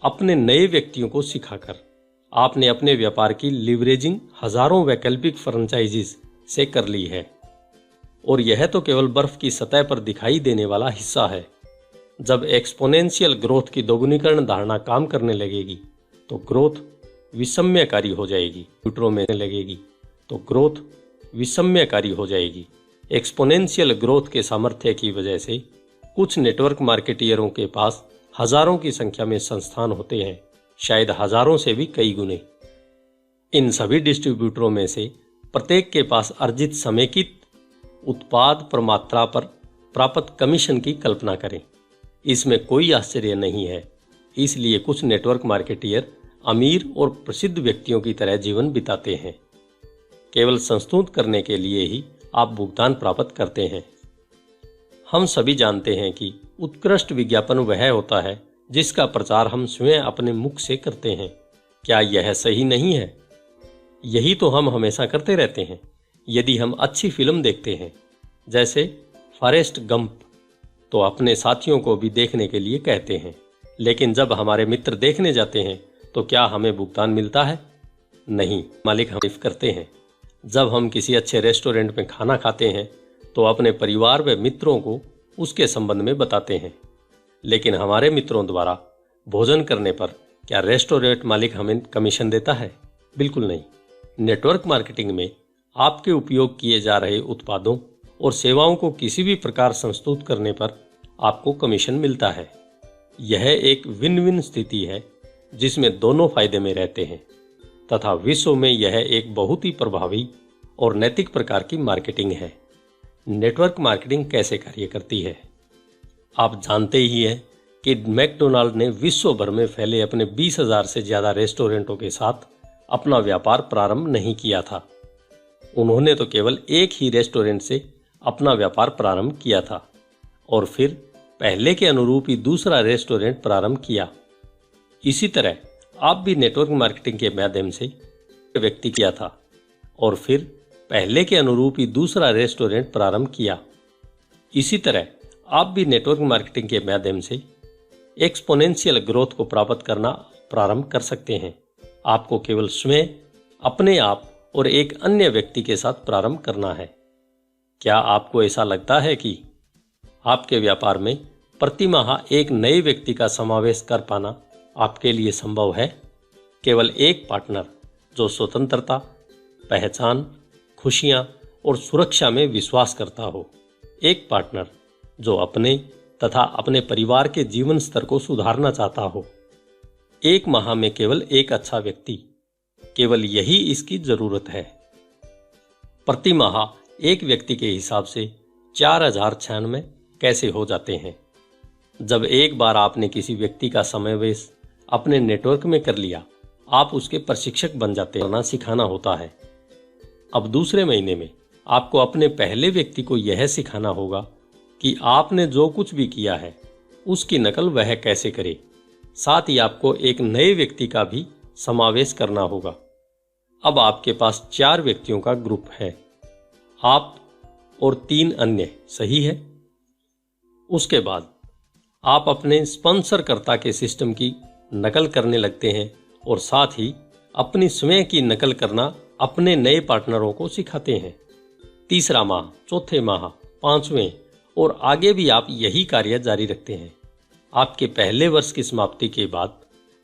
अपने नए व्यक्तियों को सिखाकर आपने अपने व्यापार की लीवरेजिंग हजारों वैकल्पिक फ्रेंचाइजीज से कर ली है। और यह तो केवल बर्फ की सतह पर दिखाई देने वाला हिस्सा है। जब एक्सपोनेंशियल ग्रोथ की दोगुनीकरण धारणा काम करने लगेगी तो ग्रोथ विषम्यकारी हो जाएगी। कंप्यूटरों में लगेगी तो ग्रोथ विषम्यकारी हो जाएगी। एक्सपोनेंशियल ग्रोथ के सामर्थ्य की वजह से कुछ नेटवर्क मार्केटियरों के पास हजारों की संख्या में संस्थान होते हैं, शायद हजारों से भी कई गुने। इन सभी डिस्ट्रीब्यूटरों में से प्रत्येक के पास अर्जित समेकित उत्पाद पर मात्रा पर प्राप्त कमीशन की कल्पना करें। इसमें कोई आश्चर्य नहीं है। इसलिए कुछ नेटवर्क मार्केटियर अमीर और प्रसिद्ध व्यक्तियों की तरह जीवन बिताते हैं। केवल संस्तुत करने के लिए ही आप भुगतान प्राप्त करते हैं। हम सभी जानते हैं कि उत्कृष्ट विज्ञापन वह होता है जिसका प्रचार हम स्वयं अपने मुख से करते हैं। क्या यह सही नहीं है? यही तो हम हमेशा करते रहते हैं। यदि हम अच्छी फिल्म देखते हैं, जैसे फॉरेस्ट गंप, तो अपने साथियों को भी देखने के लिए कहते हैं। लेकिन जब हमारे मित्र देखने जाते हैं तो क्या हमें भुगतान मिलता है? नहीं, मालिक हम तारीफ करते हैं। जब हम किसी अच्छे रेस्टोरेंट में खाना खाते हैं तो अपने परिवार व मित्रों को उसके संबंध में बताते हैं। लेकिन हमारे मित्रों द्वारा भोजन करने पर क्या रेस्टोरेंट मालिक हमें कमीशन देता है? बिल्कुल नहीं। नेटवर्क मार्केटिंग में आपके उपयोग किए जा रहे उत्पादों और सेवाओं को किसी भी प्रकार संस्तुत करने पर आपको कमीशन मिलता है। यह एक विन विन स्थिति है जिसमें दोनों फायदे में रहते हैं तथा विश्व में यह एक बहुत ही प्रभावी और नैतिक प्रकार की मार्केटिंग है। नेटवर्क मार्केटिंग कैसे कार्य करती है? आप जानते ही हैं कि मैकडोनाल्ड ने विश्व भर में फैले अपने 20,000 से ज्यादा रेस्टोरेंटों के साथ अपना व्यापार प्रारंभ नहीं किया था। उन्होंने तो केवल एक ही रेस्टोरेंट से अपना व्यापार प्रारंभ किया था और फिर पहले के अनुरूप ही दूसरा रेस्टोरेंट प्रारंभ किया। इसी तरह आप भी नेटवर्क मार्केटिंग के माध्यम से व्यक्ति किया था और फिर पहले के अनुरूप ही दूसरा रेस्टोरेंट प्रारंभ किया। इसी तरह आप भी नेटवर्क मार्केटिंग के माध्यम से एक्सपोनेंशियल ग्रोथ को प्राप्त करना प्रारंभ कर सकते हैं। आपको केवल स्वयं, अपने आप और एक अन्य व्यक्ति के साथ प्रारंभ करना है। क्या आपको ऐसा लगता है कि आपके व्यापार में प्रति माह एक नए व्यक्ति का समावेश कर पाना आपके लिए संभव है? केवल एक पार्टनर जो स्वतंत्रता, पहचान, खुशियां और सुरक्षा में विश्वास करता हो। एक पार्टनर जो अपने तथा अपने परिवार के जीवन स्तर को सुधारना चाहता हो। एक माह में केवल एक अच्छा व्यक्ति, केवल यही इसकी जरूरत है। प्रति माह एक व्यक्ति के हिसाब से 4096 कैसे हो जाते हैं? जब एक बार आपने किसी व्यक्ति का समावेश अपने नेटवर्क में कर लिया, आप उसके प्रशिक्षक बन जाते हैं। सिखाना होता है। अब दूसरे महीने में आपको अपने पहले व्यक्ति को यह सिखाना होगा कि आपने जो कुछ भी किया है उसकी नकल वह कैसे करे। साथ ही आपको एक नए व्यक्ति का भी समावेश करना होगा। अब आपके पास 4 व्यक्तियों का ग्रुप है, आप और 3 अन्य, सही है? उसके बाद आप अपने स्पॉन्सरकर्ता के सिस्टम की नकल करने लगते हैं और साथ ही अपनी स्वयं की नकल करना अपने नए पार्टनरों को सिखाते हैं। तीसरा माह, चौथे माह, 5वें और आगे भी आप यही कार्य जारी रखते हैं। आपके पहले वर्ष की समाप्ति के बाद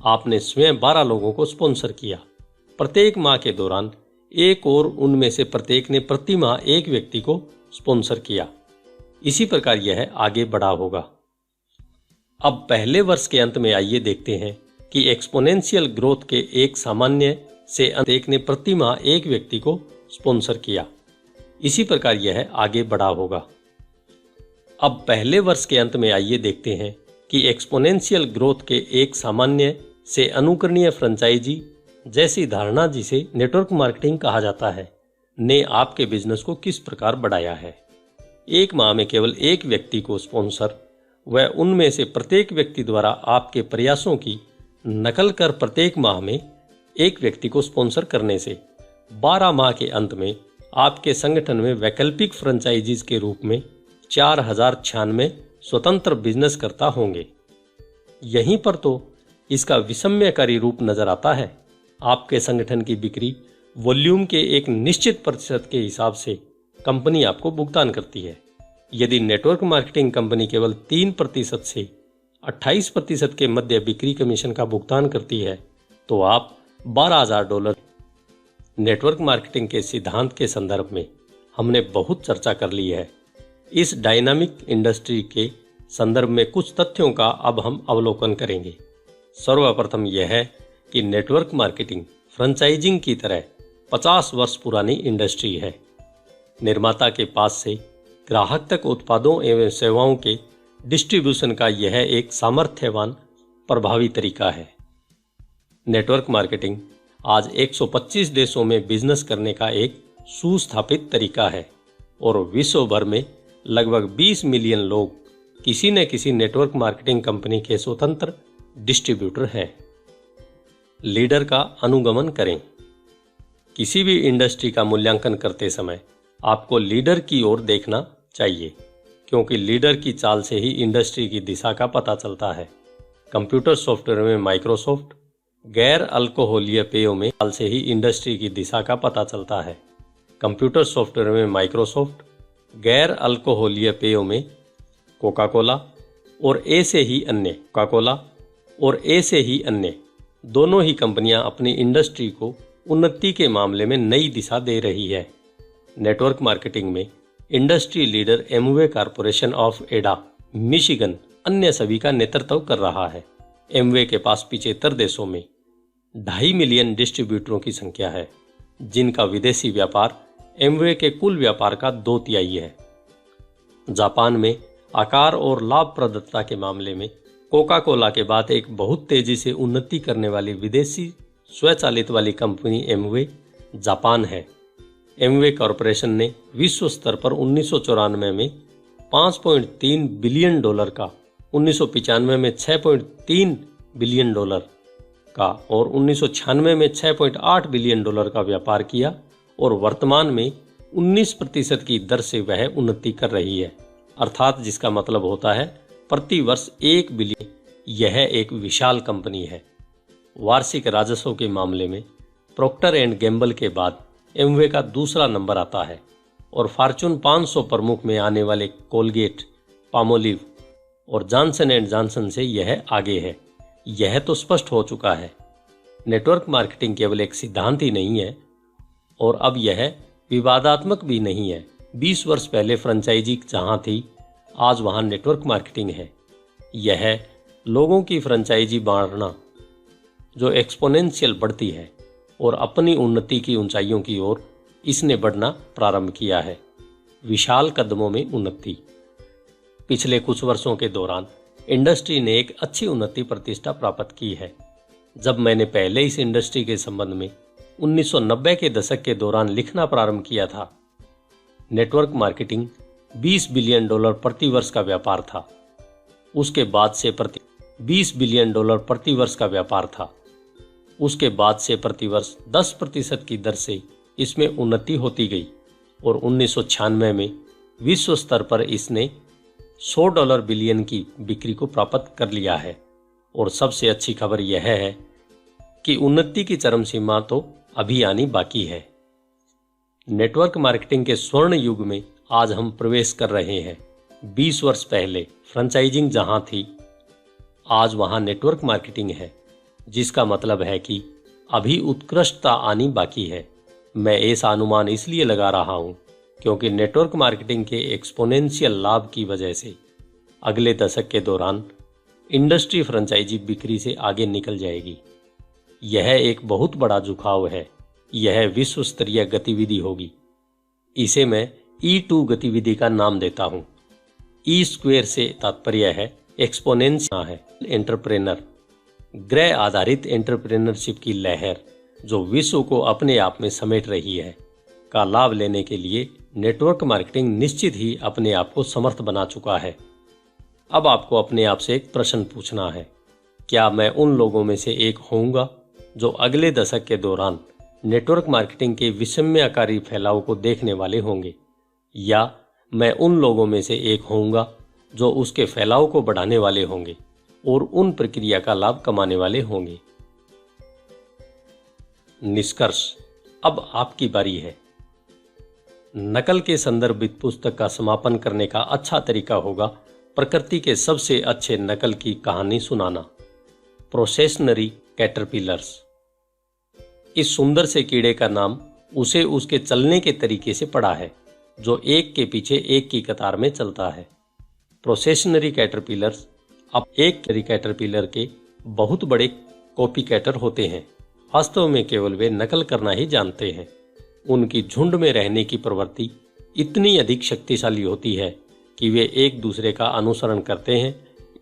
आपने स्वयं 12 लोगों को स्पॉन्सर किया। प्रत्येक माह के दौरान एक और उनमें से प्रत्येक ने प्रति माह एक व्यक्ति को स्पॉन्सर किया। इसी प्रकार यह आगे बढ़ा होगा। अब पहले वर्ष के अंत में आइए देखते हैं कि एक्सपोनेंशियल ग्रोथ के एक सामान्य से एक ने प्रति माह एक व्यक्ति को स्पॉन्सर किया। इसी प्रकार यह आगे बढ़ा होगा। अब पहले वर्ष के अंत में आइए देखते हैं कि एक्सपोनेंशियल ग्रोथ के एक सामान्य से अनुकरणीय फ्रेंचाइजी जैसी धारणा, जिसे नेटवर्क मार्केटिंग कहा जाता है, ने आपके बिजनेस को किस प्रकार बढ़ाया है। एक माह में केवल एक व्यक्ति को स्पॉन्सर व उनमें से प्रत्येक व्यक्ति द्वारा आपके प्रयासों की नकल कर प्रत्येक माह में एक व्यक्ति को स्पॉन्सर करने से 12 माह के अंत में आपके संगठन में वैकल्पिक फ्रेंचाइजीज के रूप में 4096 स्वतंत्र बिजनेस करता होंगे। यहीं पर तो इसका विषम्यकारी रूप नजर आता है। आपके संगठन की बिक्री वॉल्यूम के एक निश्चित प्रतिशत के हिसाब से कंपनी आपको भुगतान करती है। यदि नेटवर्क मार्केटिंग कंपनी केवल 3% से 28% के मध्य बिक्री कमीशन का भुगतान करती है तो आप $12,000। नेटवर्क मार्केटिंग के सिद्धांत के संदर्भ में हमने बहुत चर्चा कर ली है। इस डायनामिक इंडस्ट्री के संदर्भ में कुछ तथ्यों का अब हम अवलोकन करेंगे। सर्वप्रथम यह है कि नेटवर्क मार्केटिंग फ्रेंचाइजिंग की तरह 50 वर्ष पुरानी इंडस्ट्री है। निर्माता के पास से ग्राहक तक उत्पादों एवं सेवाओं के डिस्ट्रीब्यूशन का यह एक सामर्थ्यवान प्रभावी तरीका है। नेटवर्क मार्केटिंग आज 125 देशों में बिजनेस करने का एक सुस्थापित तरीका है और विश्व भर में लगभग 20 मिलियन लोग किसी न किसी नेटवर्क मार्केटिंग कंपनी के स्वतंत्र डिस्ट्रीब्यूटर हैं। लीडर का अनुगमन करें। किसी भी इंडस्ट्री का मूल्यांकन करते समय आपको लीडर की ओर देखना चाहिए, क्योंकि लीडर की चाल से ही इंडस्ट्री की दिशा का पता चलता है। कंप्यूटर सॉफ्टवेयर में माइक्रोसॉफ्ट, गैर अल्कोहलीय पेयों में चाल से ही इंडस्ट्री की दिशा का पता चलता है। कंप्यूटर सॉफ्टवेयर में माइक्रोसॉफ्ट, गैर अल्कोहलीय पेयों में कोका कोला और ए से ही अन्य दोनों ही कंपनियां अपनी इंडस्ट्री को उन्नति के मामले में नई दिशा दे रही है। नेटवर्क मार्केटिंग में industry leader Amway corporation of एडा, मिशिगन अन्य सभी का नेतृत्व कर रहा है। एमवे के पास 75 देशों में 2.5 मिलियन डिस्ट्रीब्यूटरों की संख्या है, जिनका विदेशी व्यापार एमवे के कुल व्यापार का 2/3 है। जापान में आकार और लाभप्रदता के मामले में कोका कोला के बाद एक बहुत तेजी से उन्नति करने वाली विदेशी स्वचालित वाली कंपनी एमवे जापान है। एमवे कॉरपोरेशन ने विश्व स्तर पर 1994 में $5.3 बिलियन का, 1995 में $6.3 बिलियन का और 1996 में $6.8 बिलियन का व्यापार किया और वर्तमान में 19% की दर से वह उन्नति कर रही है, अर्थात जिसका मतलब होता है प्रति वर्ष 1 बिलियन। यह एक विशाल कंपनी है। वार्षिक राजस्व के मामले में प्रोक्टर एंड गैम्बल के बाद एमवे का दूसरा नंबर आता है और फॉर्च्यून 500 प्रमुख में आने वाले कोलगेट, पामोलिव और जॉनसन एंड जॉनसन से यह आगे है। यह तो स्पष्ट हो चुका है। नेटवर्क मार्केटिंग केवल एक सिद्धांत ही नहीं है और अब यह विवादात्मक भी नहीं है। 20 वर्ष पहले फ्रेंचाइजी जहां थी, आज वहां नेटवर्क मार्केटिंग है। यह लोगों की फ्रेंचाइजी बांटना जो एक्सपोनेंशियल बढ़ती है और अपनी उन्नति की ऊंचाइयों की ओर इसने बढ़ना प्रारंभ किया है। विशाल कदमों में उन्नति। पिछले कुछ वर्षों के दौरान इंडस्ट्री ने एक अच्छी उन्नति प्रतिष्ठा प्राप्त की है। जब मैंने पहले इस इंडस्ट्री के संबंध में 1990 के दशक के दौरान लिखना प्रारंभ किया था, नेटवर्क मार्केटिंग $20 बिलियन प्रति वर्ष का व्यापार था। उसके बाद से $20 बिलियन प्रति वर्ष का व्यापार था। उसके बाद से प्रतिवर्ष 10% की दर से इसमें उन्नति होती गई और 1996 में विश्व स्तर पर इसने $100 बिलियन की बिक्री को प्राप्त कर लिया है। और सबसे अच्छी खबर यह है कि उन्नति की चरम सीमा तो अभी आनी बाकी है। नेटवर्क मार्केटिंग के स्वर्ण युग में आज हम प्रवेश कर रहे हैं। 20 वर्ष पहले फ्रेंचाइजिंग जहां थी, आज वहां नेटवर्क मार्केटिंग है, जिसका मतलब है कि अभी उत्कृष्टता आनी बाकी है। मैं ऐसा अनुमान इसलिए लगा रहा हूं क्योंकि नेटवर्क मार्केटिंग के एक्सपोनेंशियल लाभ की वजह से अगले दशक के दौरान इंडस्ट्री फ्रेंचाइजी बिक्री से आगे निकल जाएगी। यह एक बहुत बड़ा झुकाव है। यह विश्व स्तरीय गतिविधि होगी। इसे मैं E2 गतिविधि का नाम देता हूं। E² से तात्पर्य है एक्सपोनेंशियल है एंटरप्रेनर, ग्रह आधारित एंटरप्रेनरशिप की लहर जो विश्व को अपने आप में समेट रही है, का लाभ लेने के लिए नेटवर्क मार्केटिंग निश्चित ही अपने आप को समर्थ बना चुका है। अब आपको अपने आप से एक प्रश्न पूछना है, क्या मैं उन लोगों में से एक होऊंगा जो अगले दशक के दौरान नेटवर्क मार्केटिंग के विस्मयकारी फैलाव को देखने वाले होंगे, या मैं उन लोगों में से एक होऊंगा जो उसके फैलाव को बढ़ाने वाले होंगे और उन प्रक्रिया का लाभ कमाने वाले होंगे। निष्कर्ष, अब आपकी बारी है। नकल के संदर्भित पुस्तक का समापन करने का अच्छा तरीका होगा प्रकृति के सबसे अच्छे नकल की कहानी सुनाना। प्रोसेशनरी कैटरपिलर्स। इस सुंदर से कीड़े का नाम उसे उसके चलने के तरीके से पड़ा है, जो एक के पीछे एक की कतार में चलता है। प्रोसेशनरी कैटरपिलर्स अब एक कैटरपिलर के बहुत बड़े कॉपी कैटर होते हैं। वास्तव में केवल वे नकल करना ही जानते हैं। उनकी झुंड में रहने की प्रवृत्ति इतनी अधिक शक्तिशाली होती है कि वे एक दूसरे का अनुसरण करते हैं,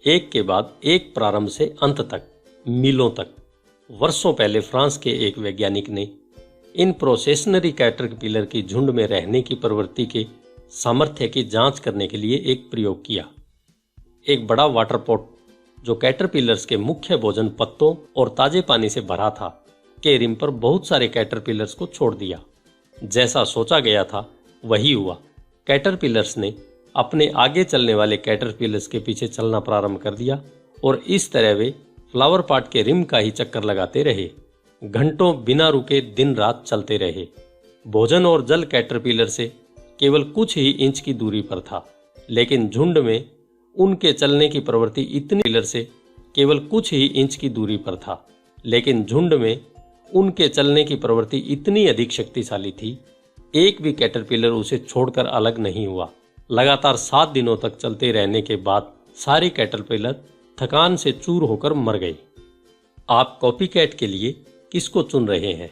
एक के बाद एक, प्रारंभ से अंत तक, मीलों तक। वर्षों पहले फ्रांस के एक वैज्ञानिक ने इन प्रोसेशनरी कैटरपिलर की झुंड में रहने की प्रवृत्ति के सामर्थ्य की जांच करने के लिए एक प्रयोग किया। एक बड़ा वाटर पॉट, जो कैटरपिलर्स के मुख्य भोजन पत्तों और ताजे पानी से भरा था, के रिम पर बहुत सारे कैटरपिलर्स को छोड़ दिया। जैसा सोचा गया था वही हुआ। कैटरपिलर्स ने अपने आगे चलने वाले कैटरपिलर्स के पीछे चलना प्रारंभ कर दिया और इस तरह वे फ्लावर पॉट के रिम का ही चक्कर लगाते रहे। घंटों बिना रुके दिन रात चलते रहे। भोजन और जल कैटरपिलर से केवल कुछ ही इंच की दूरी पर था, लेकिन झुंड में उनके चलने की प्रवृत्ति इतनी पिलर से केवल कुछ ही इंच की दूरी पर था, लेकिन झुंड में उनके चलने की प्रवृत्ति इतनी अधिक शक्तिशाली थी, एक भी कैटरपिलर उसे छोड़कर अलग नहीं हुआ। लगातार 7 दिनों तक चलते रहने के बाद सारे कैटरपिलर थकान से चूर होकर मर गए। आप कॉपीकैट के लिए किसको चुन रहे हैं?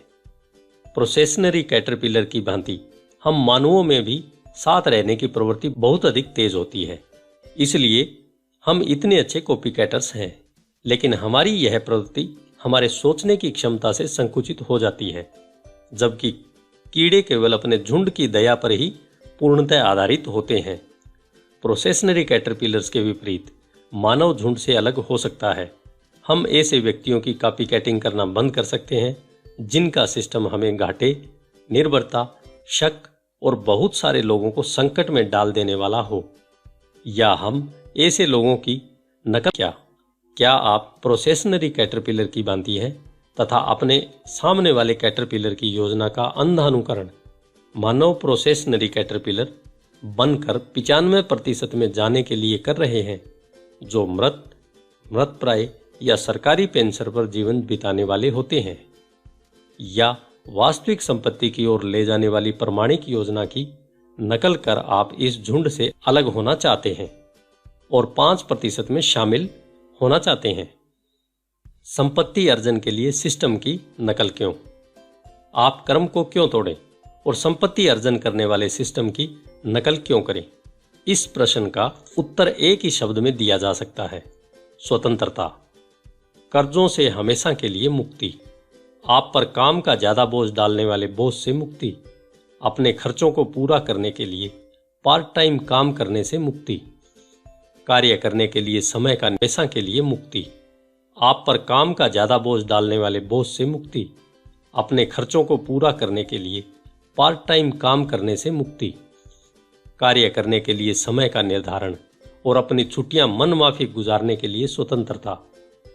प्रोसेशनरी कैटरपिलर की भांति हम मानवों में भी साथ रहने की प्रवृत्ति बहुत अधिक तेज होती है, इसलिए हम इतने अच्छे कॉपीकैटर्स हैं। लेकिन हमारी यह प्रवृत्ति हमारे सोचने की क्षमता से संकुचित हो जाती है, जबकि कीड़े केवल अपने झुंड की दया पर ही पूर्णतः आधारित होते हैं। प्रोसेशनरी कैटरपिलर्स के विपरीत मानव झुंड से अलग हो सकता है। हम ऐसे व्यक्तियों की कॉपीकैटिंग करना बंद कर सकते हैं जिनका सिस्टम हमें घाटे, निर्भरता, शक और बहुत सारे लोगों को संकट में डाल देने वाला हो। या हम ऐसे लोगों की नकल क्या आप प्रोसेशनरी कैटरपिलर की भांति हैं तथा अपने सामने वाले कैटरपिलर की योजना का अंधा अनुकरण मानव प्रोसेशनरी कैटरपिलर बनकर 95% में जाने के लिए कर रहे हैं, जो मृतप्राय या सरकारी पेंशन पर जीवन बिताने वाले होते हैं? या वास्तविक संपत्ति की ओर ले जाने वाली प्रमाणिक योजना की नकल कर आप इस झुंड से अलग होना चाहते हैं और 5% में शामिल होना चाहते हैं? संपत्ति अर्जन के लिए सिस्टम की नकल क्यों? आप कर्म को क्यों तोड़ें और संपत्ति अर्जन करने वाले सिस्टम की नकल क्यों करें? इस प्रश्न का उत्तर एक ही शब्द में दिया जा सकता है: स्वतंत्रता। कर्जों से हमेशा के लिए मुक्ति। आप पर काम का ज्यादा बोझ डालने वाले बोझ से मुक्ति। अपने खर्चों को पूरा करने के लिए पार्ट टाइम काम करने से मुक्ति। कार्य करने के लिए समय का हमेशा के लिए मुक्ति। आप पर काम का ज्यादा बोझ डालने वाले बोझ से मुक्ति। अपने खर्चों को पूरा करने के लिए पार्ट टाइम काम करने से मुक्ति। कार्य करने के लिए समय का निर्धारण और अपनी छुट्टियां मनमाफिक गुजारने के लिए स्वतंत्रता।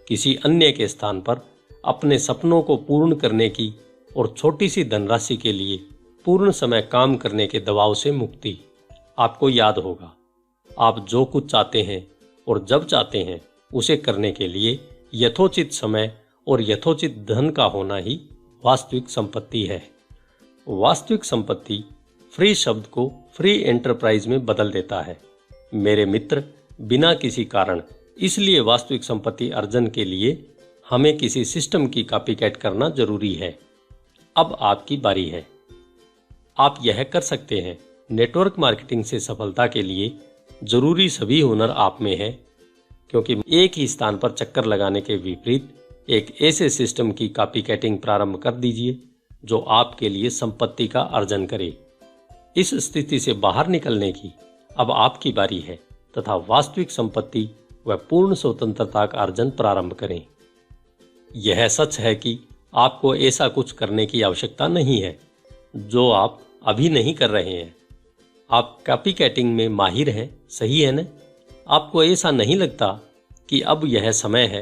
किसी अन्य के स्थान पर अपने सपनों को पूर्ण करने की और छोटी सी धनराशि के लिए पूर्ण समय काम करने के दबाव से मुक्ति। आपको याद होगा, आप जो कुछ चाहते हैं और जब चाहते हैं उसे करने के लिए यथोचित समय और यथोचित धन का होना ही वास्तविक संपत्ति है। वास्तविक संपत्ति फ्री शब्द को फ्री एंटरप्राइज में बदल देता है। मेरे मित्र, बिना किसी कारण, इसलिए वास्तविक संपत्ति अर्जन के लिए हमें किसी सिस्टम की कॉपीकैट करना जरूरी है। अब आपकी बारी है। आप यह कर सकते हैं। नेटवर्क मार्केटिंग से सफलता के लिए जरूरी सभी हुनर आप में है, क्योंकि एक ही स्थान पर चक्कर लगाने के विपरीत एक ऐसे सिस्टम की कॉपीकैटिंग प्रारंभ कर दीजिए जो आपके लिए संपत्ति का अर्जन करे। इस स्थिति से बाहर निकलने की अब आपकी बारी है तथा वास्तविक संपत्ति व पूर्ण स्वतंत्रता का अर्जन प्रारंभ करें। यह सच है कि आपको ऐसा कुछ करने की आवश्यकता नहीं है जो आप अभी नहीं कर रहे हैं। आप कॉपीकैटिंग में माहिर हैं, सही है न? आपको ऐसा नहीं लगता कि अब यह समय है?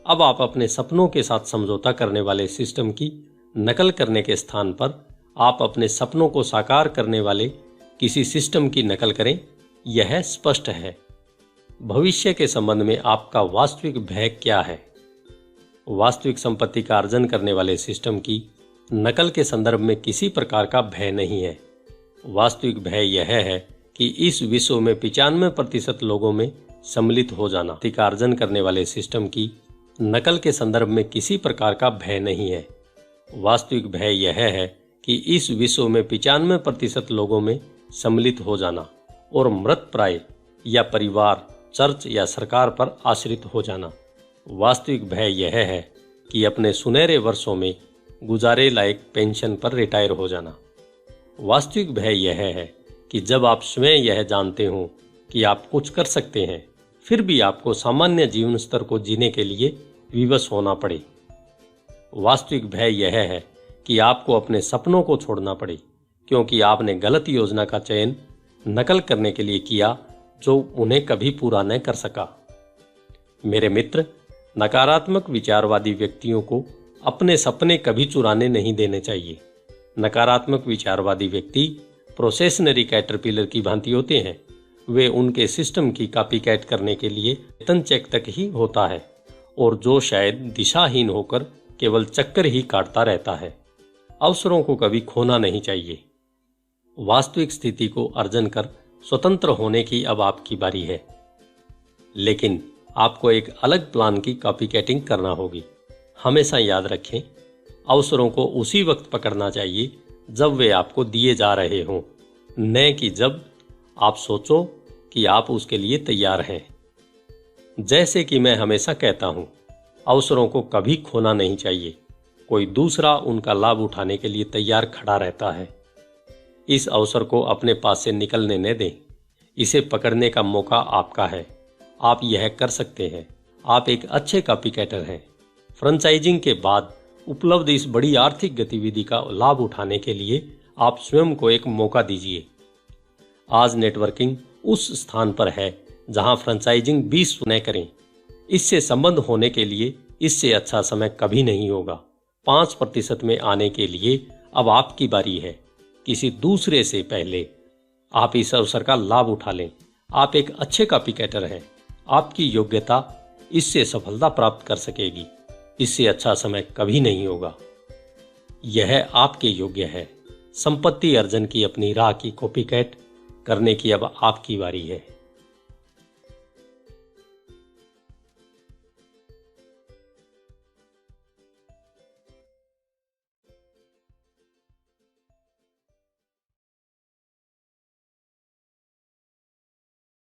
अब आप अपने सपनों के साथ समझौता करने वाले सिस्टम की नकल करने के स्थान पर आप अपने सपनों को साकार करने वाले किसी सिस्टम की नकल करें। यह स्पष्ट है। भविष्य के संबंध में आपका वास्तविक भय क्या है? वास्तविक संपत्ति का अर्जन करने वाले सिस्टम की नकल के संदर्भ में किसी प्रकार का भय नहीं है। वास्तविक भय यह है कि इस विश्व में 95% लोगों में सम्मिलित हो जाना। का अर्जन करने वाले सिस्टम की नकल के संदर्भ में किसी प्रकार का भय नहीं है। वास्तविक भय यह है कि इस विश्व में 95% लोगों में सम्मिलित हो जाना और मृत प्राय या परिवार, चर्च या सरकार पर आश्रित हो जाना। वास्तविक भय यह है कि अपने सुनहरे वर्षों में गुजारे लायक पेंशन पर रिटायर हो जाना। वास्तविक भय यह है कि जब आप स्वयं यह जानते हो कि आप कुछ कर सकते हैं, फिर भी आपको सामान्य जीवन स्तर को जीने के लिए विवश होना पड़े। वास्तविक भय यह है कि आपको अपने सपनों को छोड़ना पड़े क्योंकि आपने गलत योजना का चयन नकल करने के लिए किया जो उन्हें कभी पूरा न कर सका। मेरे मित्र, नकारात्मक विचारवादी व्यक्तियों को अपने सपने कभी चुराने नहीं देने चाहिए। नकारात्मक विचारवादी व्यक्ति प्रोसेसनरी कैटरपिलर की भांति होते हैं। वे उनके सिस्टम की कॉपीकैट करने के लिए वेतन चेक तक ही होता है और जो शायद दिशाहीन होकर केवल चक्कर ही काटता रहता है। अवसरों को कभी खोना नहीं चाहिए। वास्तविक स्थिति को अर्जन कर स्वतंत्र होने की अब आपकी बारी है, लेकिन आपको एक अलग प्लान की कॉपीकैटिंग करना होगी। हमेशा याद रखें, अवसरों को उसी वक्त पकड़ना चाहिए जब वे आपको दिए जा रहे हों, न कि जब आप सोचो कि आप उसके लिए तैयार हैं। जैसे कि मैं हमेशा कहता हूं, अवसरों को कभी खोना नहीं चाहिए। कोई दूसरा उनका लाभ उठाने के लिए तैयार खड़ा रहता है। इस अवसर को अपने पास से निकलने न दें। इसे पकड़ने का मौका आपका है। आप यह कर सकते हैं। आप एक अच्छे कॉपीकैटर हैं। फ्रेंचाइजिंग के बाद उपलब्ध इस बड़ी आर्थिक गतिविधि का लाभ उठाने के लिए आप स्वयं को एक मौका दीजिए। आज नेटवर्किंग उस स्थान पर है जहां फ्रेंचाइजिंग 20 न करें। इससे संबंध होने के लिए इससे अच्छा समय कभी नहीं होगा। 5% में आने के लिए अब आपकी बारी है। किसी दूसरे से पहले आप इस अवसर का लाभ उठा लें। आप एक अच्छे कॉपीकैटर हैं। आपकी योग्यता इससे सफलता प्राप्त कर सकेगी। इससे अच्छा समय कभी नहीं होगा। यह आपके योग्य है। संपत्ति अर्जन की अपनी राह की कॉपीकैट करने की अब आपकी बारी है।